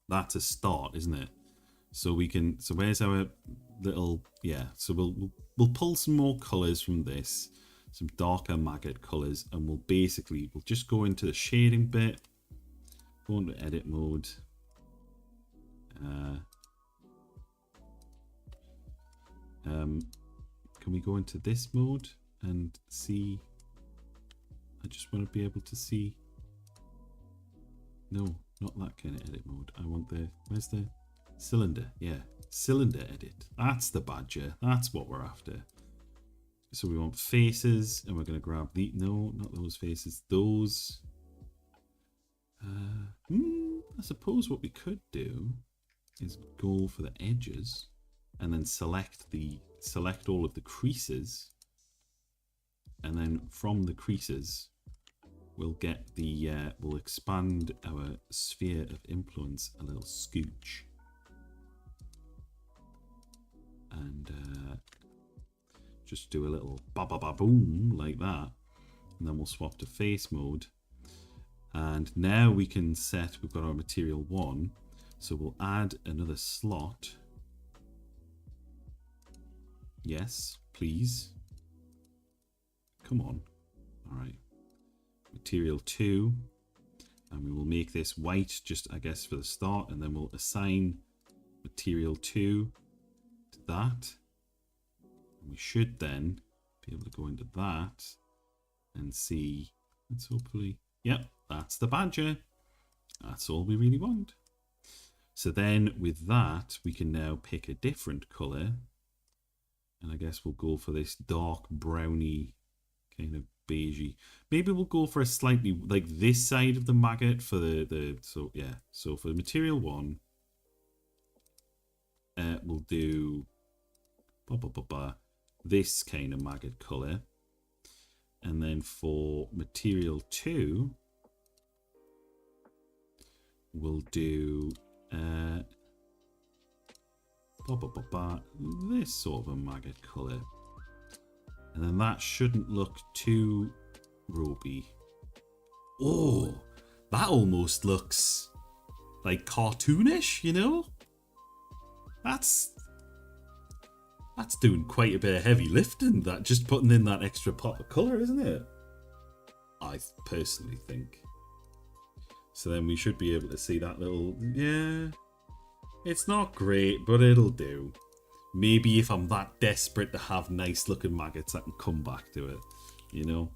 that's a start, isn't it? So we can... So where's our little... Yeah, so we'll pull some more colours from this, some darker maggot colours, and we'll just go into the shading bit, go into edit mode. Can we go into this mode and see? I just want to be able to see. No, not that kind of edit mode. I want the... Where's the cylinder? Yeah, cylinder edit. That's the badger. That's what we're after. So we want faces, and we're going to grab the... No, not those faces. Those. I suppose what we could do is go for the edges and then select all of the creases, and then from the creases we'll get the we'll expand our sphere of influence a little scooch, and just do a little ba ba ba boom like that, and then we'll swap to face mode. And now we can set, we've got our material 1, so we'll add another slot. Yes, please. Come on. All right. Material 2. And we will make this white, just I guess for the start, and then we'll assign material 2 to that. And we should then be able to go into that and see. Let's hopefully... Yep, that's the badger. That's all we really want. So then with that, we can now pick a different colour. And I guess we'll go for this dark browny kind of beigey. Maybe we'll go for a slightly like this side of the maggot for so yeah. So for the material 1, we'll do this kind of maggot colour. And then for material 2, we'll do this sort of a maggot colour. And then that shouldn't look too ropey. Oh, that almost looks like cartoonish, you know? That's doing quite a bit of heavy lifting, that just putting in that extra pop of colour, isn't it? I personally think. So then we should be able to see that little... Yeah, it's not great, but it'll do. maybe if I'm that desperate to have nice looking maggots, I can come back to it, you know?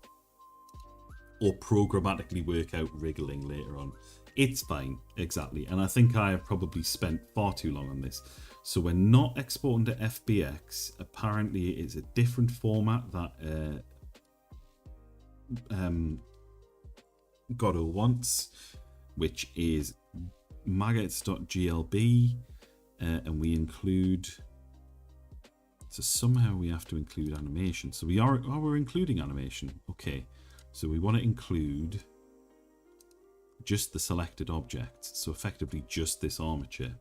Or programmatically work out wriggling later on. It's fine, exactly. And I think I have probably spent far too long on this. So we're not exporting to FBX. Apparently it's a different format that Godot wants, which is maggots.glb, and we include... So somehow we have to include animation. So we're including animation. Okay. So we want to include just the selected objects. So effectively just this armature.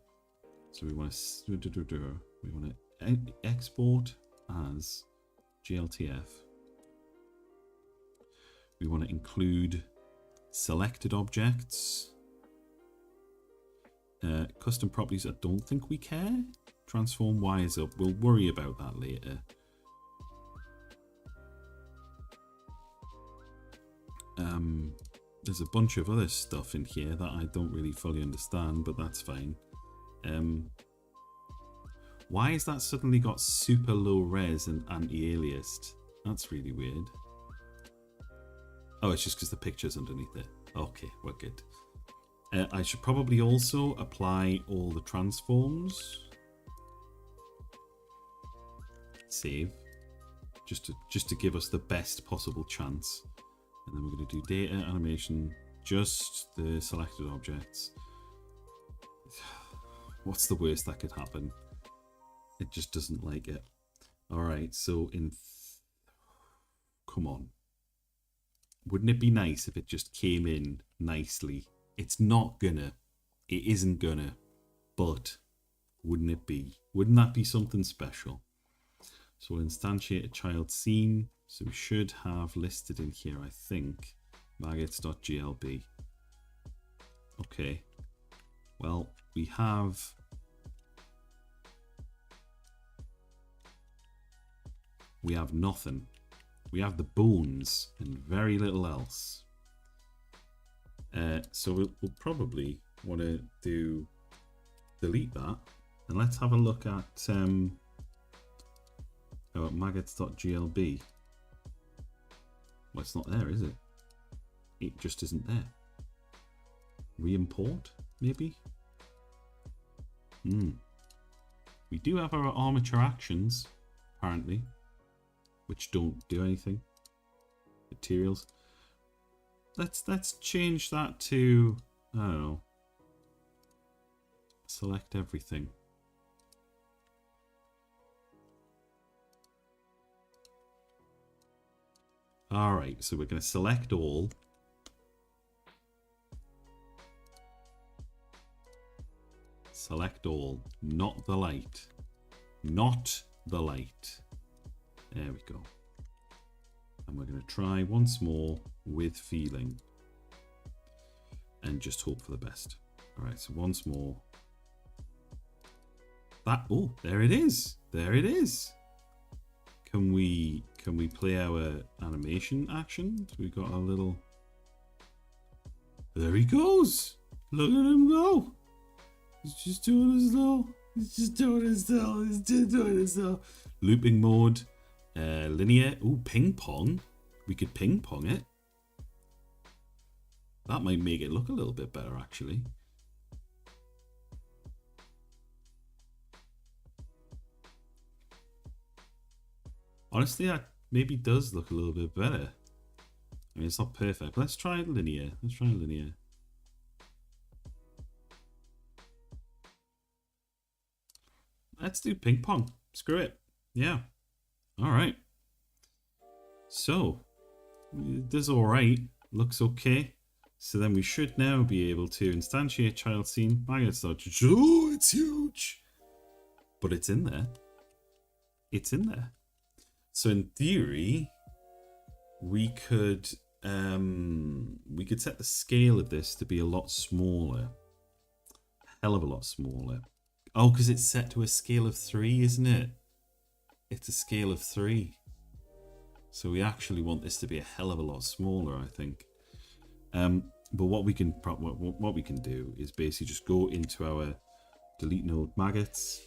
So we want to export as GLTF. We want to include selected objects. Custom properties, I don't think we care. Transform Y is up. We'll worry about that later. There's a bunch of other stuff in here that I don't really fully understand, but that's fine. Why has that suddenly got super low res and anti-aliased? That's really weird. Oh, it's just because the picture's underneath it. Okay, we're good. I should probably also apply all the transforms. Save. Just to give us the best possible chance. And then we're going to do data, animation, just the selected objects. What's the worst that could happen? It just doesn't like it. Alright, so come on. Wouldn't it be nice if it just came in nicely? It's not gonna. It isn't gonna. But wouldn't it be? Wouldn't that be something special? So we'll instantiate a child scene. So we should have listed in here, I think, maggots.glb. Okay. Well, we have... We have nothing. We have the bones and very little else. So we'll probably want to delete that. And let's have a look at maggots.glb. Well, it's not there, is it? It just isn't there. Re-import, maybe? We do have our armature actions, apparently, which don't do anything. Materials. Let's change that to, I don't know, select everything. Alright, so we're going to select all. Select all, not the light. Not the light. There we go. And we're going to try once more with feeling. And just hope for the best. Alright, so once more. That, oh, there it is. There it is. Can we play our animation action? We got a little... There he goes! Look at him go! He's just doing his though. He's just doing his though. He's just doing his though. Looping mode. Linear. Ooh, ping pong. We could ping pong it. That might make it look a little bit better, actually. Honestly, that maybe does look a little bit better. I mean, it's not perfect. Let's try linear. Let's try linear. Let's do ping pong. Screw it. Yeah. All right. So, it does all right. Looks okay. So then we should now be able to instantiate child scene. Oh, it's huge. But it's in there. It's in there. So in theory, we could set the scale of this to be a lot smaller. A hell of a lot smaller. Oh, because it's set to a scale of 3, isn't it? It's a scale of 3. So we actually want this to be a hell of a lot smaller, I think. But what we can do is basically just go into our delete node maggots.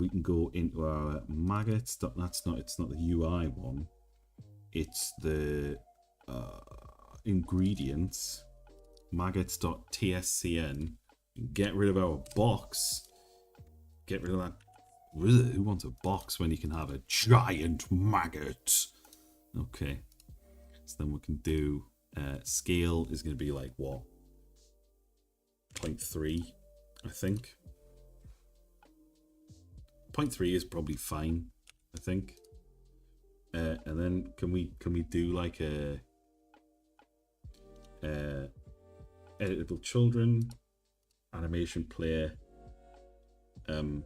we can go into our maggots. That's not. It's not the UI one. It's the ingredients. Maggots.tscn. Get rid of our box. Get rid of that. Who wants a box when you can have a giant maggot? Okay. So then we can do scale is going to be like what? 0.3, I think. 0.3 is probably fine, I think. And then can we do like a editable children animation player? Can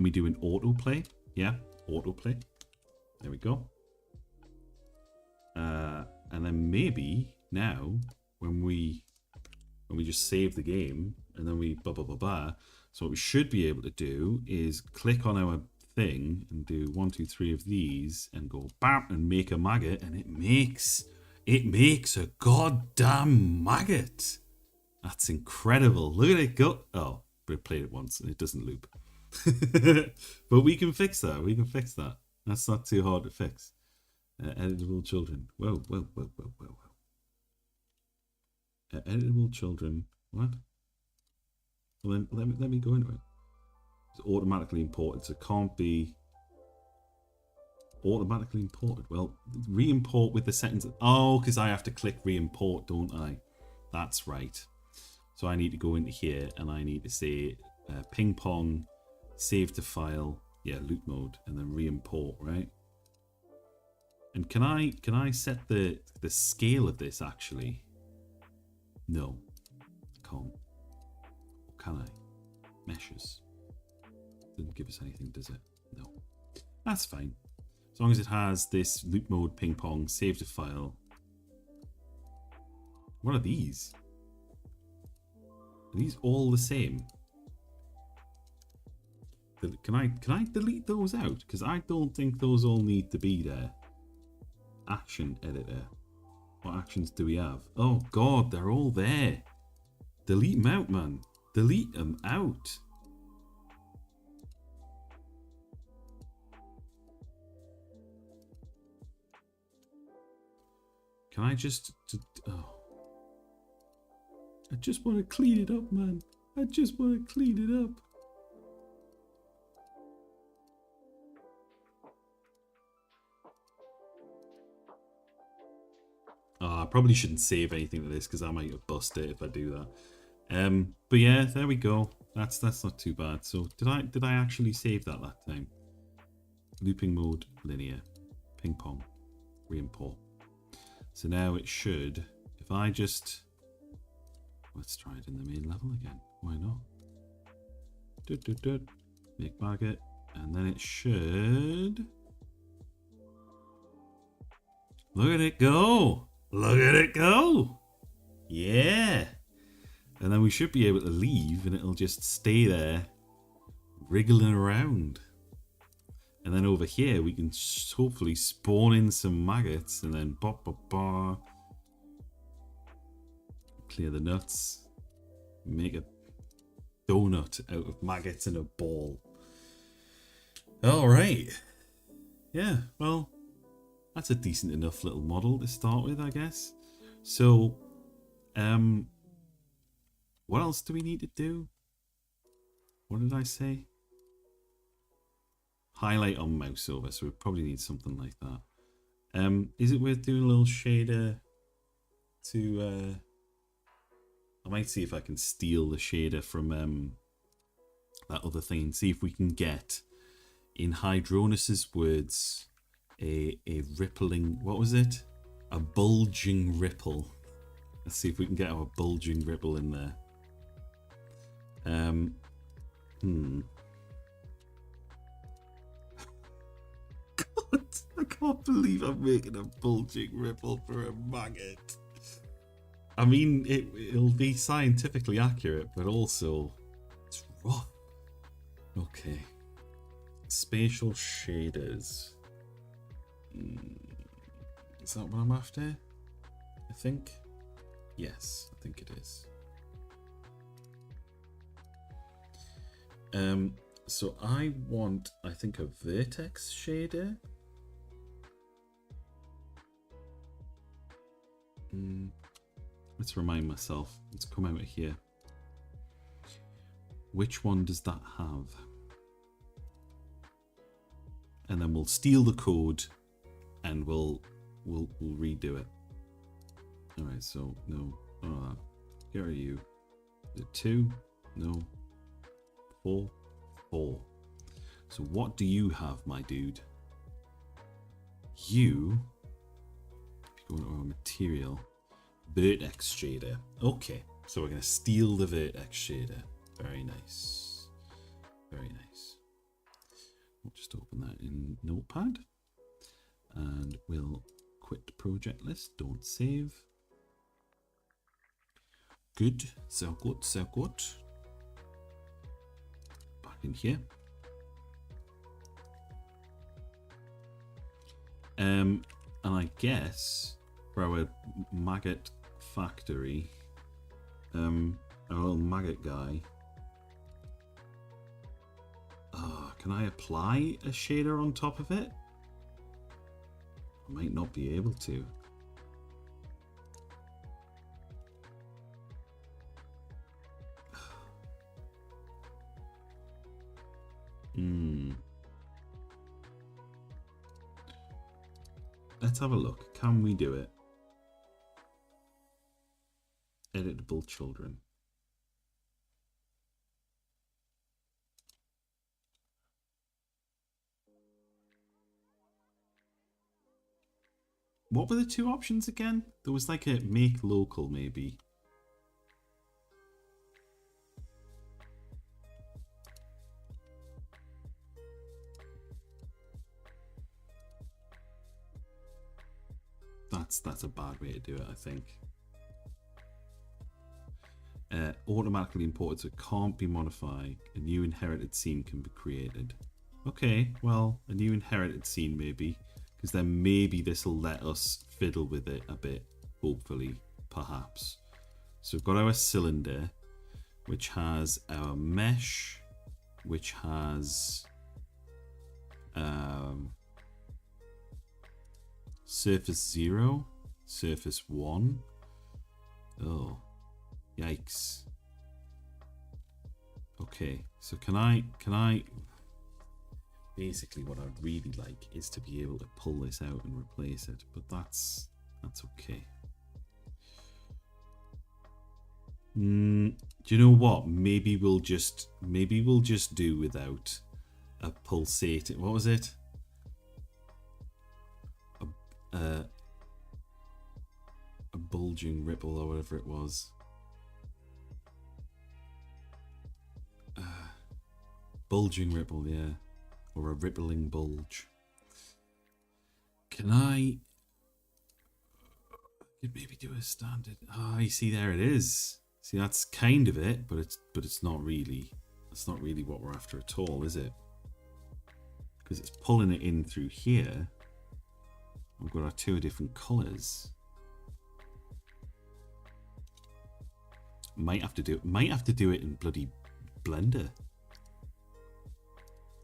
we do an autoplay? Yeah, autoplay. There we go. And then maybe now when we just save the game and then we blah blah blah blah. So what we should be able to do is click on our thing and do 1, 2, 3 of these and go bam and make a maggot, and it makes a goddamn maggot. That's incredible. Look at it go. Oh, but it played it once and it doesn't loop. But we can fix that. We can fix that. That's not too hard to fix. Editable children. Whoa. Editable children. What? Well, then let me go into it. It's automatically imported, so it can't be automatically imported. Well, re-import with the settings. Oh, because I have to click re-import, don't I? That's right. So I need to go into here and I need to say ping pong, save to file, yeah, loop mode, and then re-import, right? And can I set the scale of this actually? No, I can't. Or can I? Meshes. Didn't give us anything, does it? No. That's fine. As long as it has this loop mode, ping pong, save to file. What are these? Are these all the same? Can I delete those out? Because I don't think those all need to be there. Action editor. What actions do we have? Oh god, they're all there. Delete them out, man. Delete them out. Can I just... Oh. I just want to clean it up, man. I just want to clean it up. I probably shouldn't save anything to this because I might have busted it if I do that. But yeah, there we go. That's not too bad. So did I actually save that time? Looping mode, linear, ping pong, re-import. So now it should. If I just let's try it in the main level again. Why not? Make maggot, and then it should. Look at it go! Look at it go! Yeah! And then we should be able to leave and it'll just stay there wriggling around. And then over here we can hopefully spawn in some maggots and then clear the nuts. Make a donut out of maggots in a ball. Alright. Yeah, well, that's a decent enough little model to start with, I guess. So, what else do we need to do? What did I say? Highlight on mouse over, so we probably need something like that. Is it worth doing a little shader to... I might see if I can steal the shader from that other thing and see if we can get, in Hydronus's words, a rippling, what was it? A bulging ripple. Let's see if we can get our bulging ripple in there. God, I can't believe I'm making a bulging ripple for a maggot. I mean, it'll be scientifically accurate, but also it's rough. Okay. Spatial shaders. Is that what I'm after? I think. Yes, I think it is. So I want, I think, a vertex shader. Let's remind myself. Let's come out of here. Which one does that have? And then we'll steal the code, and we'll redo it. All right. So no. Here are you. Is it 2? No. 4. 4. So what do you have, my dude? You. If you go into our material, vertex shader. Okay. So we're gonna steal the vertex shader. Very nice. Very nice. We'll just open that in Notepad. And we'll quit project list. Don't save. Good. So good. So good. Back in here. And I guess for our maggot factory, our little maggot guy, can I apply a shader on top of it? I might not be able to. Let's have a look. Can we do it? Editable children. What were the two options again? There was like a make local, maybe. That's a bad way to do it, I think. Automatically imported, so it can't be modified. A new inherited scene can be created. Okay, well, a new inherited scene maybe, because then maybe this will let us fiddle with it a bit, hopefully, perhaps. So we've got our cylinder, which has our mesh, which has surface 0, surface 1. Oh, yikes. Okay, so can I basically what I'd really like is to be able to pull this out and replace it, but that's okay. Do you know what? Maybe we'll just do without a pulsating. What was it? A bulging ripple or whatever it was. Bulging ripple, yeah. Or a rippling bulge. Can I maybe do a standard? Ah, you see, there it is. See, that's kind of it, but it's not really. That's not really what we're after at all, is it? Because it's pulling it in through here. We've got our two different colours. Might have to do it in bloody Blender,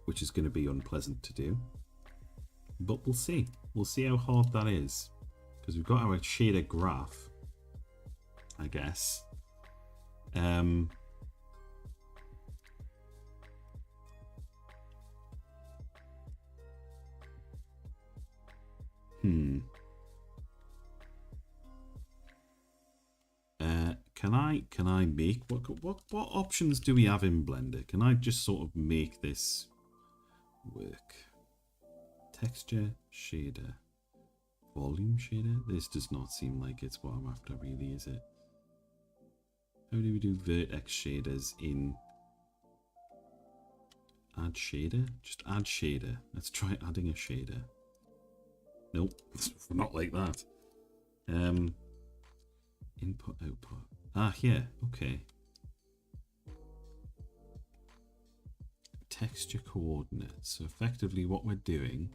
which is going to be unpleasant to do. But we'll see. We'll see how hard that is, because we've got our shader graph, I guess. Can I make what options do we have in Blender? Can I just sort of make this work? Texture shader, volume shader. This does not seem like it's what I'm after, really, is it? How do we do vertex shaders in add shader? Just add shader. Let's try adding a shader. Nope, not like that. Input, output. Ah, here, okay. Texture coordinates. So effectively what we're doing,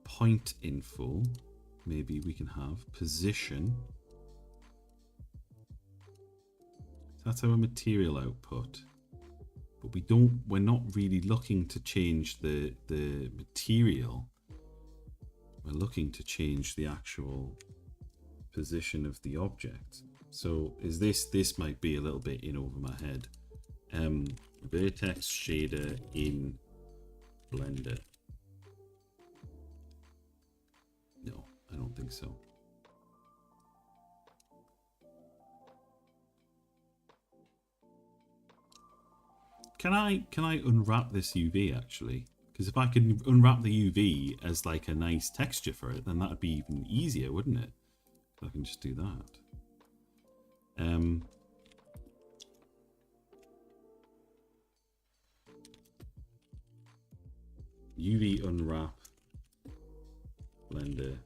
point info, maybe we can have position. That's our material output. but we're not really looking to change the material. We're looking to change the actual position of the object. So this might be a little bit in over my head. Vertex shader in Blender. No, I don't think so. Can I unwrap this UV actually? Because if I can unwrap the UV as like a nice texture for it, then that would be even easier, wouldn't it? If I can just do that. UV unwrap Blender.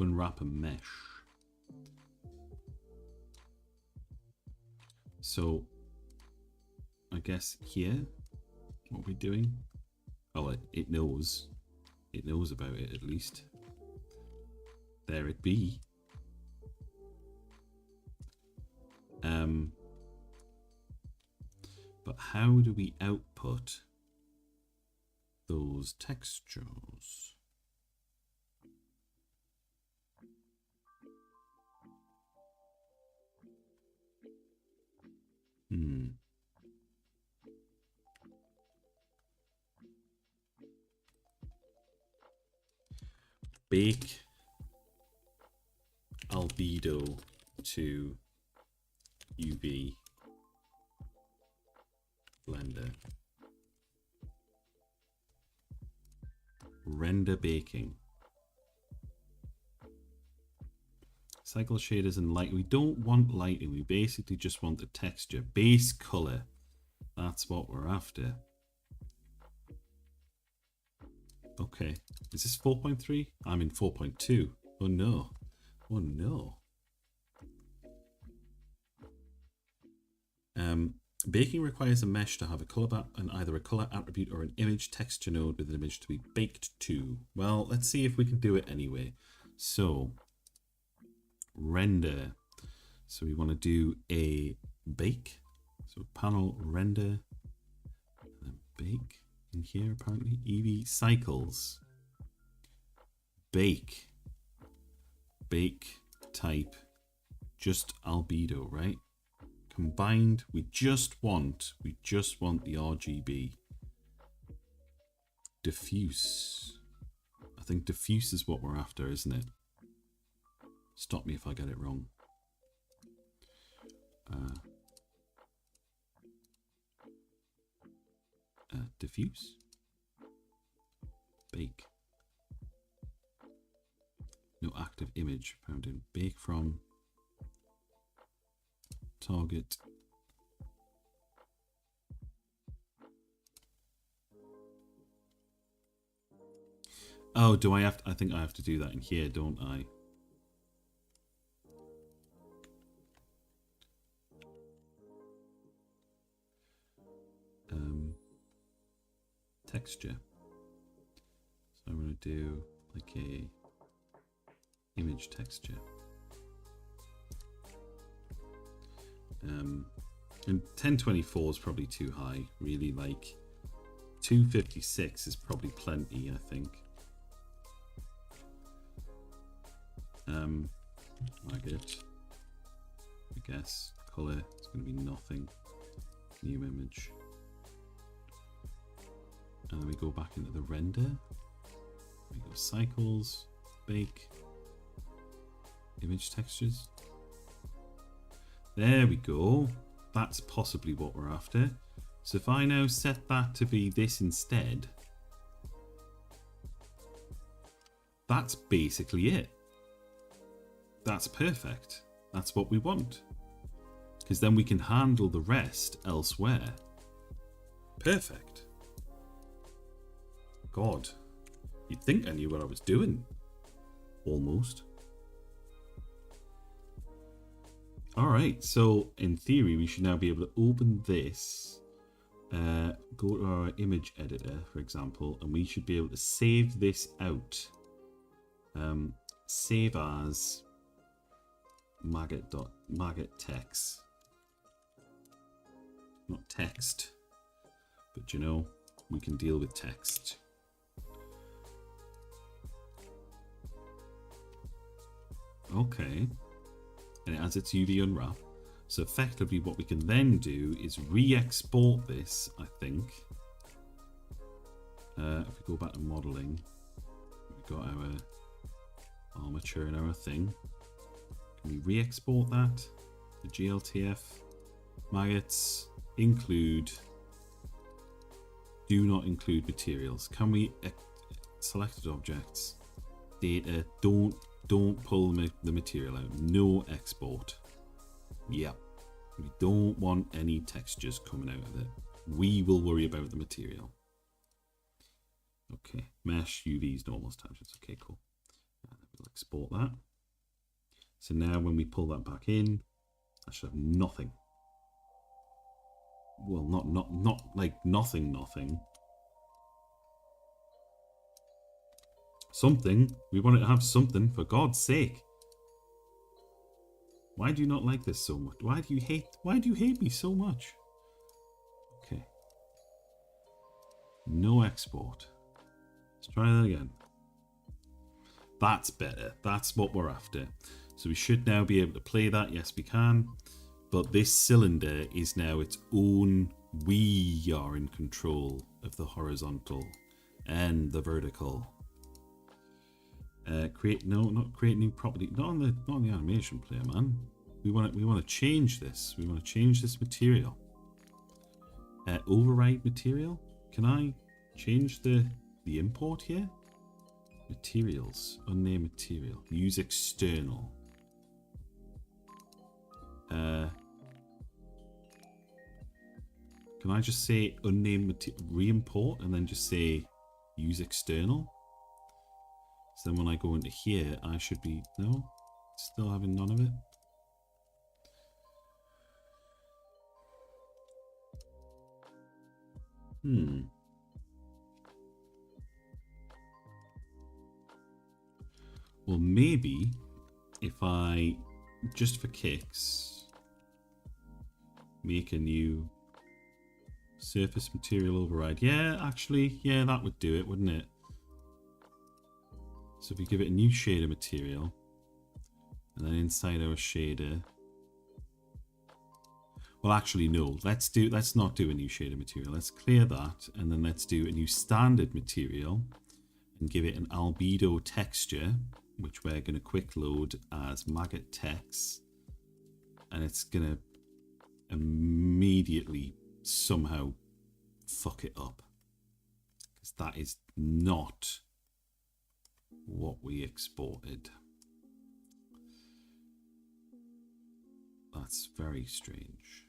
Unwrap a mesh. So I guess here, what we're doing, oh, it knows about it at least. There it be. But how do we output those textures? Bake albedo to UV Blender. Render baking. Cycle shaders and light. We don't want lighting. We basically just want the texture. Base color. That's what we're after. Okay. Is this 4.3? I'm in 4.2. Oh no. Oh no. Baking requires a mesh to have a color and either a color attribute or an image texture node with an image to be baked to. Well, let's see if we can do it anyway. So, render. So we want to do a bake. So panel render and bake in here apparently. EV cycles. Bake. Bake type just albedo, right? Combined, we just want the RGB. Diffuse. I think diffuse is what we're after, isn't it? Stop me if I get it wrong. Diffuse. Bake. No active image found in bake from. Target. Oh, do I have to, I think I have to do that in here, don't I? Texture. So I'm going to do like a image texture. And 1024 is probably too high, really. Like 256 is probably plenty, I think. Maggot, I guess. Color, it's going to be nothing. New image. And then we go back into the render. We go cycles, bake, image textures. There we go. That's possibly what we're after. So if I now set that to be this instead, that's basically it. That's perfect. That's what we want. Because then we can handle the rest elsewhere. Perfect. God, you'd think I knew what I was doing. Almost. Alright, so in theory we should now be able to open this go to our image editor, for example, and we should be able to save this out. Save as maggot text. Not text, but you know, we can deal with text. Okay. And it has its UV unwrap. So effectively what we can then do is re-export this, I think. If we go back to modeling, we've got our armature and our thing. Can we re-export that? The GLTF maggots include, do not include materials. Can we selected objects, data, don't pull the material out. No export. Yep. We don't want any textures coming out of it. We will worry about the material. Okay. Mesh, UVs, normals, tangents. Okay, cool. We'll export that. So now when we pull that back in, I should have nothing. Well, not like nothing. Something. We want it to have something, for God's sake. Why do you not like this so much? Why do you hate me so much? Okay. No export. Let's try that again. That's better. That's what we're after. So we should now be able to play that. Yes, we can. But this cylinder is now its own. We are in control of the horizontal and the vertical. Not create new property. Not on the animation player, man. We want to change this. We want to change this material. Override material. Can I change the import here? Materials. Unnamed material. Use external. Can I just say unnamed material, re-import, and then just say use external? So then when I go into here, I should be, no? Still having none of it? Well, maybe if I, just for kicks, make a new surface material override. Yeah, actually, yeah, that would do it, wouldn't it? So if we give it a new shader material, and then inside our shader, well, actually, no. Let's not do a new shader material. Let's clear that, and then let's do a new standard material, and give it an albedo texture, which we're going to quick load as maggot text, and it's going to immediately somehow fuck it up, because that is not what we exported. That's very strange.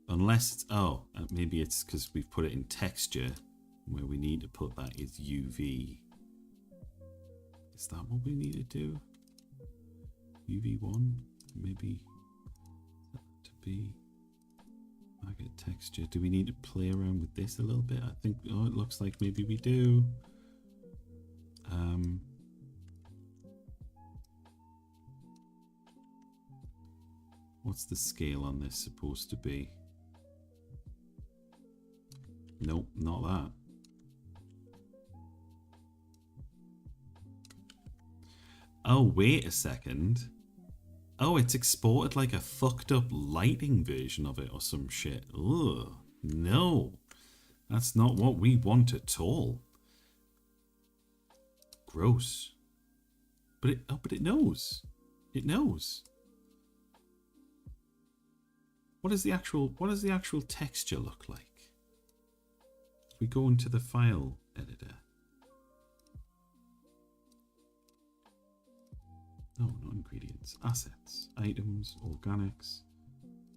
Unless it's, maybe it's because we've put it in texture, where we need to put that is UV. Is that what we need to do? UV1, maybe to be maggot texture. Do we need to play around with this a little bit? I think, it looks like maybe we do. What's the scale on this supposed to be? Nope, not that. Oh, wait a second. Oh, it's exported like a fucked up lighting version of it or some shit. Ugh, no. That's not what we want at all. Gross. But it knows. It knows. What does the actual texture look like? If we go into the file editor. No, not ingredients. Assets, items, organics,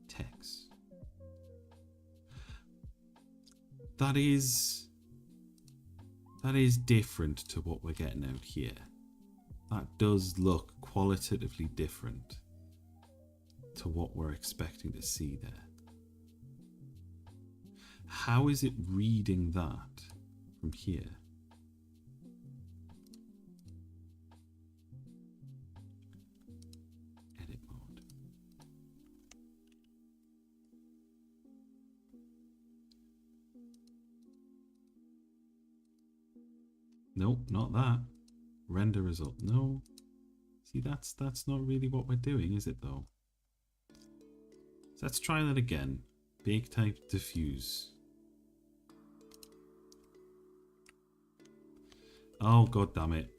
text. That is different to what we're getting out here. That does look qualitatively different to what we're expecting to see there. How is it reading that from here? Edit mode. Nope, not that. Render result. No. See, that's not really what we're doing, is it though? So let's try that again. Bake type diffuse. Oh, god damn it.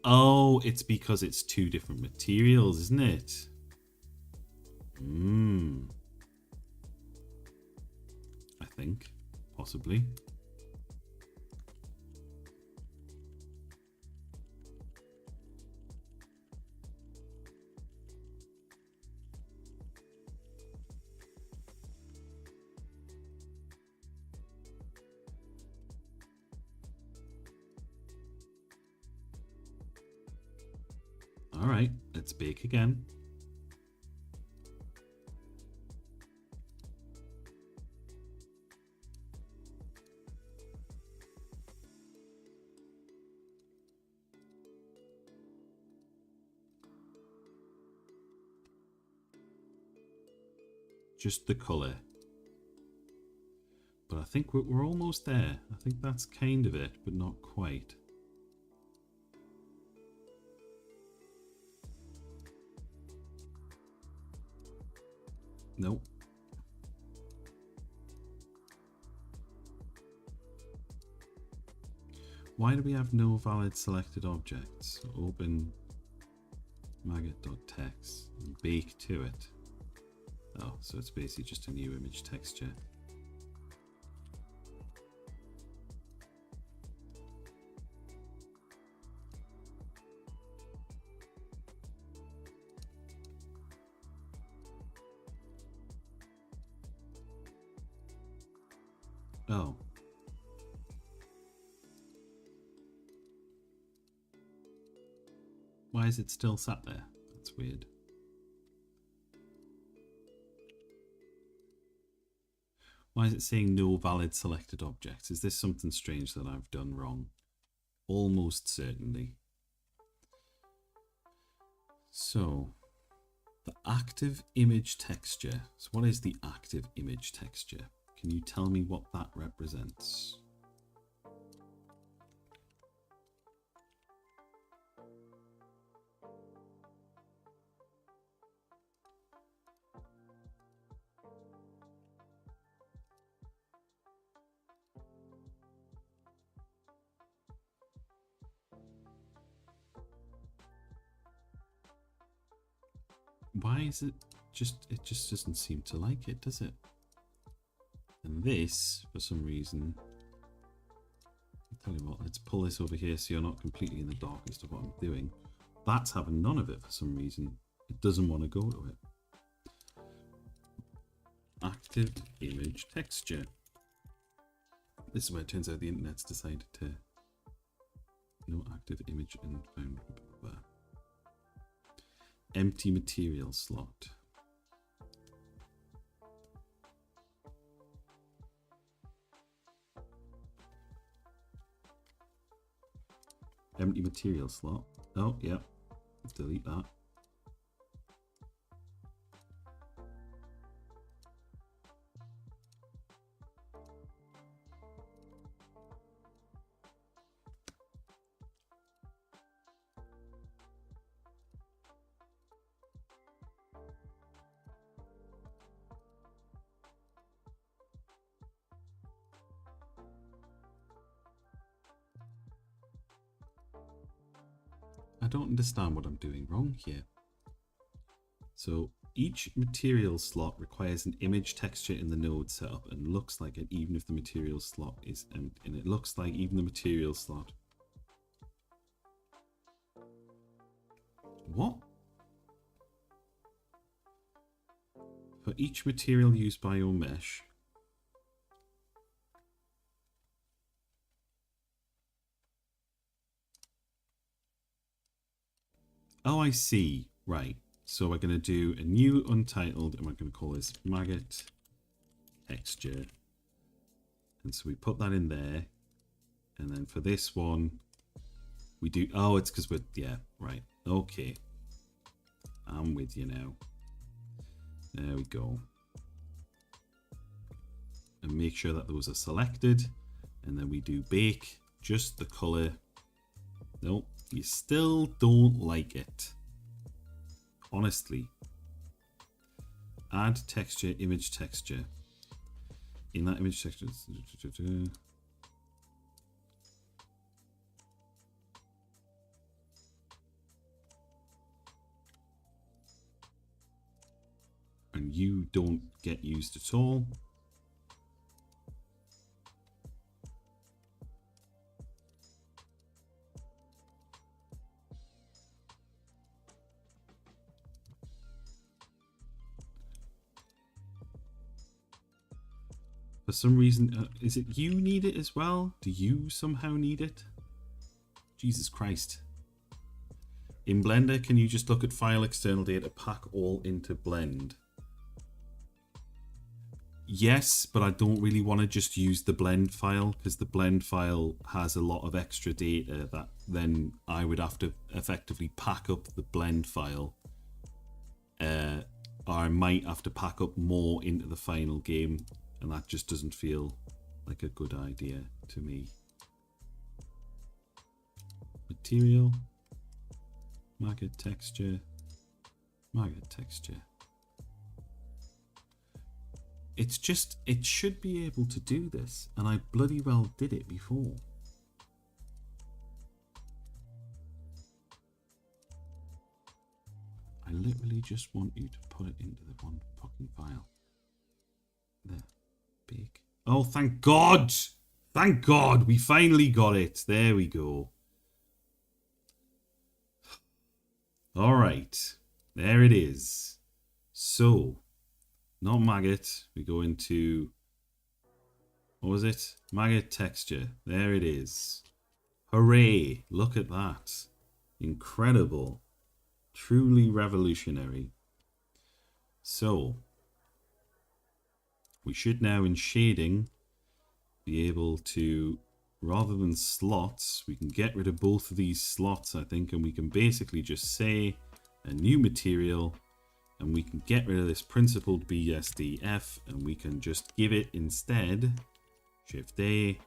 Oh, it's because it's two different materials, isn't it? I think, possibly. All right, let's bake again. Just the color. But I think we're almost there. I think that's kind of it, but not quite. Nope. Why do we have no valid selected objects? Open maggot.text and bake to it. Oh, so it's basically just a new image texture. Oh. Why is it still sat there? That's weird. Why is it saying no valid selected objects? Is this something strange that I've done wrong? Almost certainly. So, the active image texture. So what is the active image texture? Can you tell me what that represents? Why is it just doesn't seem to like it, does it? And this, for some reason, I'll tell you what, let's pull this over here so you're not completely in the dark as to what I'm doing. That's having none of it for some reason. It doesn't want to go to it. Active image texture. This is where it turns out the internet's decided to no active image and found. Empty material slot. Empty material slot. Oh, yeah. Delete that. I don't understand what I'm doing wrong here. So each material slot requires an image texture in the node setup and looks like it even if the material slot is empty. And it looks like even the material slot. What? For each material used by your mesh, Oh, I see. Right. So we're going to do a new untitled, and we're going to call this maggot texture. And so we put that in there. And then for this one, we do... Oh, it's because we're... Yeah, right. Okay. I'm with you now. There we go. And make sure that those are selected. And then we do bake just the color. Nope, you still don't like it. Honestly. Add texture, image texture. In that image texture. And you don't get used at all. For some reason, is it you need it as well? Do you somehow need it? Jesus Christ. In Blender, can you just look at file external data, pack all into blend? Yes, but I don't really want to just use the blend file because the blend file has a lot of extra data that then I would have to effectively pack up the blend file. Or I might have to pack up more into the final game, and that just doesn't feel like a good idea to me. Material, maggot texture, maggot texture. It's just, it should be able to do this, and I bloody well did it before. I literally just want you to put it into the one fucking file. There. Big. Oh, thank God! Thank God! We finally got it. There we go. Alright. There it is. So, not maggot. We go into... What was it? Maggot texture. There it is. Hooray! Look at that. Incredible. Truly revolutionary. So, we should now in shading be able to, rather than slots, we can get rid of both of these slots, I think, and we can basically just say a new material, and we can get rid of this principled BSDF, and we can just give it instead, Shift A,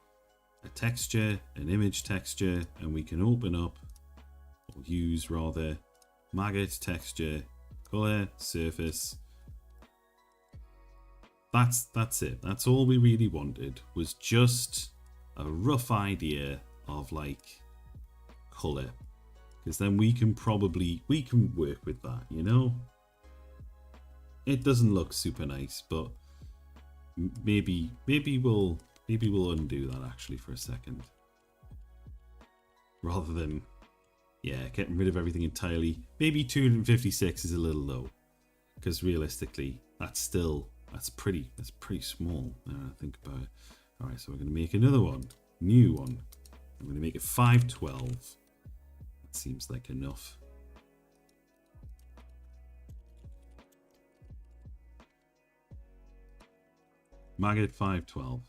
a texture, an image texture, and we can open up, or use rather, maggot texture, color, surface. That's it. That's all we really wanted, was just a rough idea of like color, because then we can work with that, you know. It doesn't look super nice, but maybe we'll undo that actually for a second, rather than getting rid of everything entirely. Maybe 256 is a little low, because realistically that's pretty small now I think about it. All right, so we're going to make another one, new one. I'm going to make it 512. That seems like enough. Maggot 512.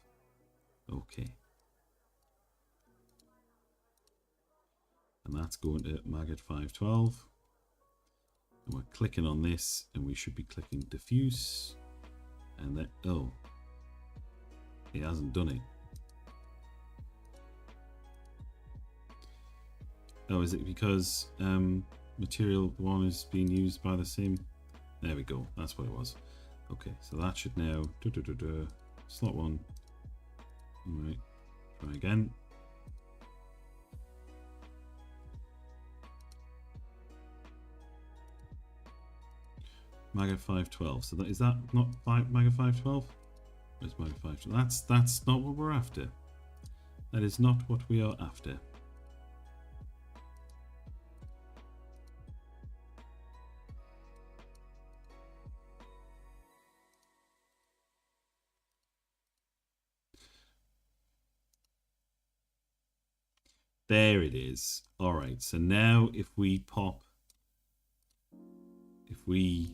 Okay. And that's going to Maggot 512. And we're clicking on this, and we should be clicking diffuse. And then, oh, it hasn't done it. Oh, is it because material 1 is being used by the same? There we go, that's what it was. Okay, so that should now, slot 1. Alright, try again. Maggot 512. So is that not Maggot 512? Where's Maggot 512? That's not what we're after. That is not what we are after. There it is. All right. So now if we pop we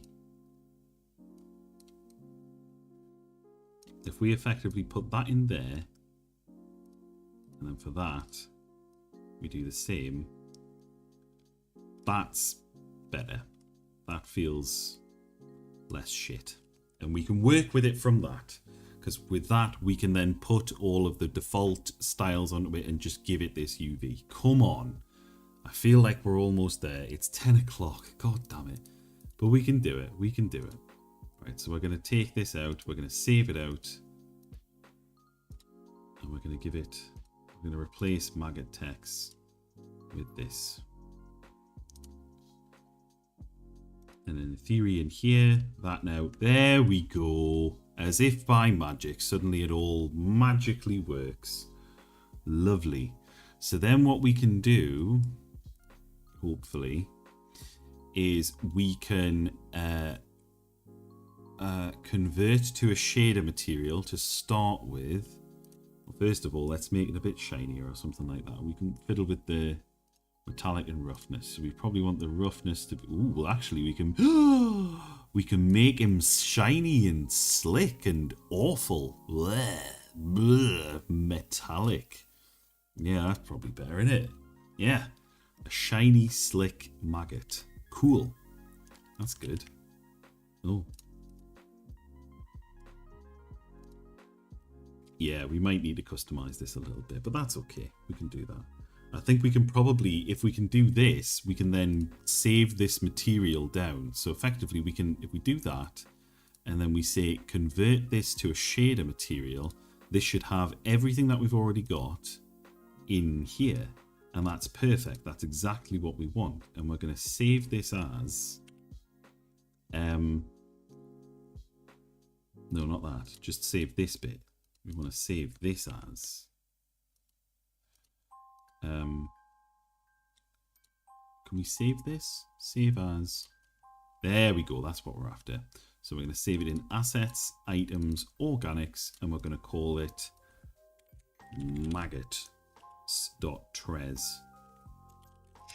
effectively put that in there, and then for that we do the same, that's better. That feels less shit, and we can work with it from that, because with that we can then put all of the default styles onto it and just give it this UV. Come on, I feel like we're almost there. It's 10 o'clock, god damn it, but we can do it. Right, so we're going to take this out, we're going to save it out, and we're going to we're going to replace maggot text with this. And in theory in here, that now, there we go. As if by magic, suddenly it all magically works. Lovely. So then what we can do, hopefully, is we can convert to a shader material to start with. Well, first of all, let's make it a bit shinier or something like that. We can fiddle with the metallic and roughness. So we probably want the roughness to be... Ooh, well, actually, we can... we can make him shiny and slick and awful. Blech, blech, metallic. Yeah, that's probably better, isn't it? Yeah. A shiny, slick maggot. Cool. That's good. Oh. Yeah, we might need to customize this a little bit, but that's okay. We can do that. I think we can probably, if we can do this, we can then save this material down. So effectively we can, if we do that, and then we say convert this to a shader material, this should have everything that we've already got in here. And that's perfect. That's exactly what we want. And we're going to save this as, no, not that. Just save this bit. We want to save this as, can we save this? Save as. There we go. That's what we're after. So we're going to save it in assets, items, organics, and we're going to call it maggots.trez.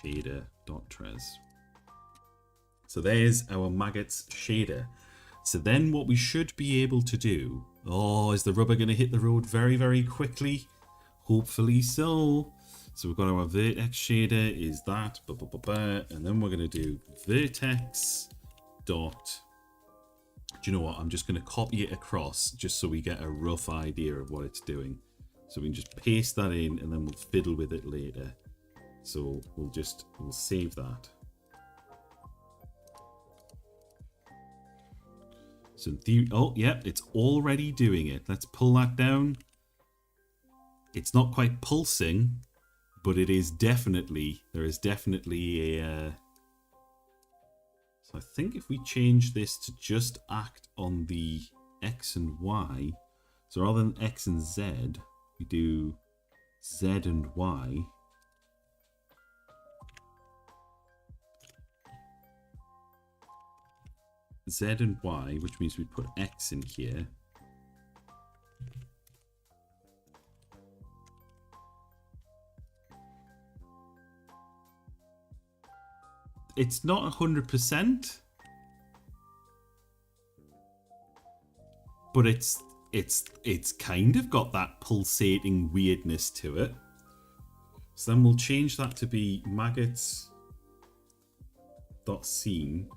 Shader.trez. So there's our maggots shader. So then what we should be able to do. Oh, is the rubber going to hit the road very, very quickly? Hopefully so. So we've got our vertex shader is that, and then we're going to do vertex dot. Do you know what? I'm just going to copy it across just so we get a rough idea of what it's doing. So we can just paste that in and then we'll fiddle with it later. So we'll save that. So in theory, oh yeah, it's already doing it. Let's pull that down. It's not quite pulsing, but it is definitely, there is definitely a, so I think if we change this to just act on the X and Y, so rather than X and Z, we do Z and Y. Z and Y, which means we put X in here. It's not 100%, but it's kind of got that pulsating weirdness to it. So then we'll change that to be maggots.scene.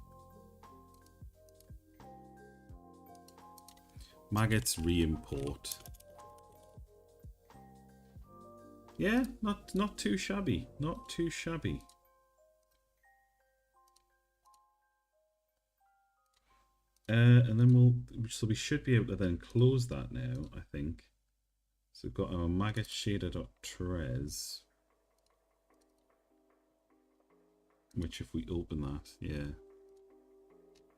Maggots reimport. Yeah, not too shabby. Not too shabby. And then we should be able to then close that now, I think. So we've got our maggot shader.trez, which if we open that, yeah.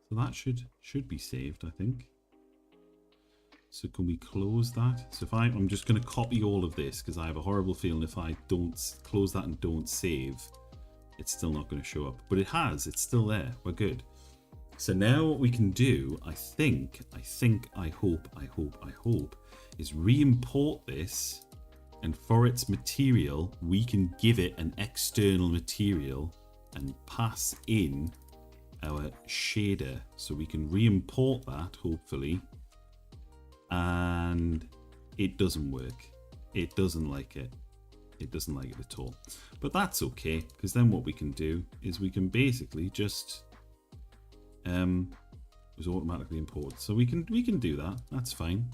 So that should be saved, I think. So can we close that? So if I'm just going to copy all of this because I have a horrible feeling if I don't close that and don't save, it's still not going to show up. But it has, it's still there. We're good. So now what we can do, I hope, is re-import this, and for its material, we can give it an external material and pass in our shader. So we can re-import that, hopefully. And it doesn't work. It doesn't like it. It doesn't like it at all. But that's okay, because then what we can do is we can basically just was automatically imported. So we can do that. That's fine.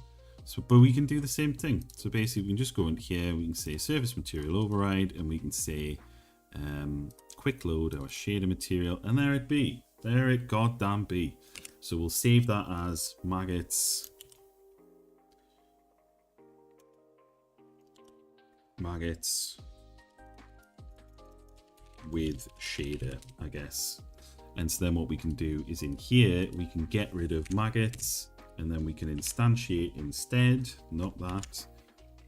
So, but we can do the same thing. So basically we can just go into here, we can say surface material override, and we can say quick load our shader material, and there it be. There it goddamn be. So we'll save that as maggots with shader, I guess. And so then what we can do is in here we can get rid of maggots, and then we can instantiate instead, not that,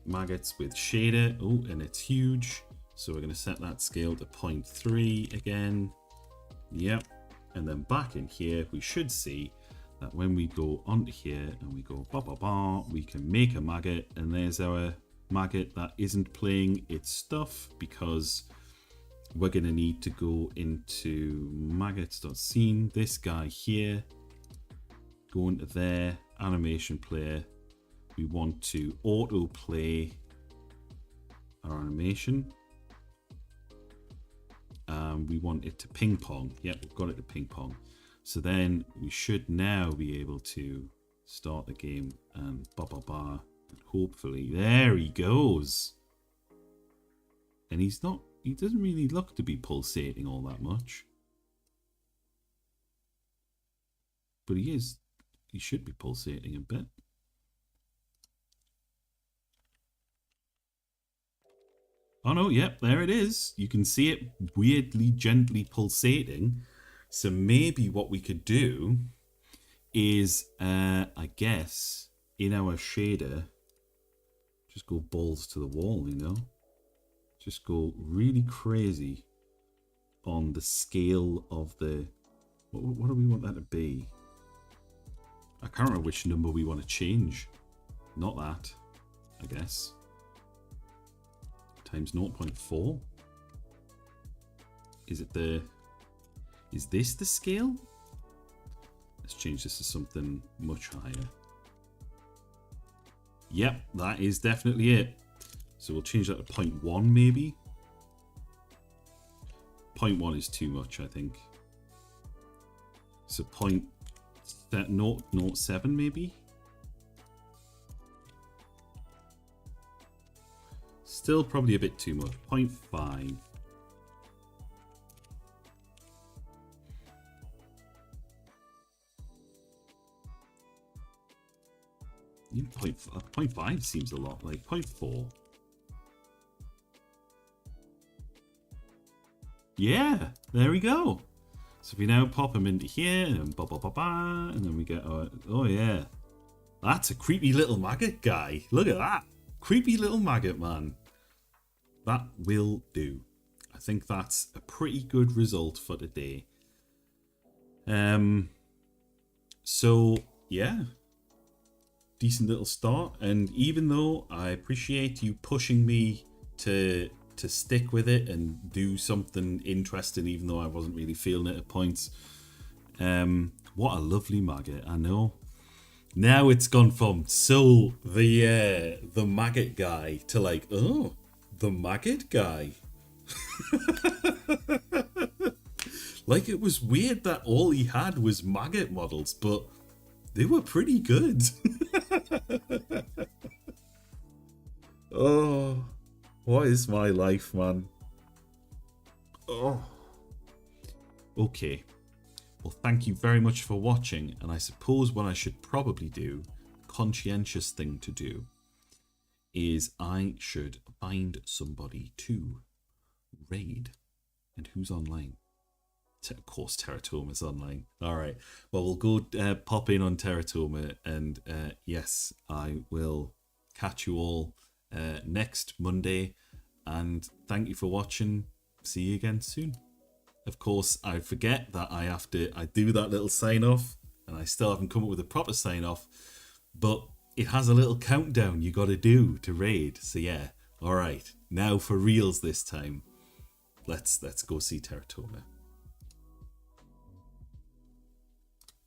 maggots with shader. Oh, and it's huge. So we're going to set that scale to 0.3 again. Yep. And then back in here, we should see that when we go onto here and we go ba ba ba, we can make a maggot, and there's our maggot that isn't playing its stuff, because we're going to need to go into maggots.scene, this guy here, go into there, animation player. We want to autoplay our animation. We want it to ping pong. Yep, we've got it to ping pong. So then we should now be able to start the game and ba ba ba. And hopefully, there he goes. And he doesn't really look to be pulsating all that much. But he should be pulsating a bit. Oh no, yep, there it is. You can see it weirdly, gently pulsating. So maybe what we could do is, I guess, in our shader, just go balls to the wall, you know? Just go really crazy on the scale of the... What do we want that to be? I can't remember which number we want to change. Not that, I guess. Times 0.4. Is this the scale? Let's change this to something much higher. Yep, that is definitely it. So we'll change that to 0.1 maybe. 0.1 is too much, I think. So 0.07 maybe. Still probably a bit too much. 0.5. Even 0.5 seems a lot, like 0.4. Yeah, there we go. So if we now pop them into here and ba ba ba ba, and then we get our, oh yeah, that's a creepy little maggot guy. Look at that, creepy little maggot man. That will do. I think that's a pretty good result for today. So yeah, decent little start. And even though I appreciate you pushing me to stick with it and do something interesting, even though I wasn't really feeling it at points. What a lovely maggot, I know. Now it's gone from the maggot guy to like, oh, the maggot guy. Like, it was weird that all he had was maggot models, but they were pretty good. Oh, what is my life, man? Oh. Okay. Well, thank you very much for watching, and I suppose what I should probably do, conscientious thing to do, is I should find somebody to raid. And who's online? Of course, Teratoma's online. Alright, well, we'll go pop in on Teratoma, and yes, I will catch you all next Monday, and thank you for watching. See you again soon. Of course, I forget that I do that little sign off, and I still haven't come up with a proper sign off, but it has a little countdown you got to do to raid. So yeah, all right, now for reals this time. Let's go see Teratoma.